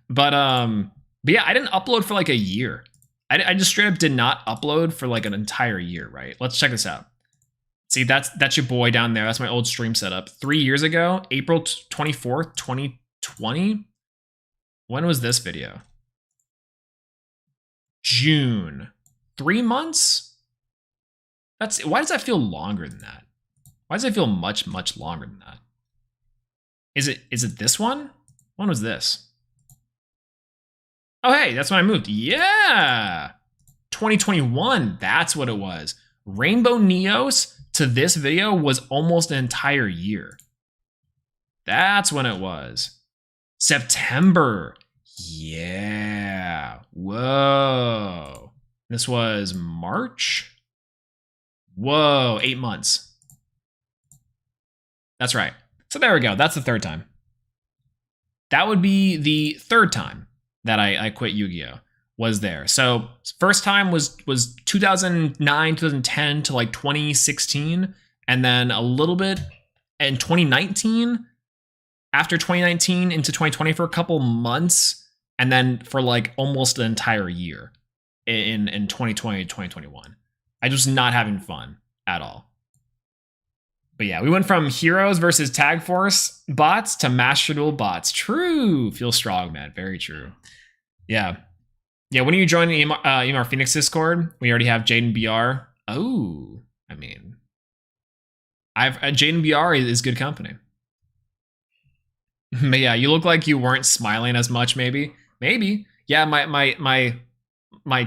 But yeah, I didn't upload for like a year. I just straight up did not upload for like an entire year, right? Let's check this out. See, that's your boy down there. That's my old stream setup. 3 years ago, April 24th, 2020. When was this video? June. 3 months? Why does that feel longer than that? Why does it feel much, much longer than that? Is it this one? When was this? Oh, hey, that's when I moved. Yeah! 2021, that's what it was. Rainbow Neos to this video was almost an entire year. That's when it was. September. Yeah. Whoa. This was March. Whoa, 8 months. That's right. So there we go. That's the third time. That would be the third time that I quit Yu-Gi-Oh! Was there. So first time was 2009, 2010 to like 2016. And then a little bit in 2019. After 2019 into 2020 for a couple months. And then for like almost an entire year in 2020, 2021. I just not having fun at all. But yeah, we went from Heroes versus Tag Force bots to Master Duel bots. True. Feel strong, man. Very true. Yeah. Yeah, when are you joining EMR Phoenix Discord? We already have Jaden BR. Oh, I mean, Jaden BR is good company. But yeah, you look like you weren't smiling as much, maybe. Maybe. Yeah, my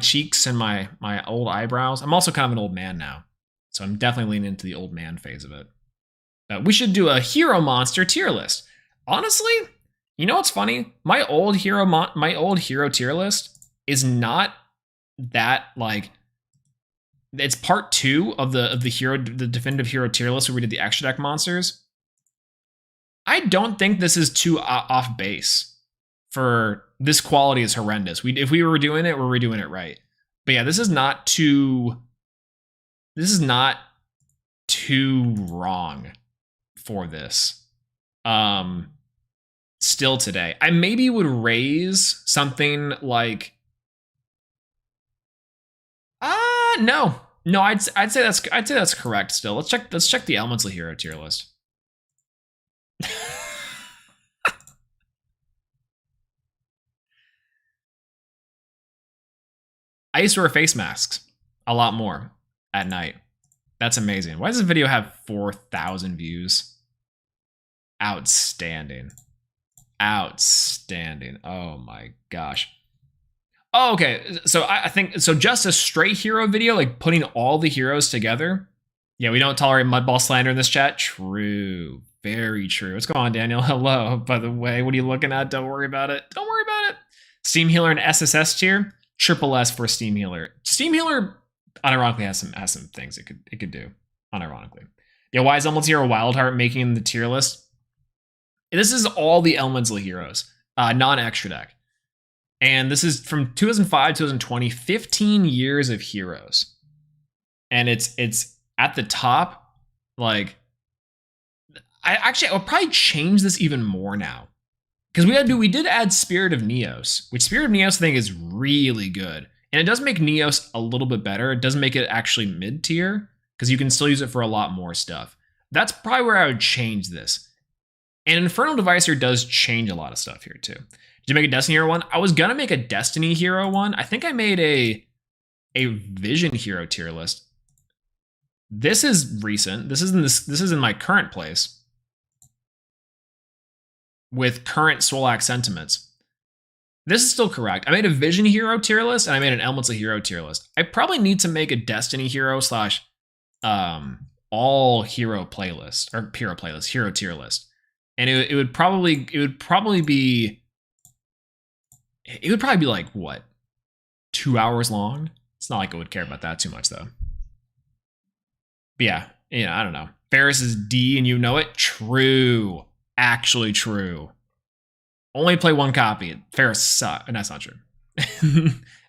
cheeks and my old eyebrows. I'm also kind of an old man now. So I'm definitely leaning into the old man phase of it. We should do a hero monster tier list. Honestly, you know what's funny? My old hero tier list is not that like, it's part 2 of the definitive hero tier list where we did the extra deck monsters. I don't think this is too off base for this quality is horrendous. If we were doing it, we're redoing it right. But yeah, this is not too wrong for this. Still today, I maybe would raise something like, no, I'd say that's correct. Still, let's check the Elemental Hero tier list. I used to wear face masks a lot more at night. That's amazing. Why does this video have 4,000 views? Outstanding. Outstanding. Oh my gosh. Oh, okay. So I think, so just a straight hero video, like putting all the heroes together. Yeah, we don't tolerate mudball slander in this chat. True. Very true. What's going on, Daniel? Hello. By the way, what are you looking at? Don't worry about it. Don't worry about it. Steam Healer and SSS tier. Triple S for Steam Healer. Steam Healer unironically has some things it could do. Unironically. Yeah, why is Elemental Hero Wildheart making the tier list? This is all the Elemental Heroes, non-extra deck. And this is from 2005, 2020, 15 years of heroes. And it's at the top, like, I would probably change this even more now. Because we did add Spirit of Neos, which Spirit of Neos I think is really good. And it does make Neos a little bit better. It doesn't make it actually mid-tier, because you can still use it for a lot more stuff. That's probably where I would change this. And Infernal Devicer does change a lot of stuff here too. Did you make a Destiny Hero one? I was gonna make a Destiny Hero one. I think I made a Vision Hero tier list. This is recent. This is in my current place. with current Swolelax sentiments. This is still correct. I made a Vision Hero tier list and I made an Elemental Hero tier list. I probably need to make a Destiny Hero slash all hero playlist or hero playlist, hero tier list. And it would probably be like what, 2 hours long? It's not like I would care about that too much though. But yeah, I don't know. Ferris is D and you know it? True. Actually true. Only play one copy. Ferris sucks. And that's not true.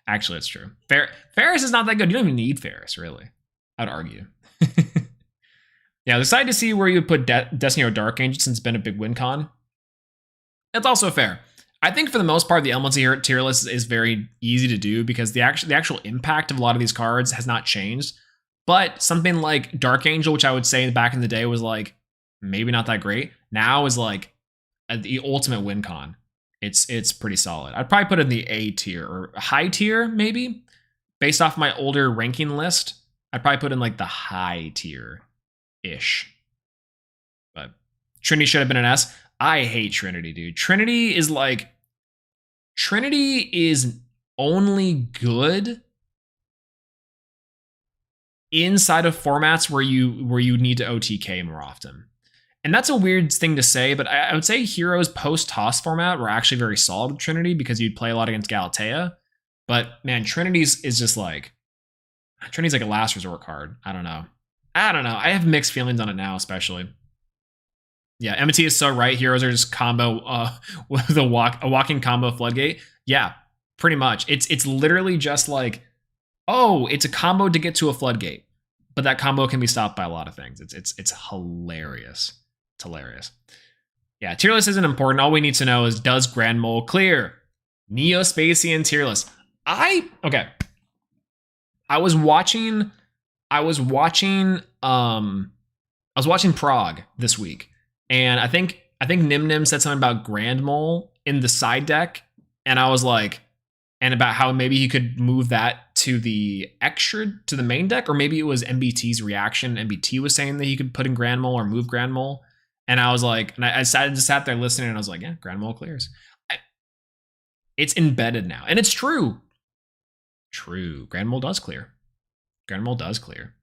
Actually, it's true. Ferris is not that good. You don't even need Ferris, really. I'd argue. Yeah, decided to see where you would put Destiny or Dark Angel since it's been a big win con. That's also fair. I think for the most part, the Elemental tier list is very easy to do because the actual impact of a lot of these cards has not changed. But something like Dark Angel, which I would say back in the day was like maybe not that great, now is like the ultimate win con. It's pretty solid. I'd probably put it in the A tier or high tier maybe. Based off my older ranking list, I'd probably put in like the high tier-ish. But Trinity should have been an S. I hate Trinity, dude. Trinity is only good inside of formats where you need to OTK more often. And that's a weird thing to say, but I would say Heroes post-toss format were actually very solid with Trinity because you'd play a lot against Galatea. But man, Trinity's like a last resort card. I don't know. I have mixed feelings on it now, especially. Yeah, MT is so right. Heroes are just combo with a walking combo floodgate. Yeah, pretty much. It's literally just like, oh, it's a combo to get to a floodgate, but that combo can be stopped by a lot of things. It's hilarious. It's hilarious. Yeah, tier list isn't important. All we need to know is, does Grand Mole clear? Neospacian tier list. I was watching Prague this week, and I think Nim said something about Grand Mole in the side deck, and I was like, and about how maybe he could move that to the main deck, or maybe it was MBT's reaction. MBT was saying that he could put in Grand Mole or move Grand Mole, and I was like, and I just sat there listening, and I was like, yeah, Grand Mole clears. It's embedded now, and it's true. True, Grand Mole does clear. Grand Mole does clear.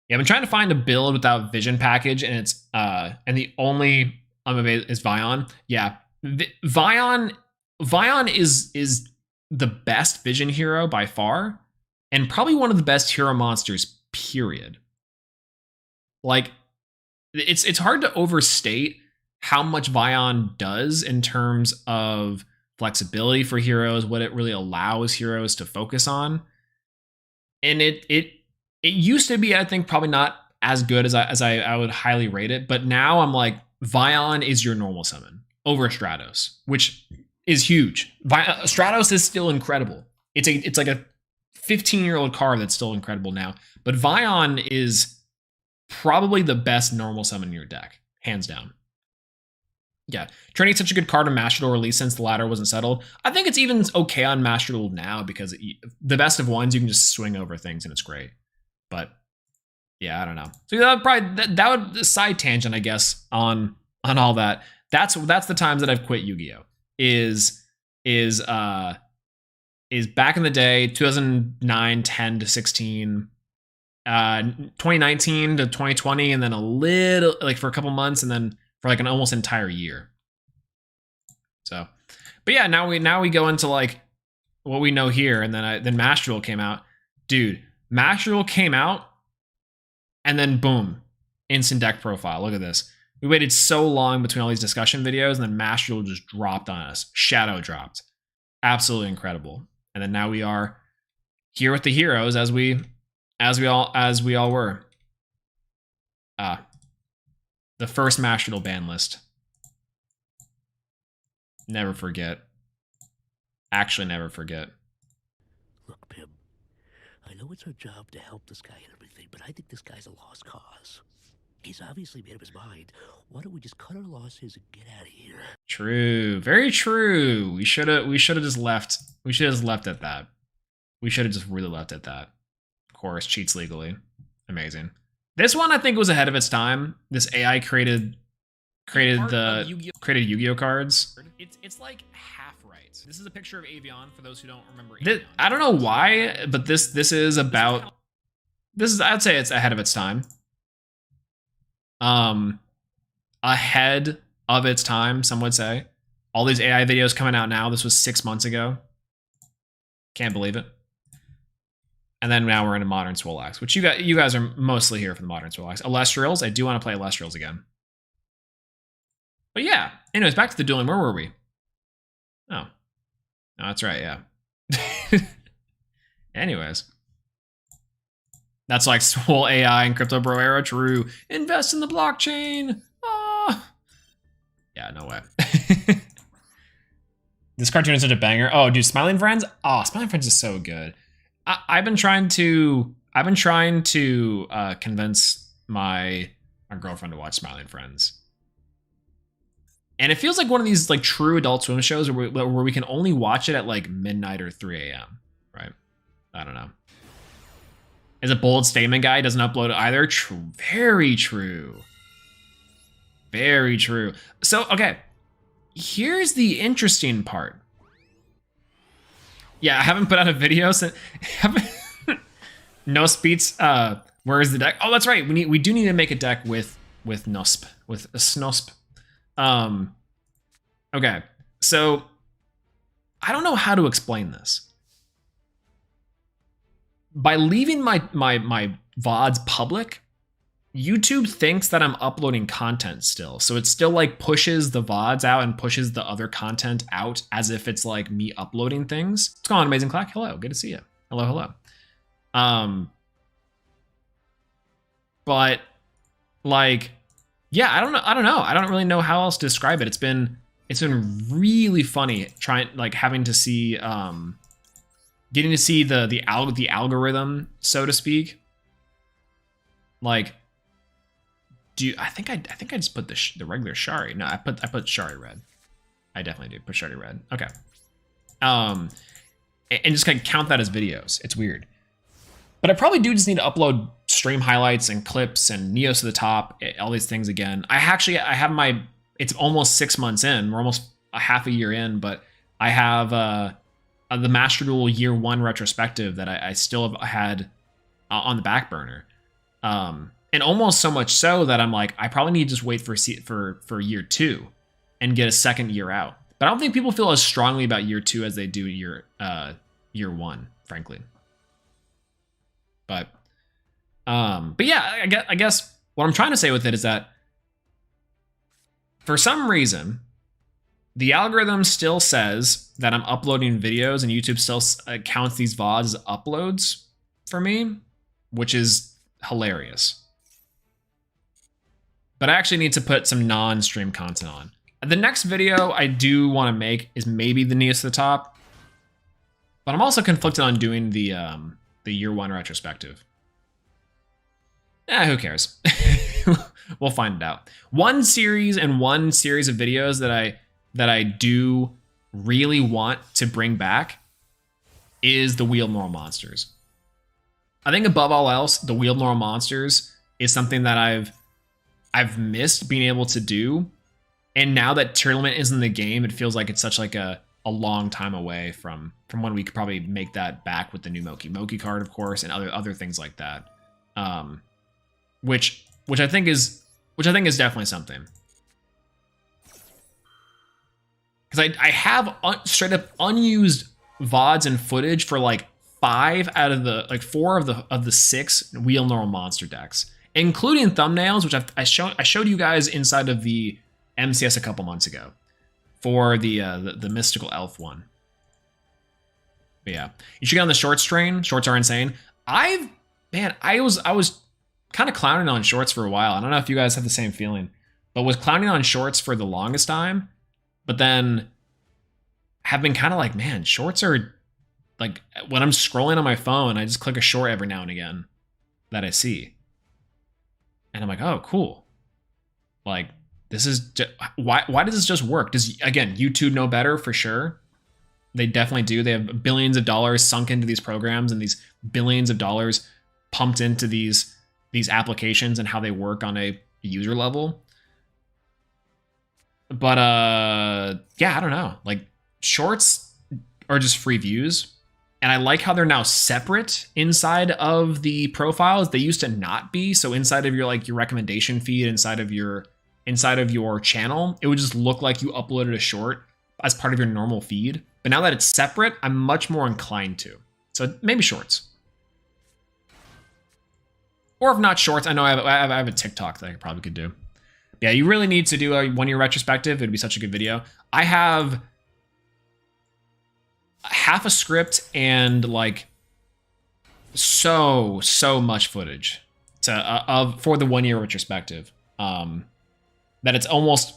Yeah, I've been trying to find a build without Vision package, and it's and the only is Vion. Yeah, Vion is the best Vision hero by far, and probably one of the best hero monsters, period. Like, it's hard to overstate how much Vion does in terms of flexibility for heroes, what it really allows heroes to focus on. And it used to be, I think, probably not as good as I would highly rate it, but now I'm like, Vion is your normal summon over Stratos, which is huge. Stratos is still incredible. It's like a 15-year-old card that's still incredible now, but Vion is probably the best normal summon in your deck, hands down. Yeah, Trinity's such a good card on Master Duel release since the ladder wasn't settled. I think it's even okay on Master Duel now because the best of ones, you can just swing over things and it's great. But yeah, I don't know. So that would probably that would side tangent, I guess, on all that. That's the times that I've quit Yu-Gi-Oh. Is back in the day, 2009, 10 to 16, 2019 to 2020, and then a little like for a couple months, and then for like an almost entire year. So, but yeah, now we go into like what we know here, and then Master Duel came out. Dude, Master Duel came out, and then boom, instant deck profile. Look at this. We waited so long between all these discussion videos, and then Master Duel just dropped on us. Shadow dropped. Absolutely incredible. And then now we are here with the heroes as we all were. The first Master Duel ban list. Never forget. Actually, never forget. Look, Pim, I know it's our job to help this guy and everything, but I think this guy's a lost cause. He's obviously made up his mind. Why don't we just cut our losses and get out of here? True. Very true. We should have just left. We should have just left at that. We should have just really left at that. Of course, cheats legally. Amazing. This one, I think, was ahead of its time. This AI created created Art the of Yu-Gi-Oh! created Yu-Gi-Oh cards. It's like half right. This is a picture of Avion for those who don't remember. I don't know why, but this is about I'd say it's ahead of its time. Ahead of its time, some would say. All these AI videos coming out now. This was 6 months ago. Can't believe it. And then now we're into modern Swolelax, which you guys are mostly here for the modern Swolelax. Illustrials, I do want to play Illustrials again. But yeah, anyways, back to the dueling. Where were we? Oh, no, that's right, yeah. Anyways. That's like Swole AI and Crypto Bro era. True. Invest in the blockchain. Ah. Yeah, no way. This cartoon is such a banger. Oh, dude, Smiling Friends. Oh, Smiling Friends is so good. I've been trying to convince my girlfriend to watch Smiling Friends. And it feels like one of these like true Adult Swim shows where we can only watch it at like midnight or 3 a.m. Right? I don't know. Is a bold statement guy, doesn't upload either. True. Very true. Very true. So, okay. Here's the interesting part. Yeah, I haven't put out a video since... No Speeds, where is the deck? Oh, that's right. We do need to make a deck with Nosp. With a Snosp. Okay. So, I don't know how to explain this. By leaving my VODs public, YouTube thinks that I'm uploading content still. So it still like pushes the VODs out and pushes the other content out as if it's like me uploading things. What's going on, Amazing Clack? Hello, good to see you. Hello, hello. But like, yeah, I don't know. I don't really know how else to describe it. It's been really funny having to see getting to see the algorithm, so to speak. Like, I think I just put the regular Shari. No, I put Shari red. I definitely did put Shari red. Okay. And just kind of count that as videos. It's weird. But I probably do just need to upload stream highlights and clips and Neos to the top, all these things again. I have it's almost 6 months in. We're almost a half a year in, but I have the Master Duel Year 1 retrospective that I still have had on the back burner. And almost so much so that I'm like, I probably need to just wait for year 2 and get a second year out. But I don't think people feel as strongly about year 2 as they do year 1, frankly. But yeah, I guess what I'm trying to say with it is that for some reason, the algorithm still says that I'm uploading videos and YouTube still counts these VODs as uploads for me, which is hilarious. But I actually need to put some non-stream content on. The next video I do want to make is maybe the Neos to the top. But I'm also conflicted on doing the year 1 retrospective. Who cares? We'll find it out. One series of videos that I do really want to bring back is the Wheel Moral Monsters. I think above all else, the Wheel Moral Monsters is something that I've missed being able to do. And now that Tearlaments is in the game, it feels like it's such like a long time away from when we could probably make that back with the new Moki card, of course, and other things like that. Which I think is definitely something. Because I have straight up unused VODs and footage for like 4 of the 6 Wheel Moral Monster decks, including thumbnails, which I showed you guys inside of the MCS a couple months ago for the Mystical Elf one. But yeah, you should get on the shorts train. Shorts are insane. I was kind of clowning on shorts for a while. I don't know if you guys have the same feeling, but was clowning on shorts for the longest time. But then have been kind of like, man, shorts are like, when I'm scrolling on my phone, I just click a short every now and again that I see. And I'm like, oh, cool. Like, this is just, why does this just work? Does, again, YouTube know better for sure? They definitely do. They have billions of dollars sunk into these programs and these billions of dollars pumped into these applications and how they work on a user level. But yeah, I don't know. Like shorts are just free views. And I like how they're now separate inside of the profiles. They used to not be. So inside of your like your recommendation feed, inside of your channel, it would just look like you uploaded a short as part of your normal feed. But now that it's separate, I'm much more inclined to. So maybe shorts. Or if not shorts, I know I have a TikTok that I probably could do. Yeah, you really need to do a 1 year retrospective. It'd be such a good video. I have half a script and like so much footage to for the 1 year retrospective that it's almost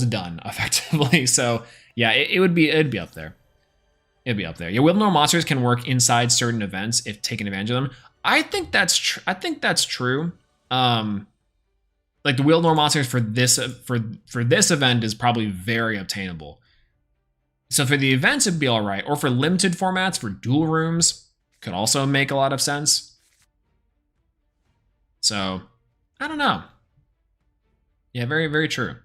done effectively. So yeah, it'd be up there. It'd be up there. Yeah, Will No Monsters can work inside certain events if taking advantage of them. I think that's true. Like the Will No Monsters for this event is probably very obtainable. So for the events, it'd be all right. Or for limited formats, for duel rooms, could also make a lot of sense. So I don't know. Yeah, very, very true.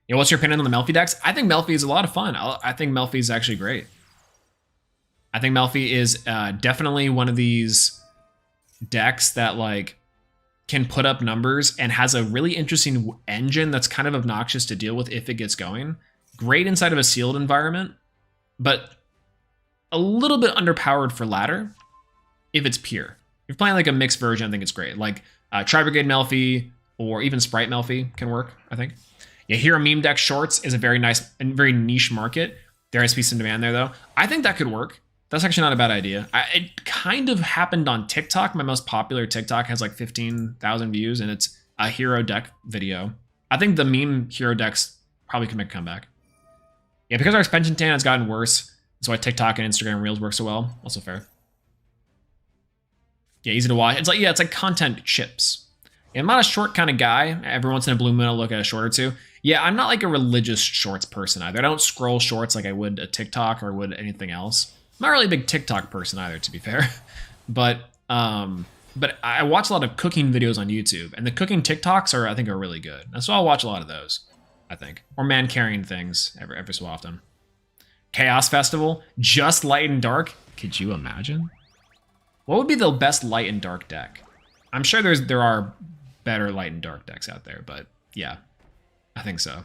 Yeah, what's your opinion on the Melfi decks? I think Melfi is a lot of fun. I think Melfi is actually great. I think Melfi is definitely one of these decks that like can put up numbers and has a really interesting engine that's kind of obnoxious to deal with if it gets going. Great inside of a sealed environment, but a little bit underpowered for ladder if it's pure. If you're playing like a mixed version, I think it's great. Like Tri-Brigade Melfi or even Sprite Melfi can work, I think. Yeah, Hero Meme Deck Shorts is a very nice and very niche market. There has to be some demand there, though. I think that could work. That's actually not a bad idea. It kind of happened on TikTok. My most popular TikTok has like 15,000 views, and it's a hero deck video. I think the meme hero decks probably can make a comeback. Yeah, because our expansion tan has gotten worse. That's why TikTok and Instagram Reels work so well. Also fair. Yeah, easy to watch. It's like content chips. Yeah, I'm not a short kind of guy. Every once in a blue moon, I'll look at a short or two. Yeah, I'm not like a religious shorts person either. I don't scroll shorts like I would a TikTok or would anything else. I'm not really a big TikTok person either, to be fair. But I watch a lot of cooking videos on YouTube, and the cooking TikToks I think are really good. And so I'll watch a lot of those, I think. Or man carrying things every so often. Chaos Festival, just light and dark. Could you imagine? What would be the best light and dark deck? I'm sure there are better light and dark decks out there, but yeah, I think so.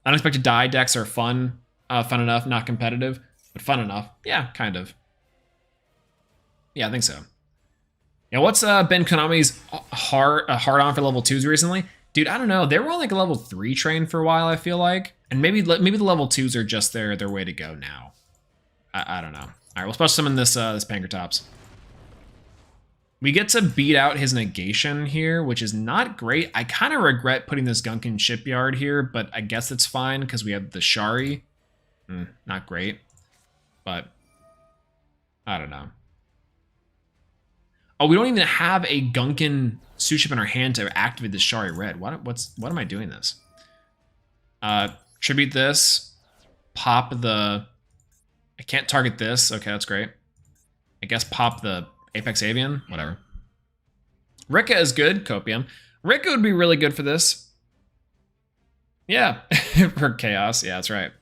Unexpected Die decks are fun enough, not competitive. But fun enough. Yeah, kind of. Yeah, I think so. Yeah, what's Ben Konami's hard on for level 2s recently? Dude, I don't know. They were on like a level 3 train for a while, I feel like. And maybe the level 2s are just their way to go now. I don't know. All right, we'll special summon this Pankratops. We get to beat out his negation here, which is not great. I kind of regret putting this Gunkin Shipyard here, but I guess it's fine because we have the Shari. Not great. But I don't know. Oh, we don't even have a Gunkin Suship in our hand to activate the Shari Red. What am I doing this? Tribute this. Pop the... I can't target this. Okay, that's great. I guess pop the Apex Avian. Whatever. Rika is good. Copium. Rika would be really good for this. Yeah. For Chaos. Yeah, that's right.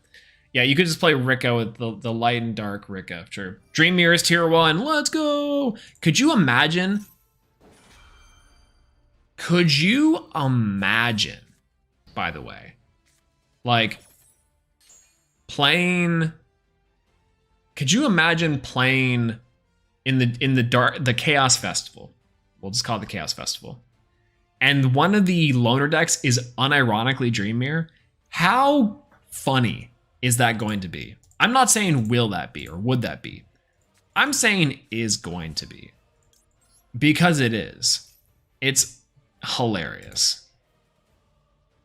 Yeah, you could just play Rika with the light and dark Rika. True. Dream Mirrors tier 1. Let's go. Could you imagine? Could you imagine, by the way, like playing? Could you imagine playing in the Chaos Festival? We'll just call it the Chaos Festival. And one of the loner decks is unironically Dream Mirror. How funny is that going to be? I'm not saying will that be or would that be. I'm saying is going to be. Because it is. It's hilarious.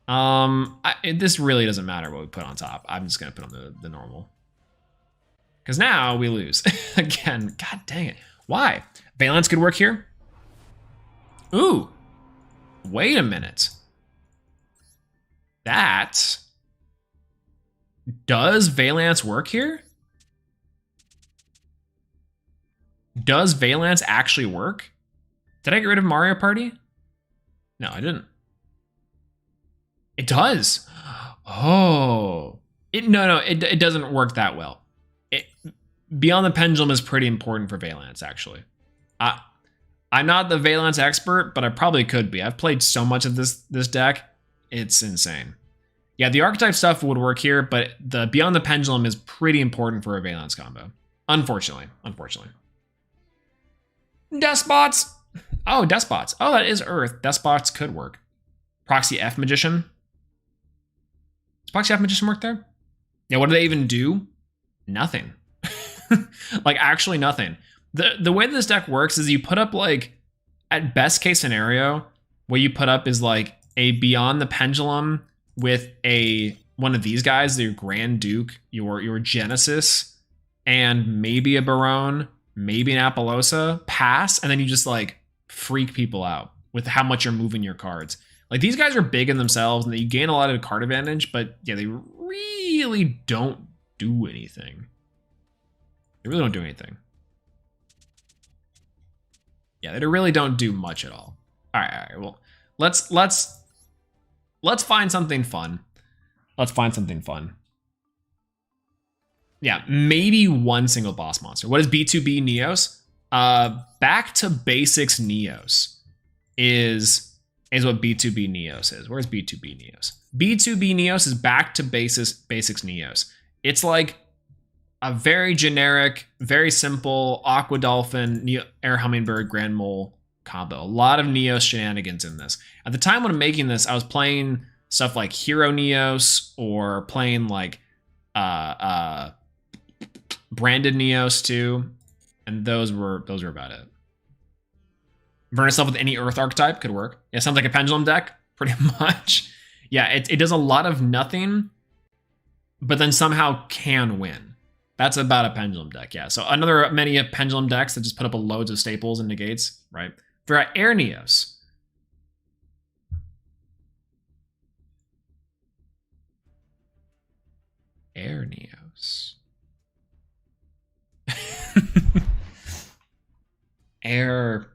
This really doesn't matter what we put on top. I'm just going to put on the normal. Because now we lose. Again, god dang it. Why? Valence could work here? Ooh. Wait a minute. That... Does Valance work here? Does Valance actually work? Did I get rid of Mario Party? No, I didn't. It does. Oh, it doesn't work that well. Beyond the Pendulum is pretty important for Valance, actually. I'm not the Valance expert, but I probably could be. I've played so much of this deck, it's insane. Yeah, the archetype stuff would work here, but the Beyond the Pendulum is pretty important for a Valance combo. Unfortunately. Despots! Oh, Despots. Oh, that is Earth. Despots could work. Proxy F Magician. Does Proxy F Magician work there? Yeah, what do they even do? Nothing. Like, actually nothing. The way this deck works is you put up, like, at best case scenario, what you put up is, like, a Beyond the Pendulum with one of these guys, your Grand Duke, your Genesis, and maybe a Barone, maybe an Appaloosa, pass, and then you just, like, freak people out with how much you're moving your cards. Like, these guys are big in themselves, and you gain a lot of card advantage, but, yeah, they really don't do anything. They really don't do anything. Yeah, they really don't do much at all. All right. Well, let's find something fun. Let's find something fun. Yeah, maybe one single boss monster. What is B2B Neos? Back to basics Neos is what B2B Neos is. Where's B2B Neos? B2B Neos is back to basics Neos. It's like a very generic, very simple Aqua Dolphin, Air Hummingbird, Grand Mole combo. A lot of Neos shenanigans in this. At the time when I'm making this, I was playing stuff like Hero Neos or playing like branded Neos too, and those were about it. Burn yourself with any Earth archetype could work. Yeah, sounds like a pendulum deck, pretty much. Yeah, it does a lot of nothing, but then somehow can win. That's about a pendulum deck, yeah. So another many pendulum decks that just put up loads of staples and negates, right? For Air Neos. Air Neos. Air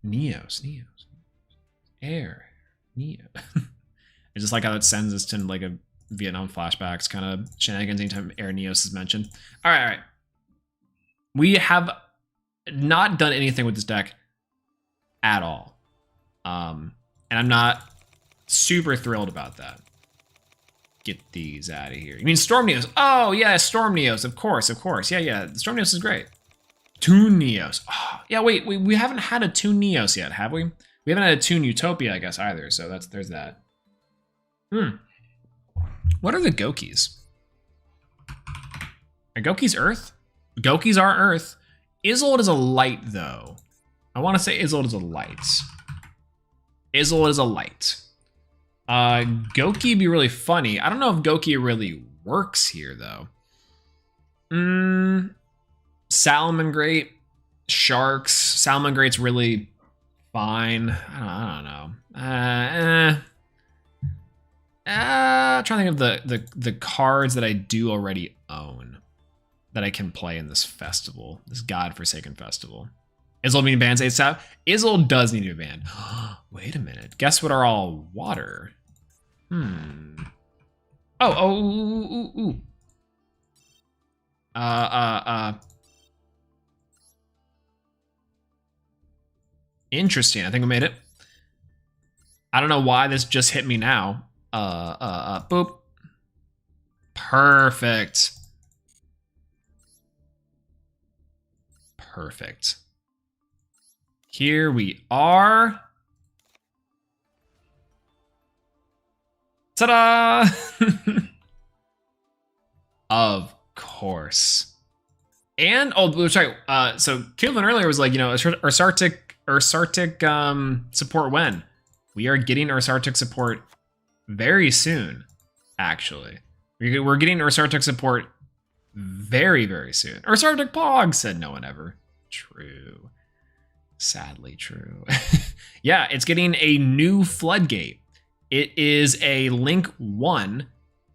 Neos. Air Neo. It's just like how it sends us to like a Vietnam flashbacks kind of shenanigans anytime Air Neos is mentioned. All right. We have not done anything with this deck at all. And I'm not super thrilled about that. Get these out of here. You mean Storm Neos? Oh, yeah, Storm Neos. Of course. Yeah. Storm Neos is great. Toon Neos. Oh, yeah, wait, we haven't had a Toon Neos yet, have we? We haven't had a Toon Utopia, I guess, either. So there's that. What are the Gokis? Are Gokis Earth? Gokis are Earth. Isolde is a light, though. I want to say Isolde is a light. Isolde is a light. Goki would be really funny. I don't know if Goki really works here, though. Salamangreat, Sharks. Salamangreat's really fine. I don't know. I'm trying to think of the cards that I do already own that I can play in this festival, this godforsaken festival. Isolde being banned ASAP. Isolde does need to be banned. Wait a minute. Guess what are all water? Ooh. Interesting. I think we made it. I don't know why this just hit me now. Boop. Perfect. Here we are. Ta-da! Of course. And, sorry, so Caitlin earlier was like, Ursartic support when? We are getting Ursartic support very soon, actually. We're getting Ursartic support very, very soon. Ursartic Pog, said no one ever. True. Sadly true. Yeah, it's getting a new floodgate. It is a Link 1,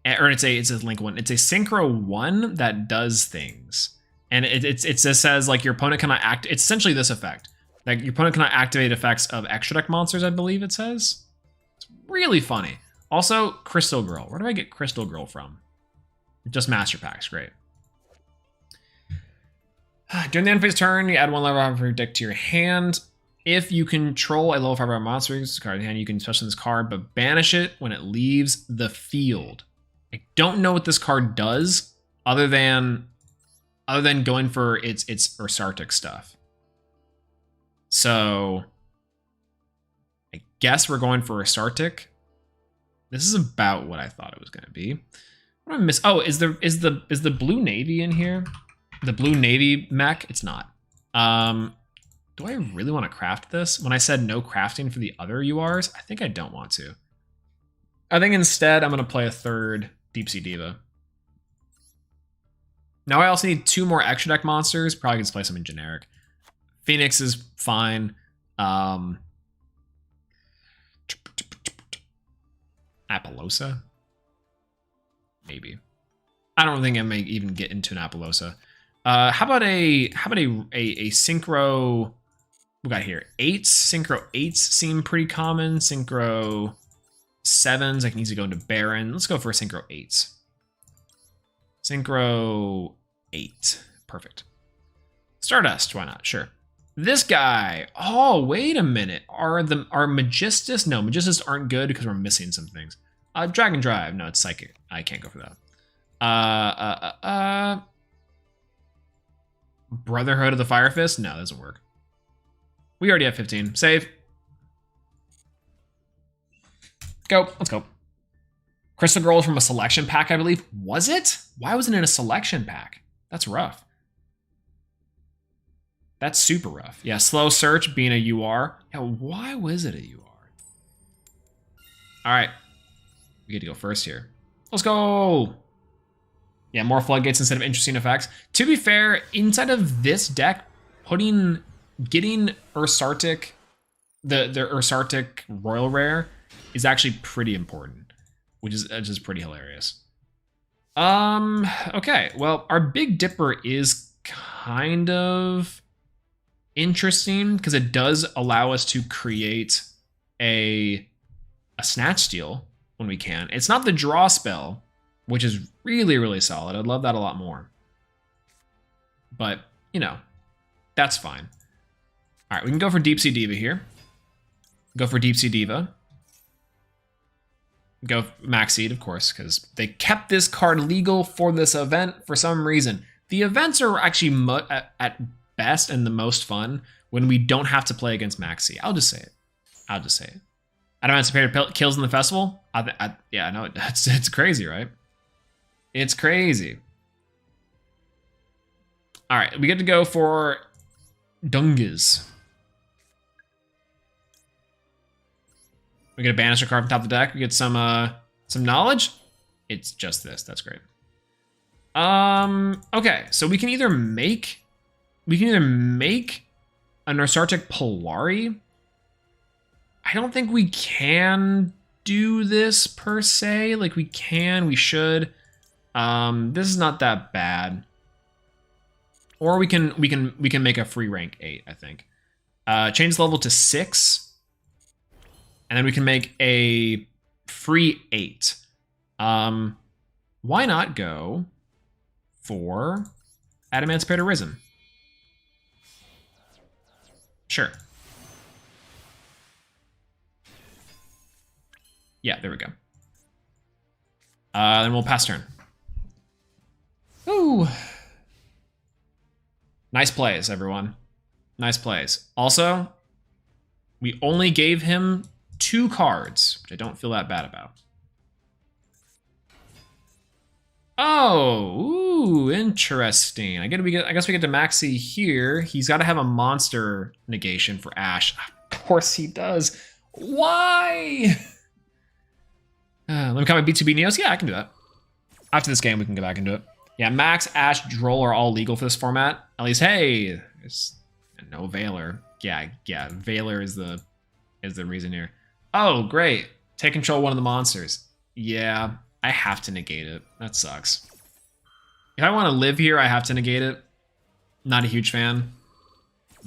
or it's a Link 1. It's a Synchro 1 that does things. And it just says, like, your opponent cannot act. It's essentially this effect. Like, your opponent cannot activate effects of extra deck monsters, I believe it says. It's really funny. Also, Crystal Girl. Where do I get Crystal Girl from? Just Master Packs, great. During the end phase turn, you add 1 level of your deck to your hand. If you control a level 5 monster, this card in hand, you can special this card, but banish it when it leaves the field. I don't know what this card does, other than going for its Ursartic stuff. So I guess we're going for Ursartic. This is about what I thought it was going to be. What did I miss? Oh, is the blue navy in here? The blue navy mech? It's not. Do I really want to craft this? When I said no crafting for the other URs, I think I don't want to. I think instead I'm going to play a third Deep Sea Diva. Now I also need 2 more extra deck monsters. Probably can just play something generic. Phoenix is fine. Apollosa? Maybe. I don't think I may even get into an Apollosa. How about a synchro? We got here 8s. Synchro 8s seem pretty common. Synchro 7s. I can easily go into Baron. Let's go for synchro 8s. Synchro 8. Perfect. Stardust. Why not? Sure. This guy. Oh, wait a minute. Are Magistus? No, Magistus aren't good because we're missing some things. Dragon Drive. No, it's Psychic. I can't go for that. Brotherhood of the Fire Fist? No, that doesn't work. We already have 15. Save. Go. Let's go. Crystal Girl from a selection pack, I believe. Was it? Why wasn't it in a selection pack? That's rough. That's super rough. Yeah, Slow Search being a UR. Yeah, why was it a UR? All right. We get to go first here. Let's go. Yeah, more floodgates instead of interesting effects. To be fair, inside of this deck, getting Ursartic, the Ursartic Royal Rare is actually pretty important, which is just pretty hilarious. Okay, well, our Big Dipper is kind of interesting because it does allow us to create a Snatch Steal when we can. It's not the draw spell, which is really, really solid. I'd love that a lot more. But, you know, that's fine. All right, we can go for Deep Sea Diva here. Go for Deep Sea Diva. Go Max Seed, of course, because they kept this card legal for this event for some reason. The events are actually at best and the most fun when we don't have to play against Max Seed. I'll just say it. I'll just say it. Adamancipator kills in the festival? Yeah, I know. It's crazy, right? It's crazy. All right, we get to go for Dungas. We get a Banisher card from top of the deck. We get some knowledge. It's just this. That's great. Okay, so we can either make an Ursartic Polari. I don't think we can do this per se. Like we should. This is not that bad. Or we can make a free rank 8, I think. Change the level to 6. And then we can make a free 8. Why not go for Adamancipator Risen? Sure. Yeah, there we go. Then we'll pass turn. Ooh. Nice plays, everyone. Nice plays. Also, we only gave him 2 cards, which I don't feel that bad about. Oh, ooh, interesting. I guess we get to Maxi here. He's got to have a monster negation for Ash. Of course he does. Why? Let me call my B2B Neos. Yeah, I can do that. After this game, we can go back into it. Yeah, Max, Ash, Droll are all legal for this format. At least, hey, there's no Veiler. Yeah, Veiler is the reason here. Oh, great. Take control of one of the monsters. Yeah, I have to negate it. That sucks. If I want to live here, I have to negate it. Not a huge fan,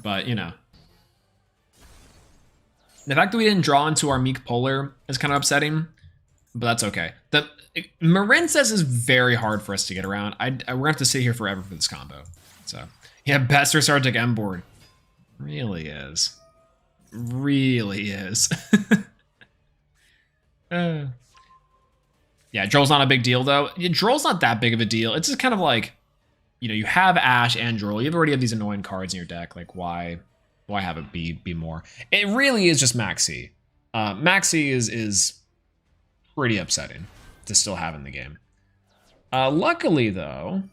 but you know. The fact that we didn't draw into our Meek Polar is kind of upsetting, but that's okay. The Marin says is very hard for us to get around. We're gonna have to sit here forever for this combo. So yeah, best Sartic M board. Really is. Really is. Yeah, Drill's not a big deal though. Drill's not that big of a deal. It's just kind of like, you know, you have Ash and Drill. You already have these annoying cards in your deck. Like, why have it be more? It really is just Maxi. Maxi is pretty upsetting to still have in the game. Luckily though,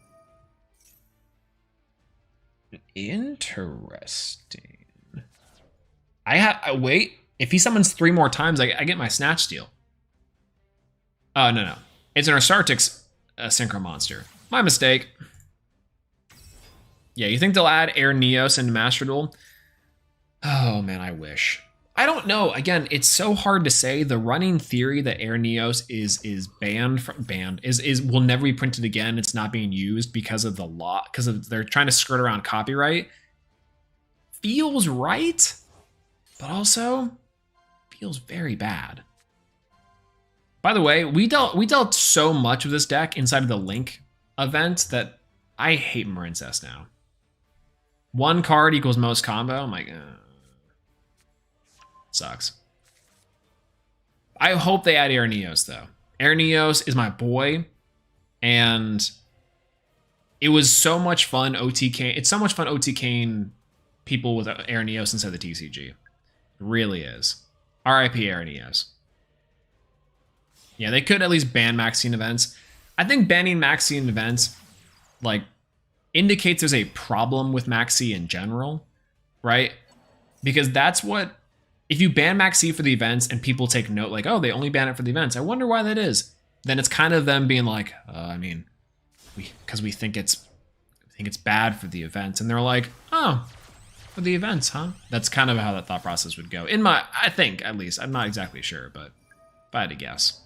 interesting. Wait. If he summons 3 more times, I get my Snatch Steal. Oh, no. It's an Arsartix Synchro Monster. My mistake. Yeah, you think they'll add Air Neos into Master Duel? Oh, man, I wish. I don't know. Again, it's so hard to say. The running theory that Air Neos is will never be printed again. It's not being used because of the law, they're trying to skirt around copyright. Feels right, but also feels very bad. By the way, we dealt so much of this deck inside of the Link event that I hate Marincess now. 1 card equals most combo. I'm like, sucks. I hope they add Air Neos though. Air Neos is my boy, and it was so much fun OTK. It's so much fun OTKing people with Air Neos instead of the TCG. It really is. RIP Air Neos. Yeah, they could at least ban Maxine events. I think banning Maxine events, like, indicates there's a problem with Maxi in general, right? Because that's what, if you ban Maxi for the events and people take note, like, oh, they only ban it for the events, I wonder why that is. Then it's kind of them being like, because we think it's bad for the events, and they're like, oh, for the events, huh? That's kind of how that thought process would go. I think, at least. I'm not exactly sure, but if I had to guess.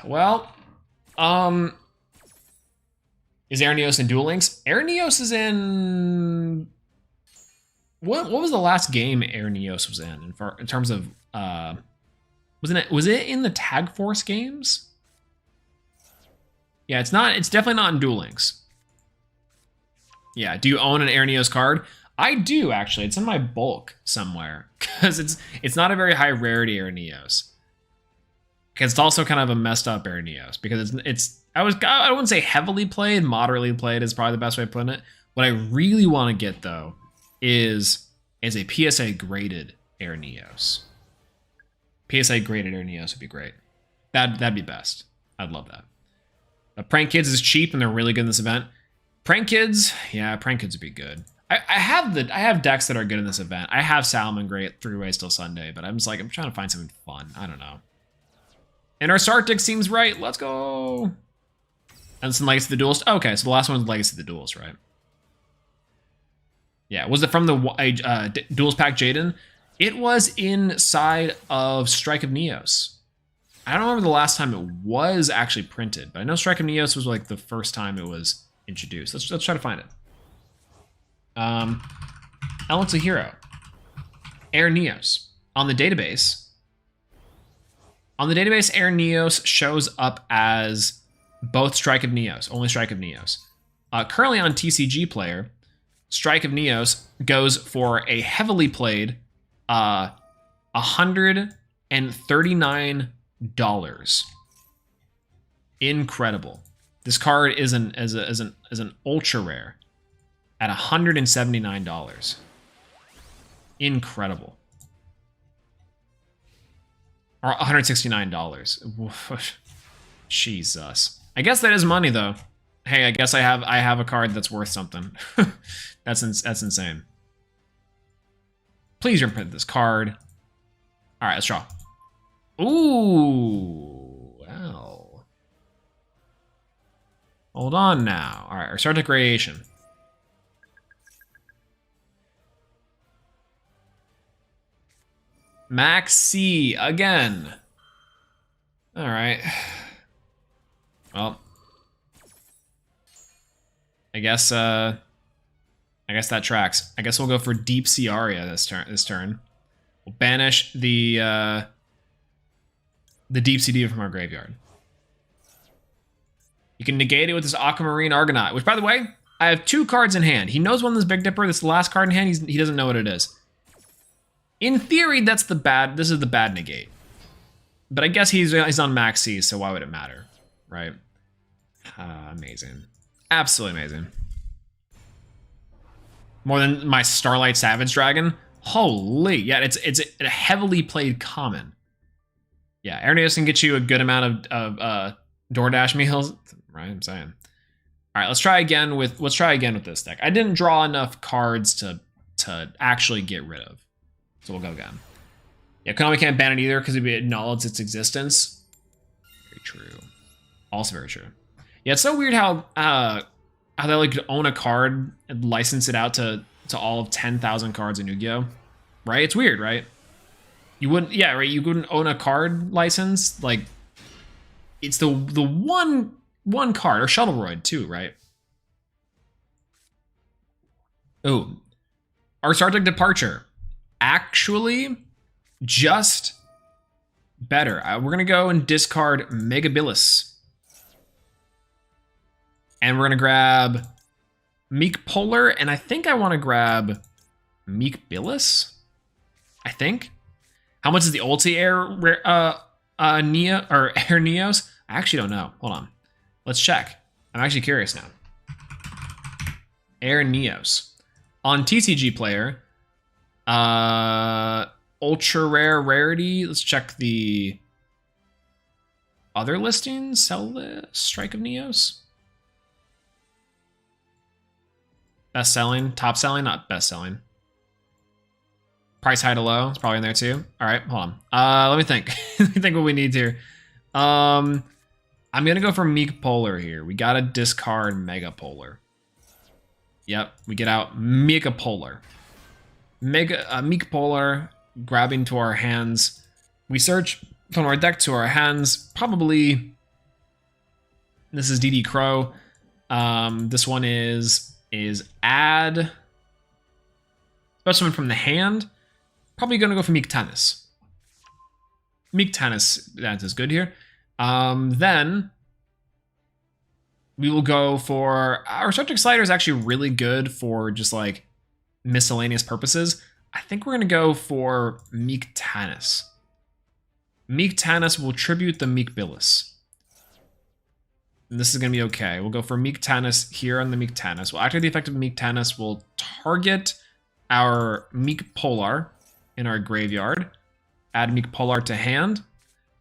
Well, is Air Neos in Duel Links? Air Neos is in... What was the last game Air Neos was in terms of... Was it in the Tag Force games? Yeah, it's definitely not in Duel Links. Yeah, do you own an Air Neos card? I do, actually. It's in my bulk somewhere. Because it's not a very high rarity Air Neos. Because it's also kind of a messed up Air Neos. Because I wouldn't say heavily played, moderately played is probably the best way of putting it. What I really want to get though is a PSA graded Air Neos. PSA graded Air Neos would be great. That'd be best. I'd love that. Prank Kids is cheap and they're really good in this event. Prank Kids, yeah, Prank Kids would be good. I have decks that are good in this event. I have Salmon Great 3-way Still Sunday, but I'm trying to find something fun. I don't know. And our Sartic seems right. Let's go. And some Legacy of the Duels. Okay, so the last one was Legacy of the Duels, right? Yeah, was it from the Duels Pack Jaden? It was inside of Strike of Neos. I don't remember the last time it was actually printed, but I know Strike of Neos was like the first time it was introduced. Let's try to find it. Elemental Hero. Air Neos. On the database, Air Neos shows up as both Strike of Neos, only Strike of Neos. Currently on TCG Player, Strike of Neos goes for a heavily played $139. Incredible. This card is an ultra rare at $179. Incredible. Or $169. Jesus. I guess that is money though. Hey, I guess I have a card that's worth something. That's insane. Please reprint this card. All right, let's draw. Ooh, well. Hold on now. All right, our Sartic Radiation. Max C again. All right. Well, I guess that tracks. I guess we'll go for Deep Sea Aria this turn. We'll banish the Deep Sea Diva from our graveyard. You can negate it with this Aquamarine Argonaut, which, by the way, I have 2 cards in hand. He knows one of this Big Dipper. This is the last card in hand. He doesn't know what it is. In theory, this is the bad negate. But I guess he's on max C, so why would it matter, right? Amazing. Absolutely amazing. More than my Starlight Savage Dragon? Holy, yeah, it's a heavily played common. Yeah, Aeroneos can get you a good amount of DoorDash meals, right? I'm saying. All right, let's try again with this deck. I didn't draw enough cards to actually get rid of, so we'll go again. Yeah, Konami can't ban it either because it acknowledges its existence. Very true. Also very true. Yeah, it's so weird how they like own a card and license it out to all of 10,000 cards in Yu-Gi-Oh, right? It's weird, right? You wouldn't, yeah, right. You wouldn't own a card license, like it's the one card, or Shuttleroid too, right? Oh, our Sartic Departure, actually, just better. We're gonna go and discard Megabilis, and we're gonna grab Meek Polar, and I think I want to grab Meek Billis. I think. How much is the ulti Air Neo or Air Neos? I actually don't know. Hold on. Let's check. I'm actually curious now. Air Neos. On TCG Player, ultra rare rarity. Let's check the other listings. Sell the Strike of Neos. Best selling, top selling, not best selling. Price high to low, it's probably in there too. All right, hold on. Let me think. Let me think what we need here. I'm gonna go for Meek Polar here. We gotta discard Mega Polar. Yep, we get out Mega Polar. Meek Polar, grabbing to our hands. We search from our deck to our hands. Probably, this is DD Crow. This one is add specimen from the hand. Probably gonna go for Meek Tennis. Meek Tennis, that is good here. Then we will go for our Subject Slider is actually really good for just like miscellaneous purposes. I think we're gonna go for Meek Tennis. Meek Tennis will tribute the Meek Billis. And this is gonna be okay. We'll go for Meek Tennis here on the Meek Tennis. We'll activate the effect of Meek Tennis. We'll target our Meek Polar in our graveyard. Add Meek Polar to hand.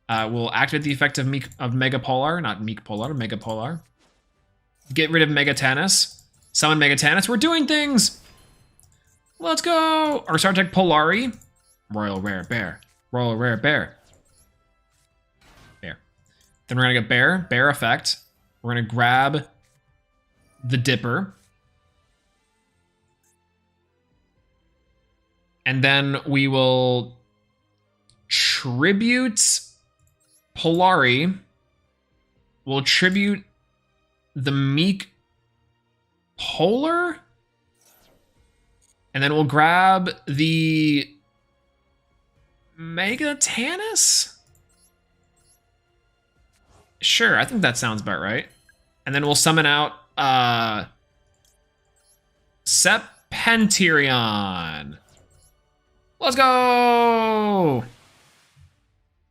We'll activate the effect of Mega Polar, not Meek Polar, Mega Polar. Get rid of Mega Tennis. Summon Mega Tennis. We're doing things! Let's go! Our Sartek Polari. Royal Rare Bear. Royal Rare Bear. Bear. Then we're gonna get Bear. Bear effect. We're gonna grab the Dipper. And then we will tribute Polari. We'll tribute the Meek Polar. And then we'll grab the Mega Tannis. Sure, I think that sounds about right. And then we'll summon out Serpentirion. Let's go!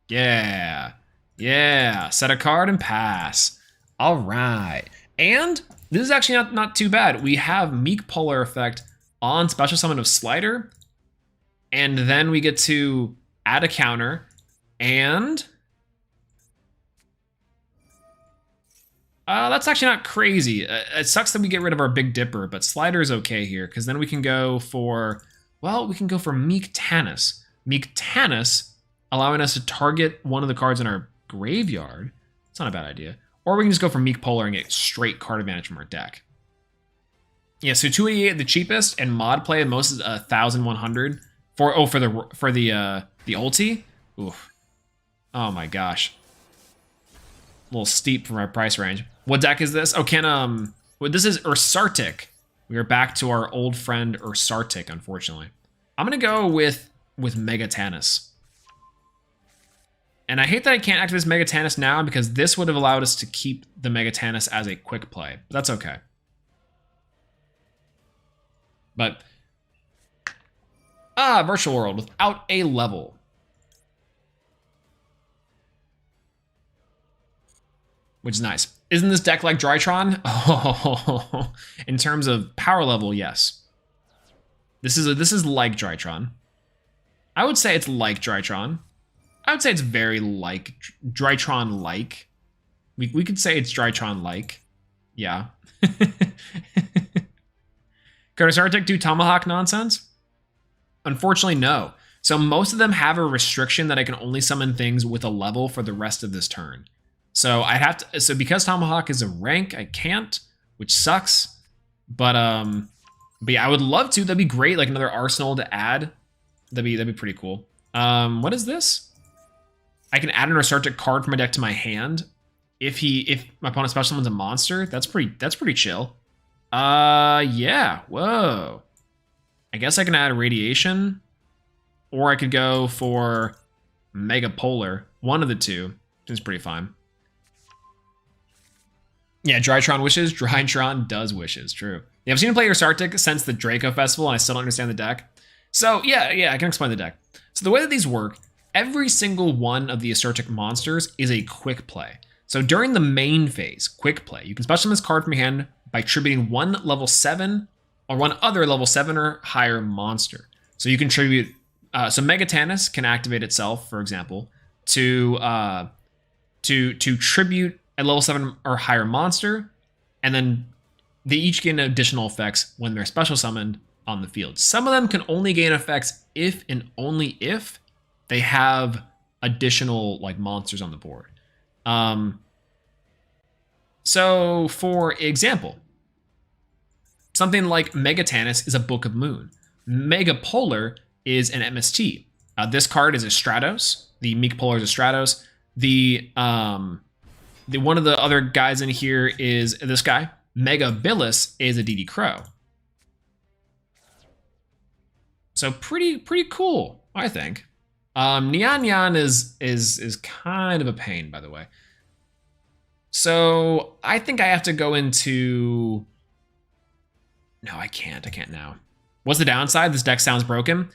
Yeah. Yeah. Set a card and pass. All right. And this is actually not too bad. We have Meek Polar effect on special summon of Slider. And then we get to add a counter. And that's actually not crazy. It sucks that we get rid of our Big Dipper, but Slider is okay here because then we can go for, well, we can go for Meek Tannis. Meek Tannis, allowing us to target one of the cards in our graveyard. It's not a bad idea. Or we can just go for Meek Polar and get straight card advantage from our deck. Yeah, so 288 the cheapest, and mod play most is 1,100 for the ulti. Oof. Oh my gosh. A little steep from our price range. What deck is this? Oh, well, this is Ursartic. We are back to our old friend Ursartic, unfortunately. I'm gonna go with with Mega Tannis. And I hate that I can't activate this Mega Tannis now because this would have allowed us to keep the Mega Tannis as a quick play. But that's okay. But, Virtual World without a level. Which is nice. Isn't this deck like Drytron? Oh, in terms of power level, yes. This is like Drytron. I would say it's like Drytron. I would say it's very like Drytron-like. We could say it's Drytron-like. Yeah. Could Sartic do Tomahawk nonsense? Unfortunately, no. So most of them have a restriction that I can only summon things with a level for the rest of this turn. So I'd have to. So because Tomahawk is a rank, I can't, which sucks. But yeah, I would love to. That'd be great. Like another arsenal to add. That'd be pretty cool. What is this? I can add an Sartic card from my deck to my hand if my opponent special summons a monster. That's pretty chill. Yeah. Whoa. I guess I can add a Radiation, or I could go for Mega Polar. One of the two. Seems pretty fine. Yeah, Drytron wishes. Drytron does wishes. True. Yeah, I've seen him play Sartic since the Draco Festival, and I still don't understand the deck. So yeah, I can explain the deck. So the way that these work, every single one of the Sartic monsters is a quick play. So during the main phase, quick play, you can special summon this card from your hand by tributing one level 7 or one other level 7 or higher monster. So you can tribute. So Mega Tannis can activate itself, for example, to tribute a level 7 or higher monster, and then they each gain additional effects when they're special summoned on the field. Some of them can only gain effects if and only if they have additional like monsters on the board. So for example, something like Mega Tannis is a Book of Moon. Mega Polar is an MST. This card is a Stratos. The Meek Polar is a Stratos. The one of the other guys in here is this guy. Mega Billis is a DD Crow. So pretty cool, I think. Nyan Nyan is kind of a pain, by the way. So I think I have to go into. No, I can't now. What's the downside? This deck sounds broken.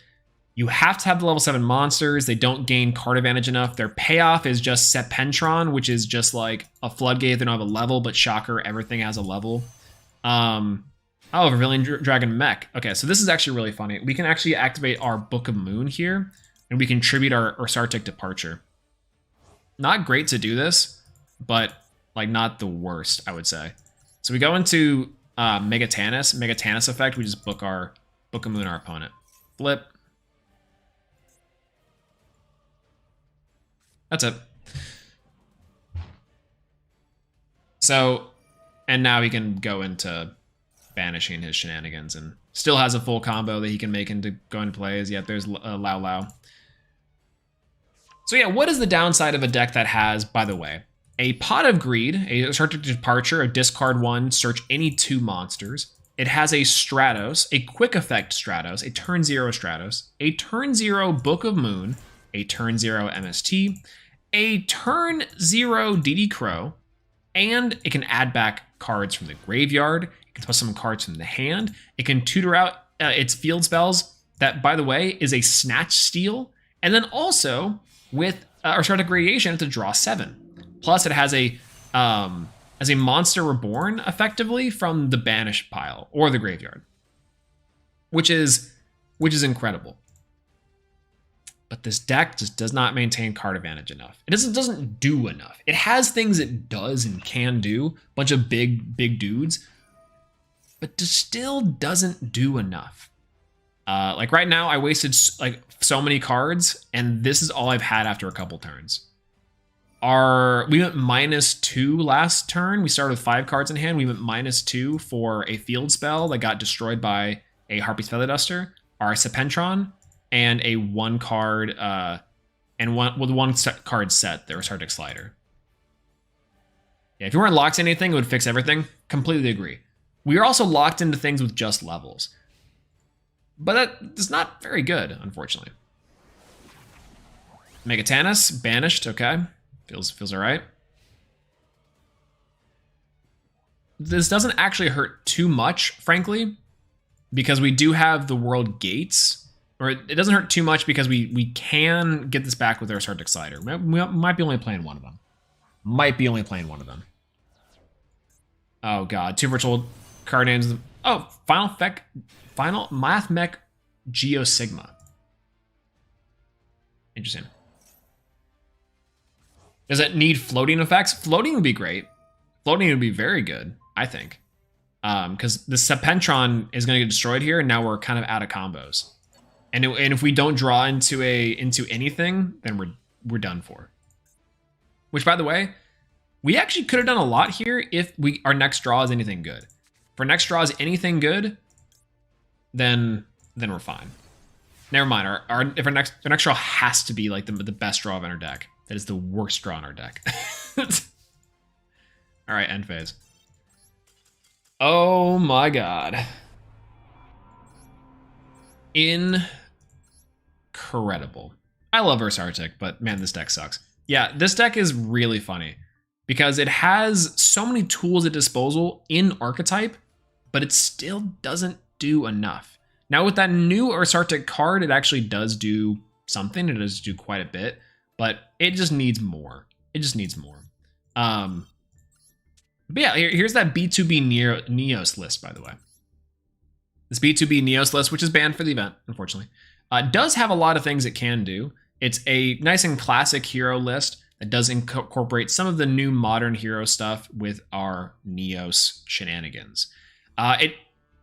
You have to have the level 7 monsters. They don't gain card advantage enough. Their payoff is just Sepentron, which is just like a floodgate. They don't have a level, but shocker, everything has a level. Oh, Vermilion Dragon Mech. Okay, so this is actually really funny. We can actually activate our Book of Moon here, and we contribute our Sartic Departure. Not great to do this, but like not the worst, I would say. So we go into Mega Tannis. Mega Tannis effect, we just Book of Moon our opponent. Flip. That's it. So, and now he can go into banishing his shenanigans and still has a full combo that he can make into going plays. Yet there's Lao Lao. So yeah, what is the downside of a deck that has, by the way, a Pot of Greed, a Sartic Departure, a discard 1, search any 2 monsters. It has a Stratos, a quick effect Stratos, a turn 0 Stratos, a turn 0 Book of Moon, a turn 0 MST, a turn 0 DD Crow, and it can add back cards from the graveyard. It can put some cards from the hand. It can tutor out its field spells. That, by the way, is a Snatch Steal. And then also with Sartic Radiation, it's a draw 7. Plus, it has a Monster Reborn effectively from the banish pile or the graveyard, which is incredible. But this deck just does not maintain card advantage enough. It doesn't do enough. It has things it does and can do, a bunch of big dudes, but just still doesn't do enough. Like right now, I wasted like so many cards, and this is all I've had after a couple turns. We went -2 last turn. We started with 5 cards in hand. We went -2 for a field spell that got destroyed by a Harpy's Feather Duster, our Sepentron, and a 1 card one card set, there was Sartic Slider. Yeah, if you weren't locked in anything, it would fix everything. Completely agree. We are also locked into things with just levels, but that is not very good, unfortunately. Megatanus, banished, okay. Feels alright. This doesn't actually hurt too much, frankly, because we do have the world gates. Or it doesn't hurt too much because we can get this back with our Sartic Slider. We might be only playing one of them. Might be only playing one of them. Oh god, 2 virtual card names. Oh, Final Math Mech Geo Sigma. Interesting. Does it need floating effects? Floating would be great. Floating would be very good, I think. Because the Serpentron is going to get destroyed here, and now we're kind of out of combos. And if we don't draw into anything, then we're done for. Which, by the way, we actually could have done a lot here if our next draw is anything good. If our next draw is anything good, then we're fine. Never mind. If our next draw has to be like the best draw in our deck. That is the worst draw in our deck. All right, end phase. Oh my god. Incredible. I love Verse Arctic, but man, this deck sucks. Yeah, this deck is really funny because it has so many tools at disposal in archetype, but it still doesn't do enough. Now with that new Verse Arctic card, it actually does do something. It does do quite a bit, but it just needs more. It just needs more. But yeah, here's that B2B Neos list, by the way. This B2B Neos list, which is banned for the event, unfortunately, does have a lot of things it can do. It's a nice and classic hero list that does incorporate some of the new modern hero stuff with our Neos shenanigans. It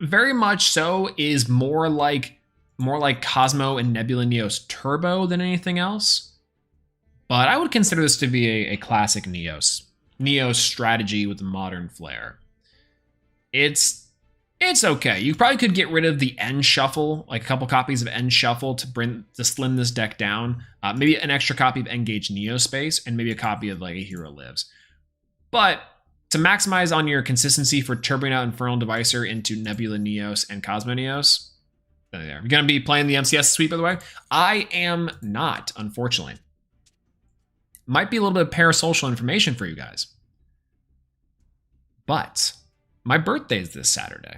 very much so is more like Cosmo and Nebula Neos Turbo than anything else. But I would consider this to be a classic Neos strategy with a modern flair. It's okay. You probably could get rid of the End Shuffle, like a couple copies of End Shuffle to slim this deck down. Maybe an extra copy of Engage Neo Space, and maybe a copy of like a Hero Lives. But to maximize on your consistency for turboing out Infernal Devicer into Nebula Neos and Cosmo Neos, there. You're going to be playing the MCS suite, by the way? I am not, unfortunately. Might be a little bit of parasocial information for you guys. But my birthday is this Saturday.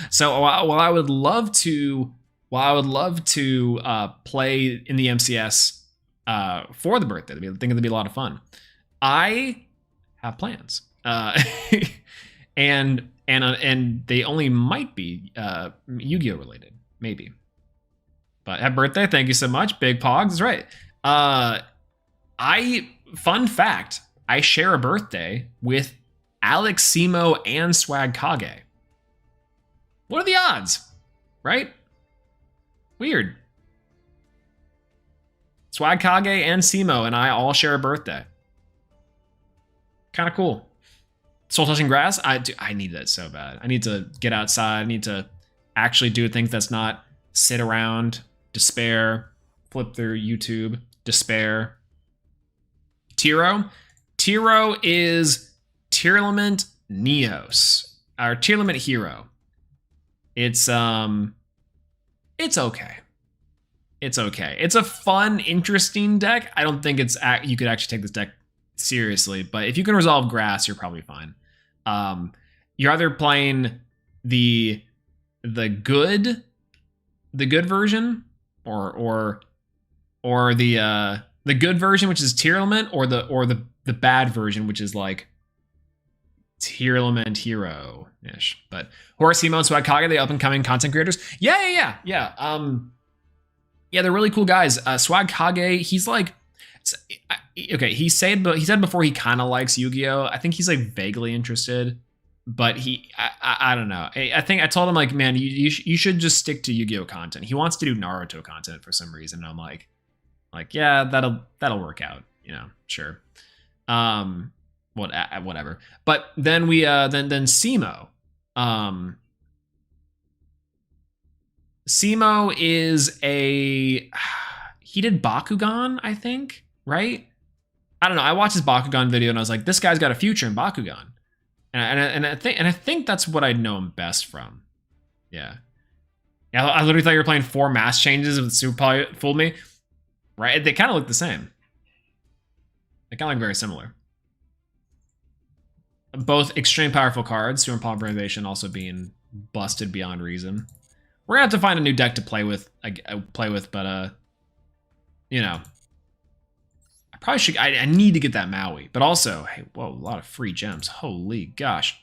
So while I would love to play in the MCS for the birthday, I think it'd be a lot of fun. I have plans, and they only might be Yu-Gi-Oh related, maybe. But happy birthday! Thank you so much, Big Pogs. That's right. Fun fact, I share a birthday with Alex Simo and Swag Kage. What are the odds? Right? Weird. Swag Kage and Simo and I all share a birthday. Kind of cool. Soul Touching Grass? I need that so bad. I need to get outside. I need to actually do things that's not sit around, despair, flip through YouTube, despair. Tiro is Tearlament Neos, our Tearlament hero. It's okay. It's okay. It's a fun, interesting deck. I don't think you could actually take this deck seriously, but if you can resolve grass, you're probably fine. You're either playing the good version or the good version, which is Tearlament, or the bad version, which is like Tearlament Hero-ish. But Horace Himo and Swag Kage, the up-and-coming content creators. Yeah. Yeah, they're really cool guys. Swag Kage, he's like, okay, he said before he kind of likes Yu-Gi-Oh! I think he's like vaguely interested, but I don't know. I think I told him like, man, you should just stick to Yu-Gi-Oh! Content. He wants to do Naruto content for some reason. And I'm like, yeah, that'll work out, sure. Whatever. But then we then Simo. Simo is he did Bakugan, I think, right? I don't know. I watched his Bakugan video and I was like, this guy's got a future in Bakugan. And I think that's what I know him best from. Yeah. Yeah, I literally thought you were playing 4 mass changes with Super Poly fooled me. right? They kind of look the same. They kind of look very similar. Both extreme powerful cards, Sewer Pulverization also being busted beyond reason. We're gonna have to find a new deck to play with, but you know, I probably should. I need to get that Maui, but also, hey, whoa, a lot of free gems. Holy gosh.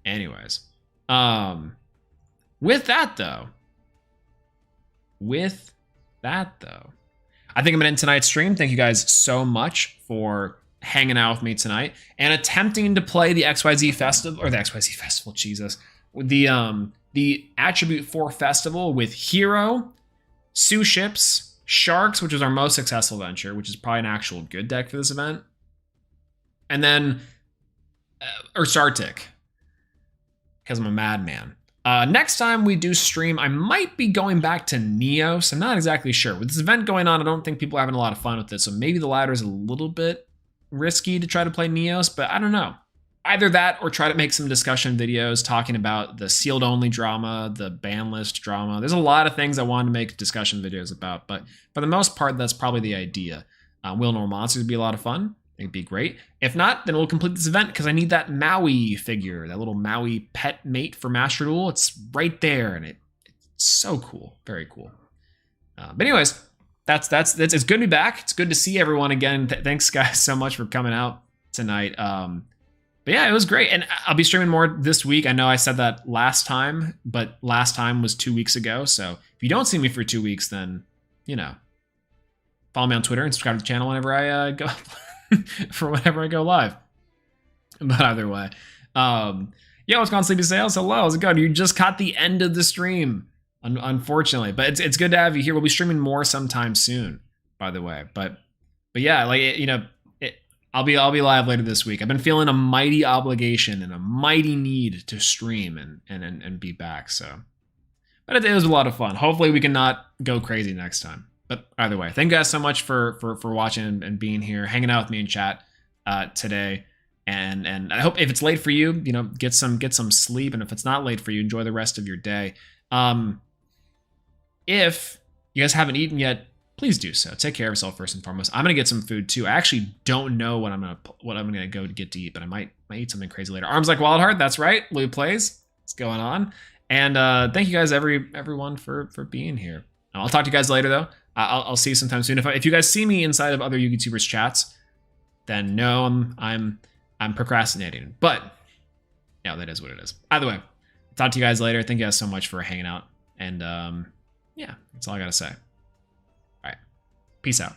Anyways, with that though, I think I'm gonna end tonight's stream. Thank you guys so much for hanging out with me tonight and attempting to play the XYZ Festival, or the XYZ Festival, Jesus. The Attribute 4 Festival with Hero, Sue Ships, Sharks, which was our most successful venture, which is probably an actual good deck for this event. And then Ursartic, because I'm a madman. Next time we do stream, I might be going back to Neos. I'm not exactly sure. With this event going on, I don't think people are having a lot of fun with it, so maybe the ladder is a little bit risky to try to play Neos, but I don't know. Either that or try to make some discussion videos talking about the sealed only drama, the ban list drama. There's a lot of things I wanted to make discussion videos about, but for the most part, that's probably the idea. Will Normal Monsters would be a lot of fun. It'd be great. If not, then we'll complete this event because I need that Maui figure, that little Maui pet mate for Master Duel. It's right there, and it's so cool. Very cool. But anyways, that's it's good to be back. It's good to see everyone again. Thanks, guys, so much for coming out tonight. But yeah, it was great. And I'll be streaming more this week. I know I said that last time, but last time was 2 weeks ago. So if you don't see me for 2 weeks, then, you know, follow me on Twitter and subscribe to the channel whenever I go for whenever I go live. But either way, yo, what's going on, Sleepy Sales? Hello, how's it going? You just caught the end of the stream, unfortunately, but it's good to have you here. We'll be streaming more sometime soon, by the way. But yeah, like, you know, I'll be live later this week. I've been feeling a mighty obligation and a mighty need to stream and be back. So, but it was a lot of fun. Hopefully we can not go crazy next time. But either way, thank you guys so much for watching and being here, hanging out with me in chat today. And I hope if it's late for you, you know, get some sleep. And if it's not late for you, enjoy the rest of your day. If you guys haven't eaten yet, please do so. Take care of yourself first and foremost. I'm gonna get some food too. I actually don't know what I'm gonna go to get to eat, but I might eat something crazy later. Arms Like Wildheart, that's right. Louis Plays. What's going on? And thank you guys everyone for being here. I'll talk to you guys later though. I'll see you sometime soon. If you guys see me inside of other YouTubers chats, then no, I'm procrastinating. But yeah, that is what it is. Either way, I'll talk to you guys later. Thank you guys so much for hanging out. And yeah, that's all I gotta say. Peace out.